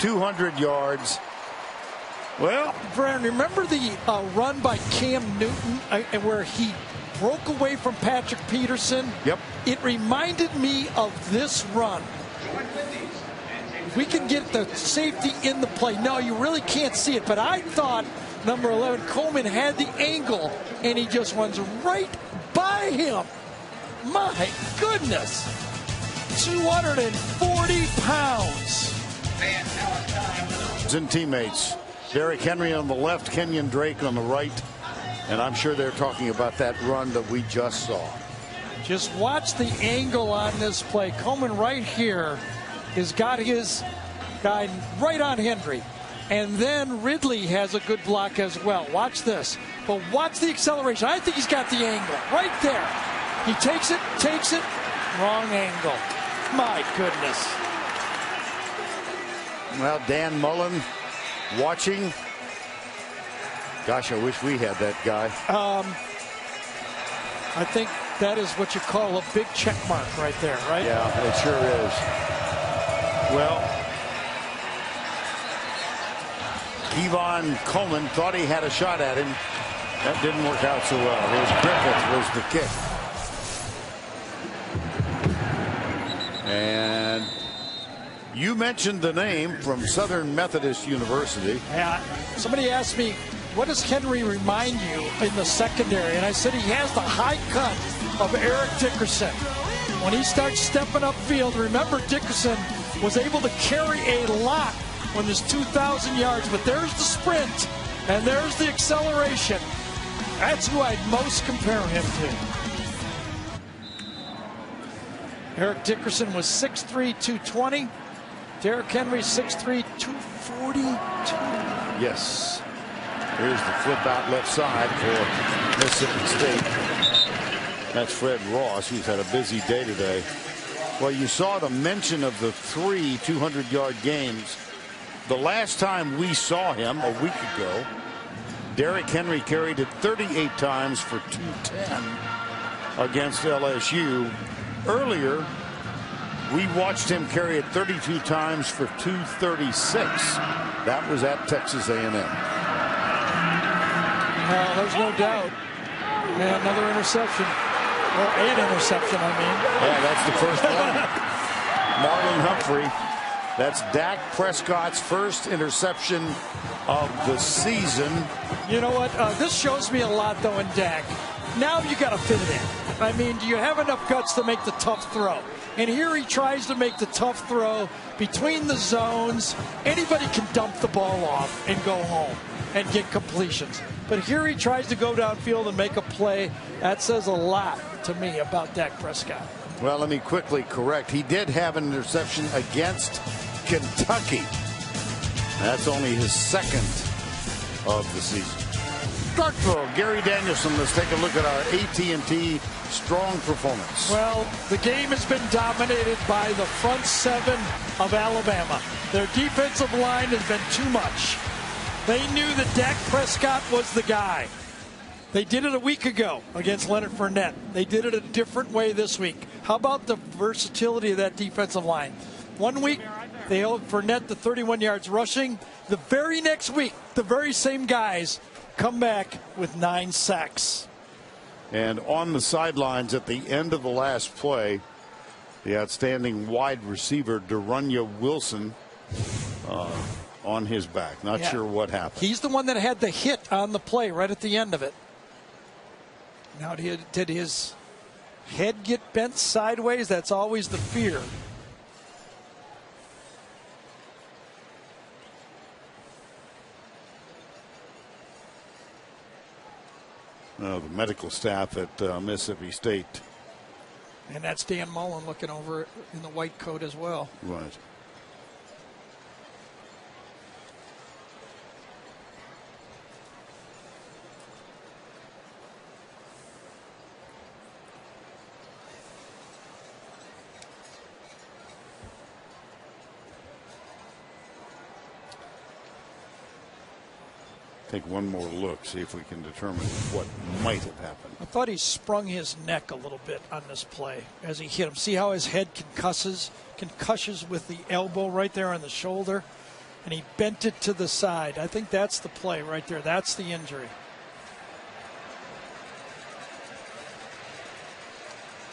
200 yards. Well, Brian, remember the run by Cam Newton where he broke away from Patrick Peterson? Yep. It reminded me of this run. We can get the safety in the play. No, you really can't see it, but I thought number 11, Coleman, had the angle, and he just runs right by him. My goodness. 240 pounds. And teammates. Derrick Henry on the left, Kenyon Drake on the right. And I'm sure they're talking about that run that we just saw. Just watch the angle on this play. Coleman right here has got his guy right on Henry. And then Ridley has a good block as well. Watch this. But watch the acceleration. I think he's got the angle right there. He takes it, wrong angle. My goodness. Well, Dan Mullen watching. Gosh, I wish we had that guy. I think that is what you call a big check mark right there, right? Yeah, it sure is. Well, Kevon Coleman thought he had a shot at him. That didn't work out so well. It was Griffith was the kick. And you mentioned the name from Southern Methodist University. Yeah, somebody asked me, what does Henry remind you in the secondary? And I said he has the high cut of Eric Dickerson. When he starts stepping upfield, remember Dickerson was able to carry a lot when there's 2,000 yards, but there's the sprint and there's the acceleration. That's who I'd most compare him to. Eric Dickerson was 6'3", 220. Derrick Henry 6'3", 242. Yes. Here's the flip out left side for Mississippi State. That's Fred Ross, who's had a busy day today. Well, you saw the mention of the 3 200-yard games. The last time we saw him a week ago, Derrick Henry carried it 38 times for 210 against LSU. Earlier, we watched him carry it 32 times for 236. That was at Texas A&M. There's no doubt. And another interception. Or an interception, I mean. Yeah, that's the first one. Marlon Humphrey. That's Dak Prescott's first interception of the season. You know what? This shows me a lot, though, in Dak. Now you got to fit it in. I mean, do you have enough guts to make the tough throw? And here he tries to make the tough throw between the zones. Anybody can dump the ball off and go home and get completions. But here he tries to go downfield and make a play. That says a lot to me about Dak Prescott. Well, let me quickly correct. He did have an interception against Kentucky. That's only his second of the season. Starkville, Gary Danielson. Let's take a look at our AT&T strong performance. Well, the game has been dominated by the front seven of Alabama. Their defensive line has been too much. They knew that Dak Prescott was the guy. They did it a week ago against Leonard Fournette. They did it a different way this week. How about the versatility of that defensive line? 1 week, They held Fournette to 31 yards rushing. The very next week, the very same guys come back with 9 sacks. And on the sidelines at the end of the last play, the outstanding wide receiver, Darunya Wilson, on his back. Not sure what happened. He's the one that had the hit on the play right at the end of it. Now, did his head get bent sideways? That's always the fear. The medical staff at Mississippi State. And that's Dan Mullen looking over in the white coat as well. Right. Take one more look, see if we can determine what might have happened. I thought he sprung his neck a little bit on this play as he hit him. See how his head concusses with the elbow right there on the shoulder? And he bent it to the side. I think that's the play right there. That's the injury.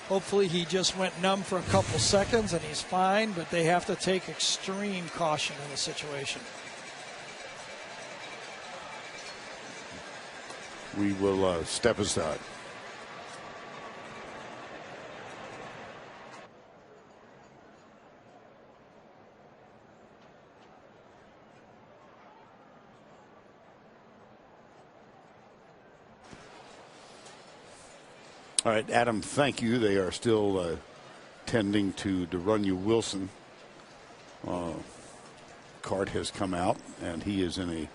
Hopefully he just went numb for a couple seconds and he's fine, but they have to take extreme caution in the situation. We will step aside. All right, Adam, thank you. They are still tending to Darunya Wilson. Card has come out, and he is in a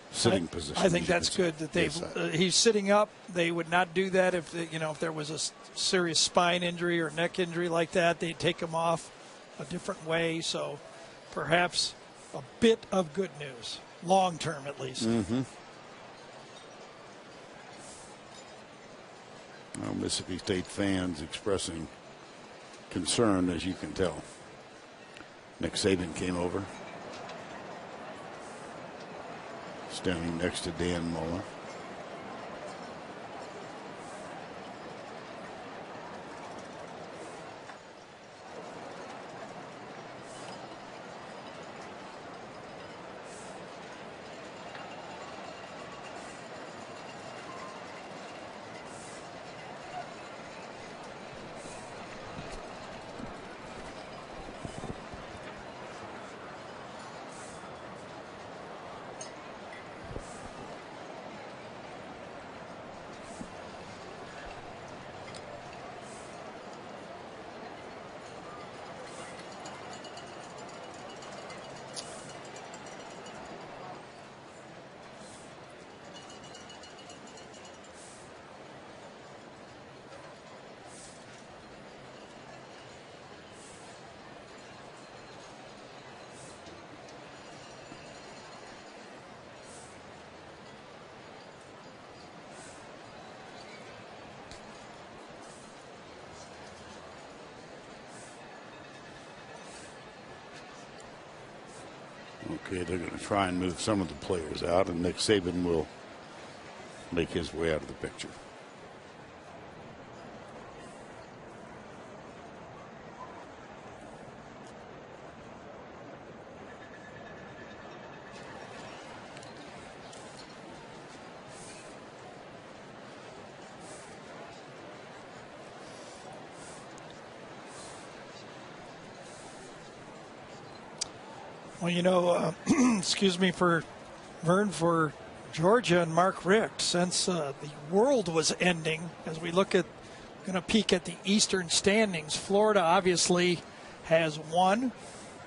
sitting position. I think that's good that he's sitting up. They would not do that if there was a serious spine injury or neck injury like that. They'd take him off a different way. So perhaps a bit of good news, long term at least. Mm-hmm. Well, Mississippi State fans expressing concern, as you can tell. Nick Saban came over, standing next to Dan Mullen. Okay, they're going to try and move some of the players out, and Nick Saban will make his way out of the picture. Well, excuse me for Vern, for Georgia and Mark Richt, since the world was ending, as we going to peek at the Eastern standings, Florida obviously has won.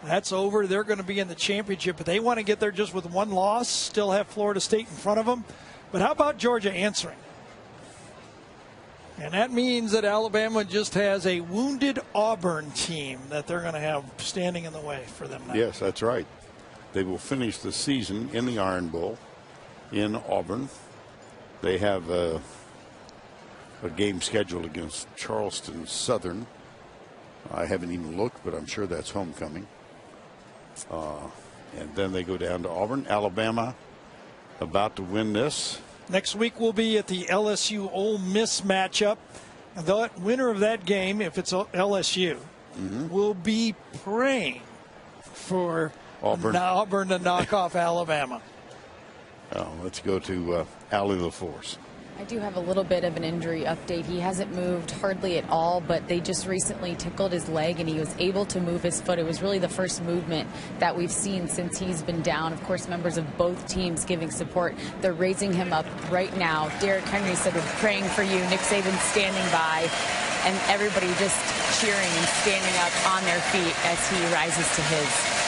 That's over. They're going to be in the championship, but they want to get there just with one loss, still have Florida State in front of them. But how about Georgia answering? And that means that Alabama just has a wounded Auburn team that they're going to have standing in the way for them now. Yes, that's right. They will finish the season in the Iron Bowl in Auburn. They have a game scheduled against Charleston Southern. I haven't even looked, but I'm sure that's homecoming. And then they go down to Auburn. Alabama about to win this. Next week we'll be at the LSU Ole Miss matchup. The winner of that game, if it's LSU, will be praying for Auburn to knock off Alabama. Let's go to Allie LaForce. I do have a little bit of an injury update. He hasn't moved hardly at all, but they just recently tickled his leg and he was able to move his foot. It was really the first movement that we've seen since he's been down. Of course, members of both teams giving support. They're raising him up right now. Derrick Henry said, "We're praying for you." Nick Saban standing by, and everybody just cheering and standing up on their feet as he rises to his.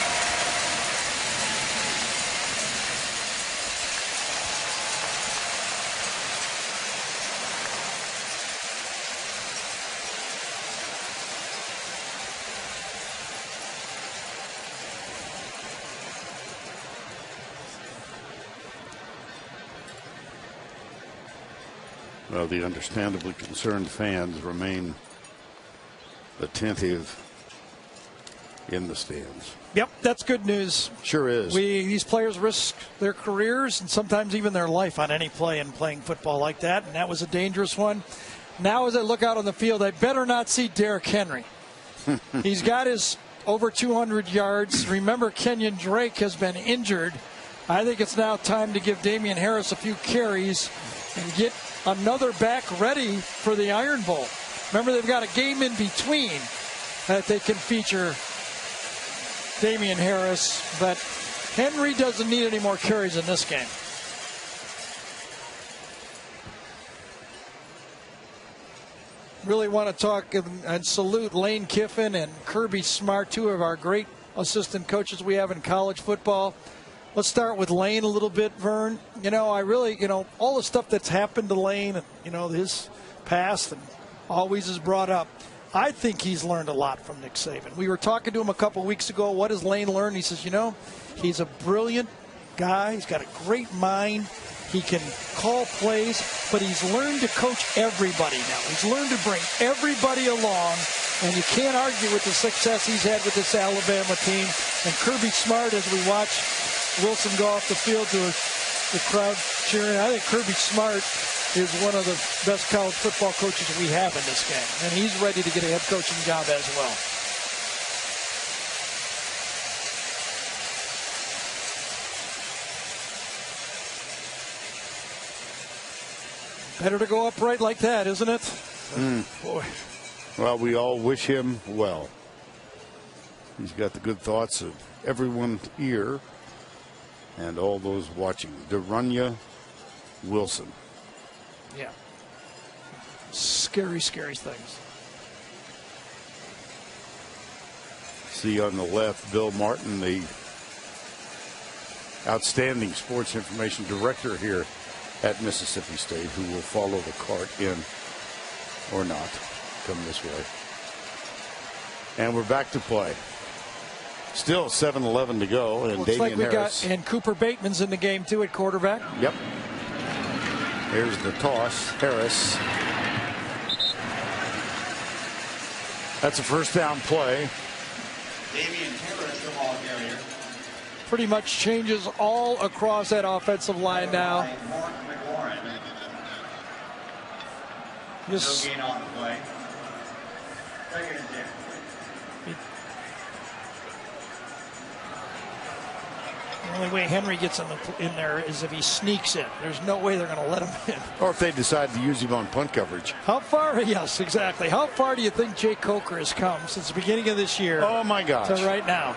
Well, the understandably concerned fans remain attentive in the stands. Yep, that's good news. Sure is. These players risk their careers and sometimes even their life on any play in playing football like that, and that was a dangerous one. Now as I look out on the field, I better not see Derrick Henry. He's got his over 200 yards. Remember, Kenyon Drake has been injured. I think it's now time to give Damian Harris a few carries and get another back ready for the Iron Bowl. Remember, they've got a game in between that they can feature Damian Harris, but Henry doesn't need any more carries in this game. Really want to talk and salute Lane Kiffin and Kirby Smart, two of our great assistant coaches we have in college football. Let's start with Lane a little bit, Vern. All the stuff that's happened to Lane and, his past and always is brought up. I think he's learned a lot from Nick Saban. We were talking to him a couple weeks ago. What has Lane learned? He says, he's a brilliant guy. He's got a great mind. He can call plays, but he's learned to coach everybody now. He's learned to bring everybody along, and you can't argue with the success he's had with this Alabama team. And Kirby Smart, as we watch Wilson go off the field to the crowd cheering. I think Kirby Smart is one of the best college football coaches we have in this game, and he's ready to get a head coaching job as well. Better to go upright like that, isn't it? Boy. Well, we all wish him well. He's got the good thoughts of everyone here and all those watching. Darunya Wilson. Yeah. Scary, scary things. See on the left, Bill Martin, the outstanding sports information director here at Mississippi State, who will follow the cart in or not. Come this way. And we're back to play. Still 7-11 to go, and looks Damian like we Harris. and Cooper Bateman's in the game too at quarterback. Yep. Here's the toss. Harris. That's a first down play. Damian Harris, the ball carrier. Pretty much changes all across that offensive line now. Mark McLaurin. Just No gain on the play. Second and 10. the only way Henry gets in there is if he sneaks in. There's no way they're going to let him in. Or if they decide to use him on punt coverage. How far? Yes, exactly. How far do you think Jay Coker has come since the beginning of this year? Oh, my gosh. To right now.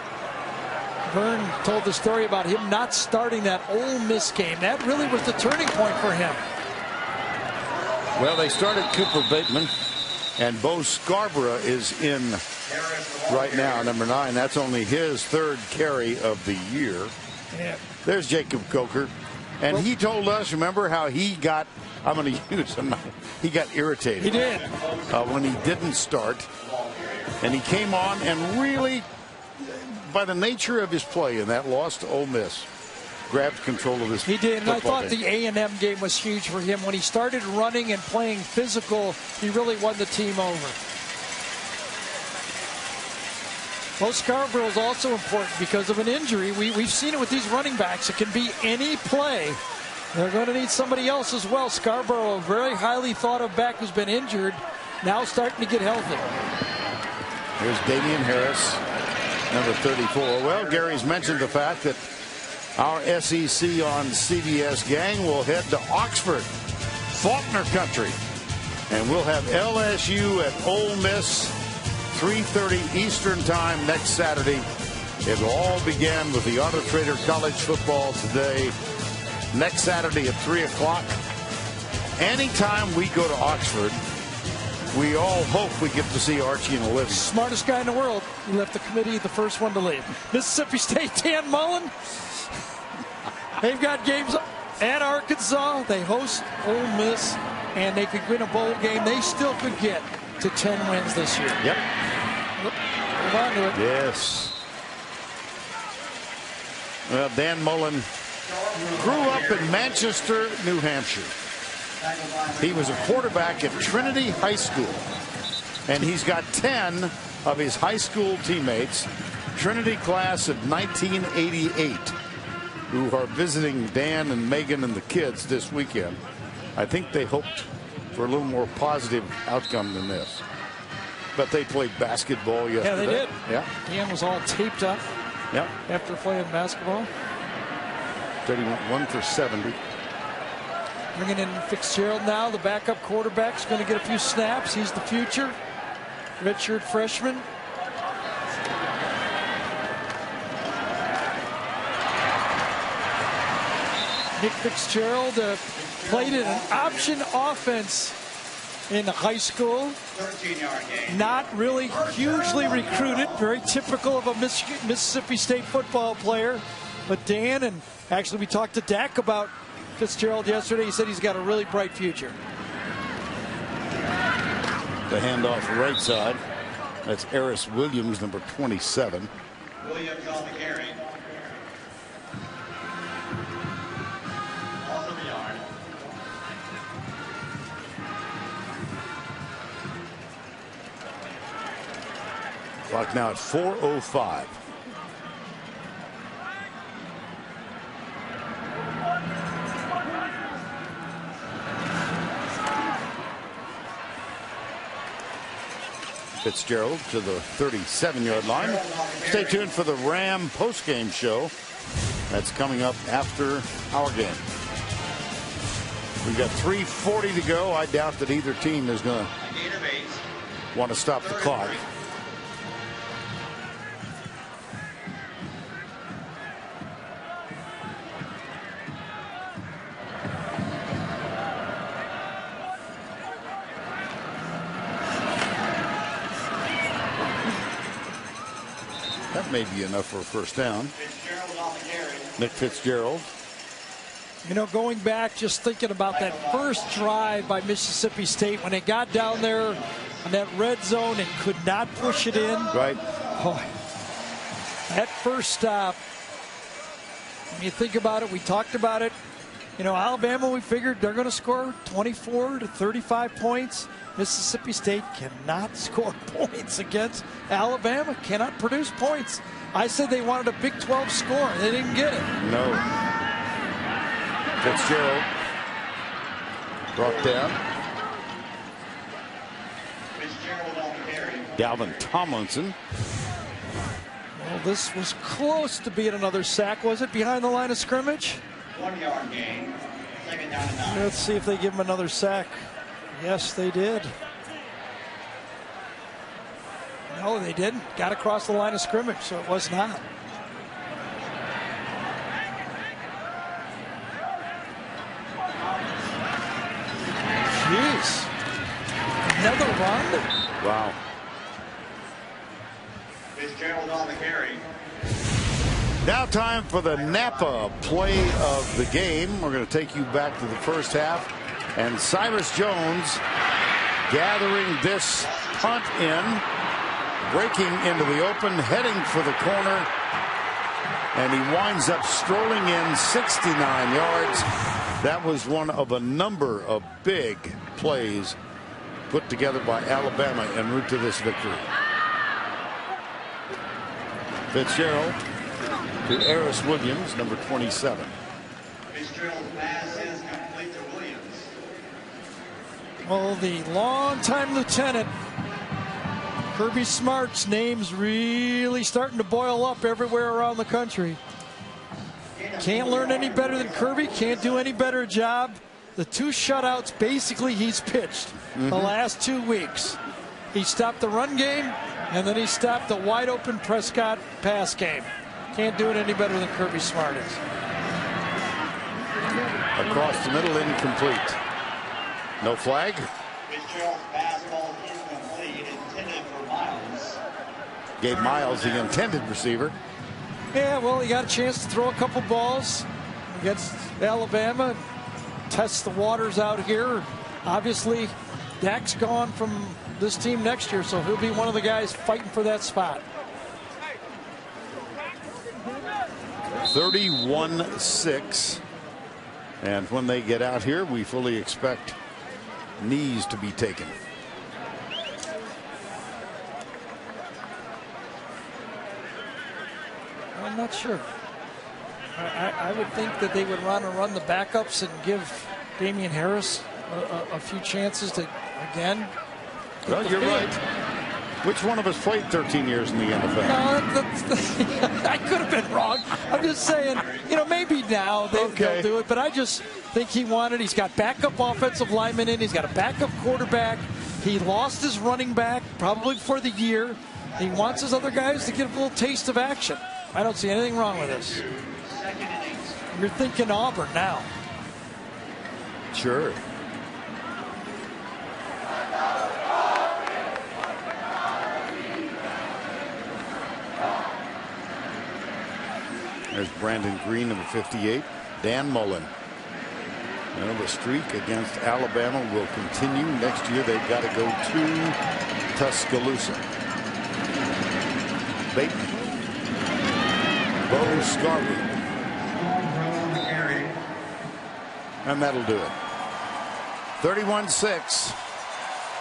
Vern told the story about him not starting that Ole Miss game. That really was the turning point for him. Well, they started Cooper Bateman, and Bo Scarborough is in right now, number 9. That's only his third carry of the year. Yeah. There's Jacob Coker. And he told us, remember how he got, I'm going to use him, he got irritated. He did. When he didn't start. And he came on and really, by the nature of his play in that loss to Ole Miss, grabbed control of this. He did, and I thought game. the A&M game was huge for him. When he started running and playing physical, he really won the team over. Well, Scarborough is also important because of an injury. We've seen it with these running backs. It can be any play. They're going to need somebody else as well. Scarborough, a very highly thought of back who's been injured, now starting to get healthy. Here's Damian Harris, number 34. Well, Gary's mentioned the fact that our SEC on CBS gang will head to Oxford, Faulkner country, and we'll have LSU at Ole Miss, 3:30 Eastern time next Saturday. It all began with the Auto Trader College football today. Next Saturday at 3 o'clock. Anytime we go to Oxford, we all hope we get to see Archie and Olivia. Smartest guy in the world. He left the committee the first one to leave. Mississippi State, Dan Mullen. They've got games at Arkansas. They host Ole Miss, and they could win a bowl game. They still could get to 10 wins this year. Yep. Move on to it. Yes. Well, Dan Mullen grew up in Manchester, New Hampshire. He was a quarterback at Trinity High School, and he's got 10 of his high school teammates, Trinity class of 1988, who are visiting Dan and Megan and the kids this weekend. I think they hoped for a little more positive outcome than this. But they played basketball yesterday. Yeah, they did. Yeah. Dan was all taped up. Yep. After playing basketball. 1 for 70. Bringing in Fitzgerald now, the backup quarterback's going to get a few snaps. He's the future. Redshirt freshman. Nick Fitzgerald played in an option offense in high school. Not really hugely recruited, very typical of a Mississippi State football player. But Dan, and actually we talked to Dak about Fitzgerald yesterday. He said he's got a really bright future. The handoff right side. That's Eris Williams, number 27. Williams on the carry. Also the yard. Clock now at 4:05. Fitzgerald to the 37-yard line. Stay tuned for the Ram postgame show. That's coming up after our game. We've got 3:40 to go. I doubt that either team is going to want to stop the clock. That may be enough for a first down. Nick Fitzgerald. You know, going back, just thinking about that first drive by Mississippi State when it got down there on that red zone and could not push it in. Right. Oh, that first stop, when you think about it, we talked about it. You know, Alabama, we figured they're going to score 24 to 35 points. Mississippi State cannot score points against Alabama, cannot produce points. I said they wanted a Big 12 score. They didn't get it. No. Fitzgerald brought down. Dalvin Tomlinson. Well, this was close to being another sack, was it, behind the line of scrimmage? 1 yard gain. Second down and 9. Let's see if they give him another sack. Yes, they did. No, they didn't. Got across the line of scrimmage, so it was not. Jeez. Another run? Wow. Fitzgerald on the carry. Now time for the Napa play of the game. We're going to take you back to the first half. And Cyrus Jones gathering this punt in, breaking into the open, heading for the corner. And he winds up strolling in 69 yards. That was one of a number of big plays put together by Alabama en route to this victory. Fitzgerald to Harris Williams, number 27. Fitzgerald's pass is complete to Williams. Well, the longtime lieutenant, Kirby Smart's name's really starting to boil up everywhere around the country. Can't learn any better than Kirby, can't do any better job. The 2 shutouts basically he's pitched the last 2 weeks. He stopped the run game, and then he stopped the wide open Prescott pass game. Can't do it any better than Kirby Smart is. Across the middle, incomplete. No flag. Fitzgerald's fastball incomplete, intended for Miles. Gave Miles the intended receiver. Yeah, well, he got a chance to throw a couple balls against Alabama, test the waters out here. Obviously, Dak's gone from this team next year, so he'll be one of the guys fighting for that spot. 31-6. And when they get out here, we fully expect knees to be taken. I'm not sure. I would think that they would run the backups and give Damian Harris a few chances to, again. Well, you're right. Which one of us played 13 years in the NFL? No, I could have been wrong. I'm just saying, maybe now they'll do it, but I just think he's got backup offensive linemen in, he's got a backup quarterback. He lost his running back probably for the year. He wants his other guys to get a little taste of action. I don't see anything wrong with this. You're thinking Auburn now. Sure. There's Brandon Green, number 58. Dan Mullen. The streak against Alabama will continue. Next year they've got to go to Tuscaloosa. Bateman. Bo Scarby. And that'll do it. 31-6.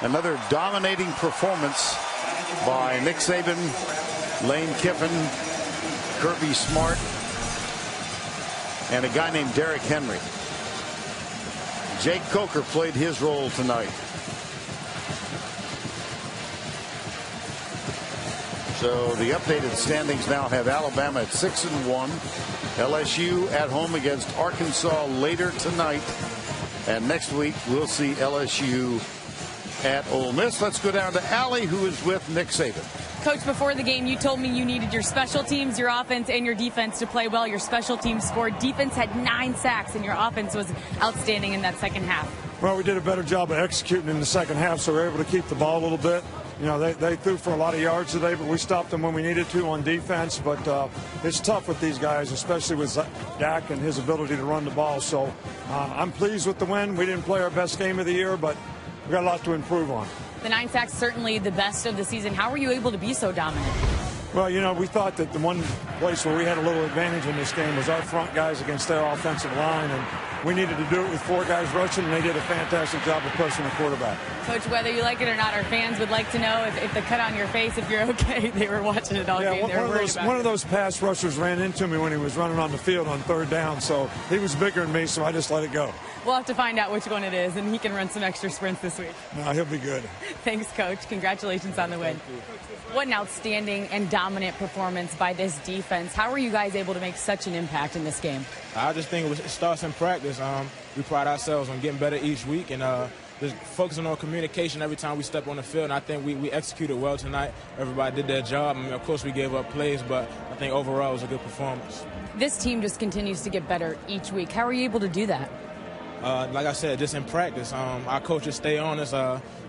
Another dominating performance by Nick Saban, Lane Kiffin, Kirby Smart, and a guy named Derrick Henry. Jake Coker played his role tonight. So the updated standings now have Alabama at 6-1. LSU at home against Arkansas later tonight. And next week we'll see LSU at Ole Miss. Let's go down to Allie, who is with Nick Saban. Coach, before the game, you told me you needed your special teams, your offense, and your defense to play well. Your special teams scored. Defense had 9 sacks, and your offense was outstanding in that second half. Well, we did a better job of executing in the second half, so we were able to keep the ball a little bit. They threw for a lot of yards today, but we stopped them when we needed to on defense. But it's tough with these guys, especially with Dak and his ability to run the ball. So I'm pleased with the win. We didn't play our best game of the year, but we got a lot to improve on. The 9 sacks, certainly the best of the season. How were you able to be so dominant? Well, we thought that the one place where we had a little advantage in this game was our front guys against their offensive line, and we needed to do it with 4 guys rushing, and they did a fantastic job of pushing the quarterback. Coach, whether you like it or not, our fans would like to know if the cut on your face, if you're okay. They were watching it all game. One of those pass rushers ran into me when he was running on the field on 3rd down, so he was bigger than me, so I just let it go. We'll have to find out which one it is, and he can run some extra sprints this week. No, he'll be good. Thanks, Coach. Congratulations on the win. What an outstanding and dominant performance by this defense. How were you guys able to make such an impact in this game? I just think it starts in practice. We pride ourselves on getting better each week and just focusing on communication every time we step on the field. And I think we executed well tonight. Everybody did their job. Of course, we gave up plays, but I think overall it was a good performance. This team just continues to get better each week. How are you able to do that? Like I said, just in practice, our coaches stay on us,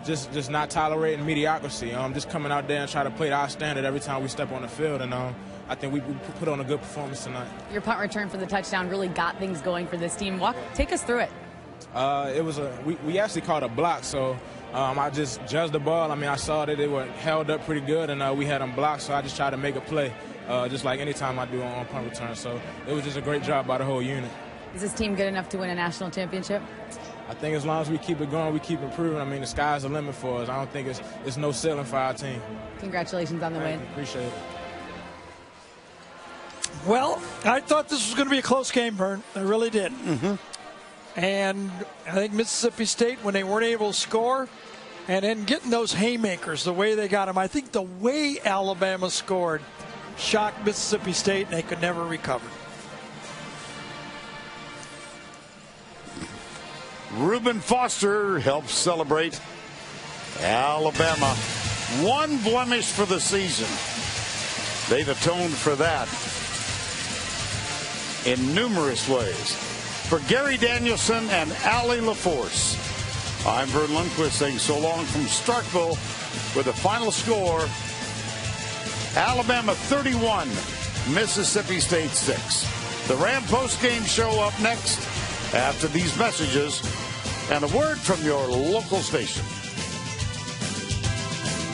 just not tolerating mediocrity. Just coming out there and try to play to our standard every time we step on the field. And I think we put on a good performance tonight. Your punt return for the touchdown really got things going for this team. Take us through it. It was we actually caught a block, so I just judged the ball. I saw that they were held up pretty good, and we had them blocked, so I just tried to make a play, just like any time I do on punt return. So it was just a great job by the whole unit. Is this team good enough to win a national championship? I think as long as we keep it going, we keep improving. The sky's the limit for us. I don't think it's no ceiling for our team. Congratulations on the win. Appreciate it. Well, I thought this was going to be a close game, Vern. I really did. And I think Mississippi State, when they weren't able to score, and then getting those haymakers, the way they got them, I think the way Alabama scored shocked Mississippi State, and they could never recover. Reuben Foster helps celebrate Alabama. One blemish for the season. They've atoned for that in numerous ways. For Gary Danielson and Allie LaForce, I'm Vern Lundquist saying so long from Starkville with a final score, Alabama 31, Mississippi State 6. The Ram postgame show up next after these messages and a word from your local station.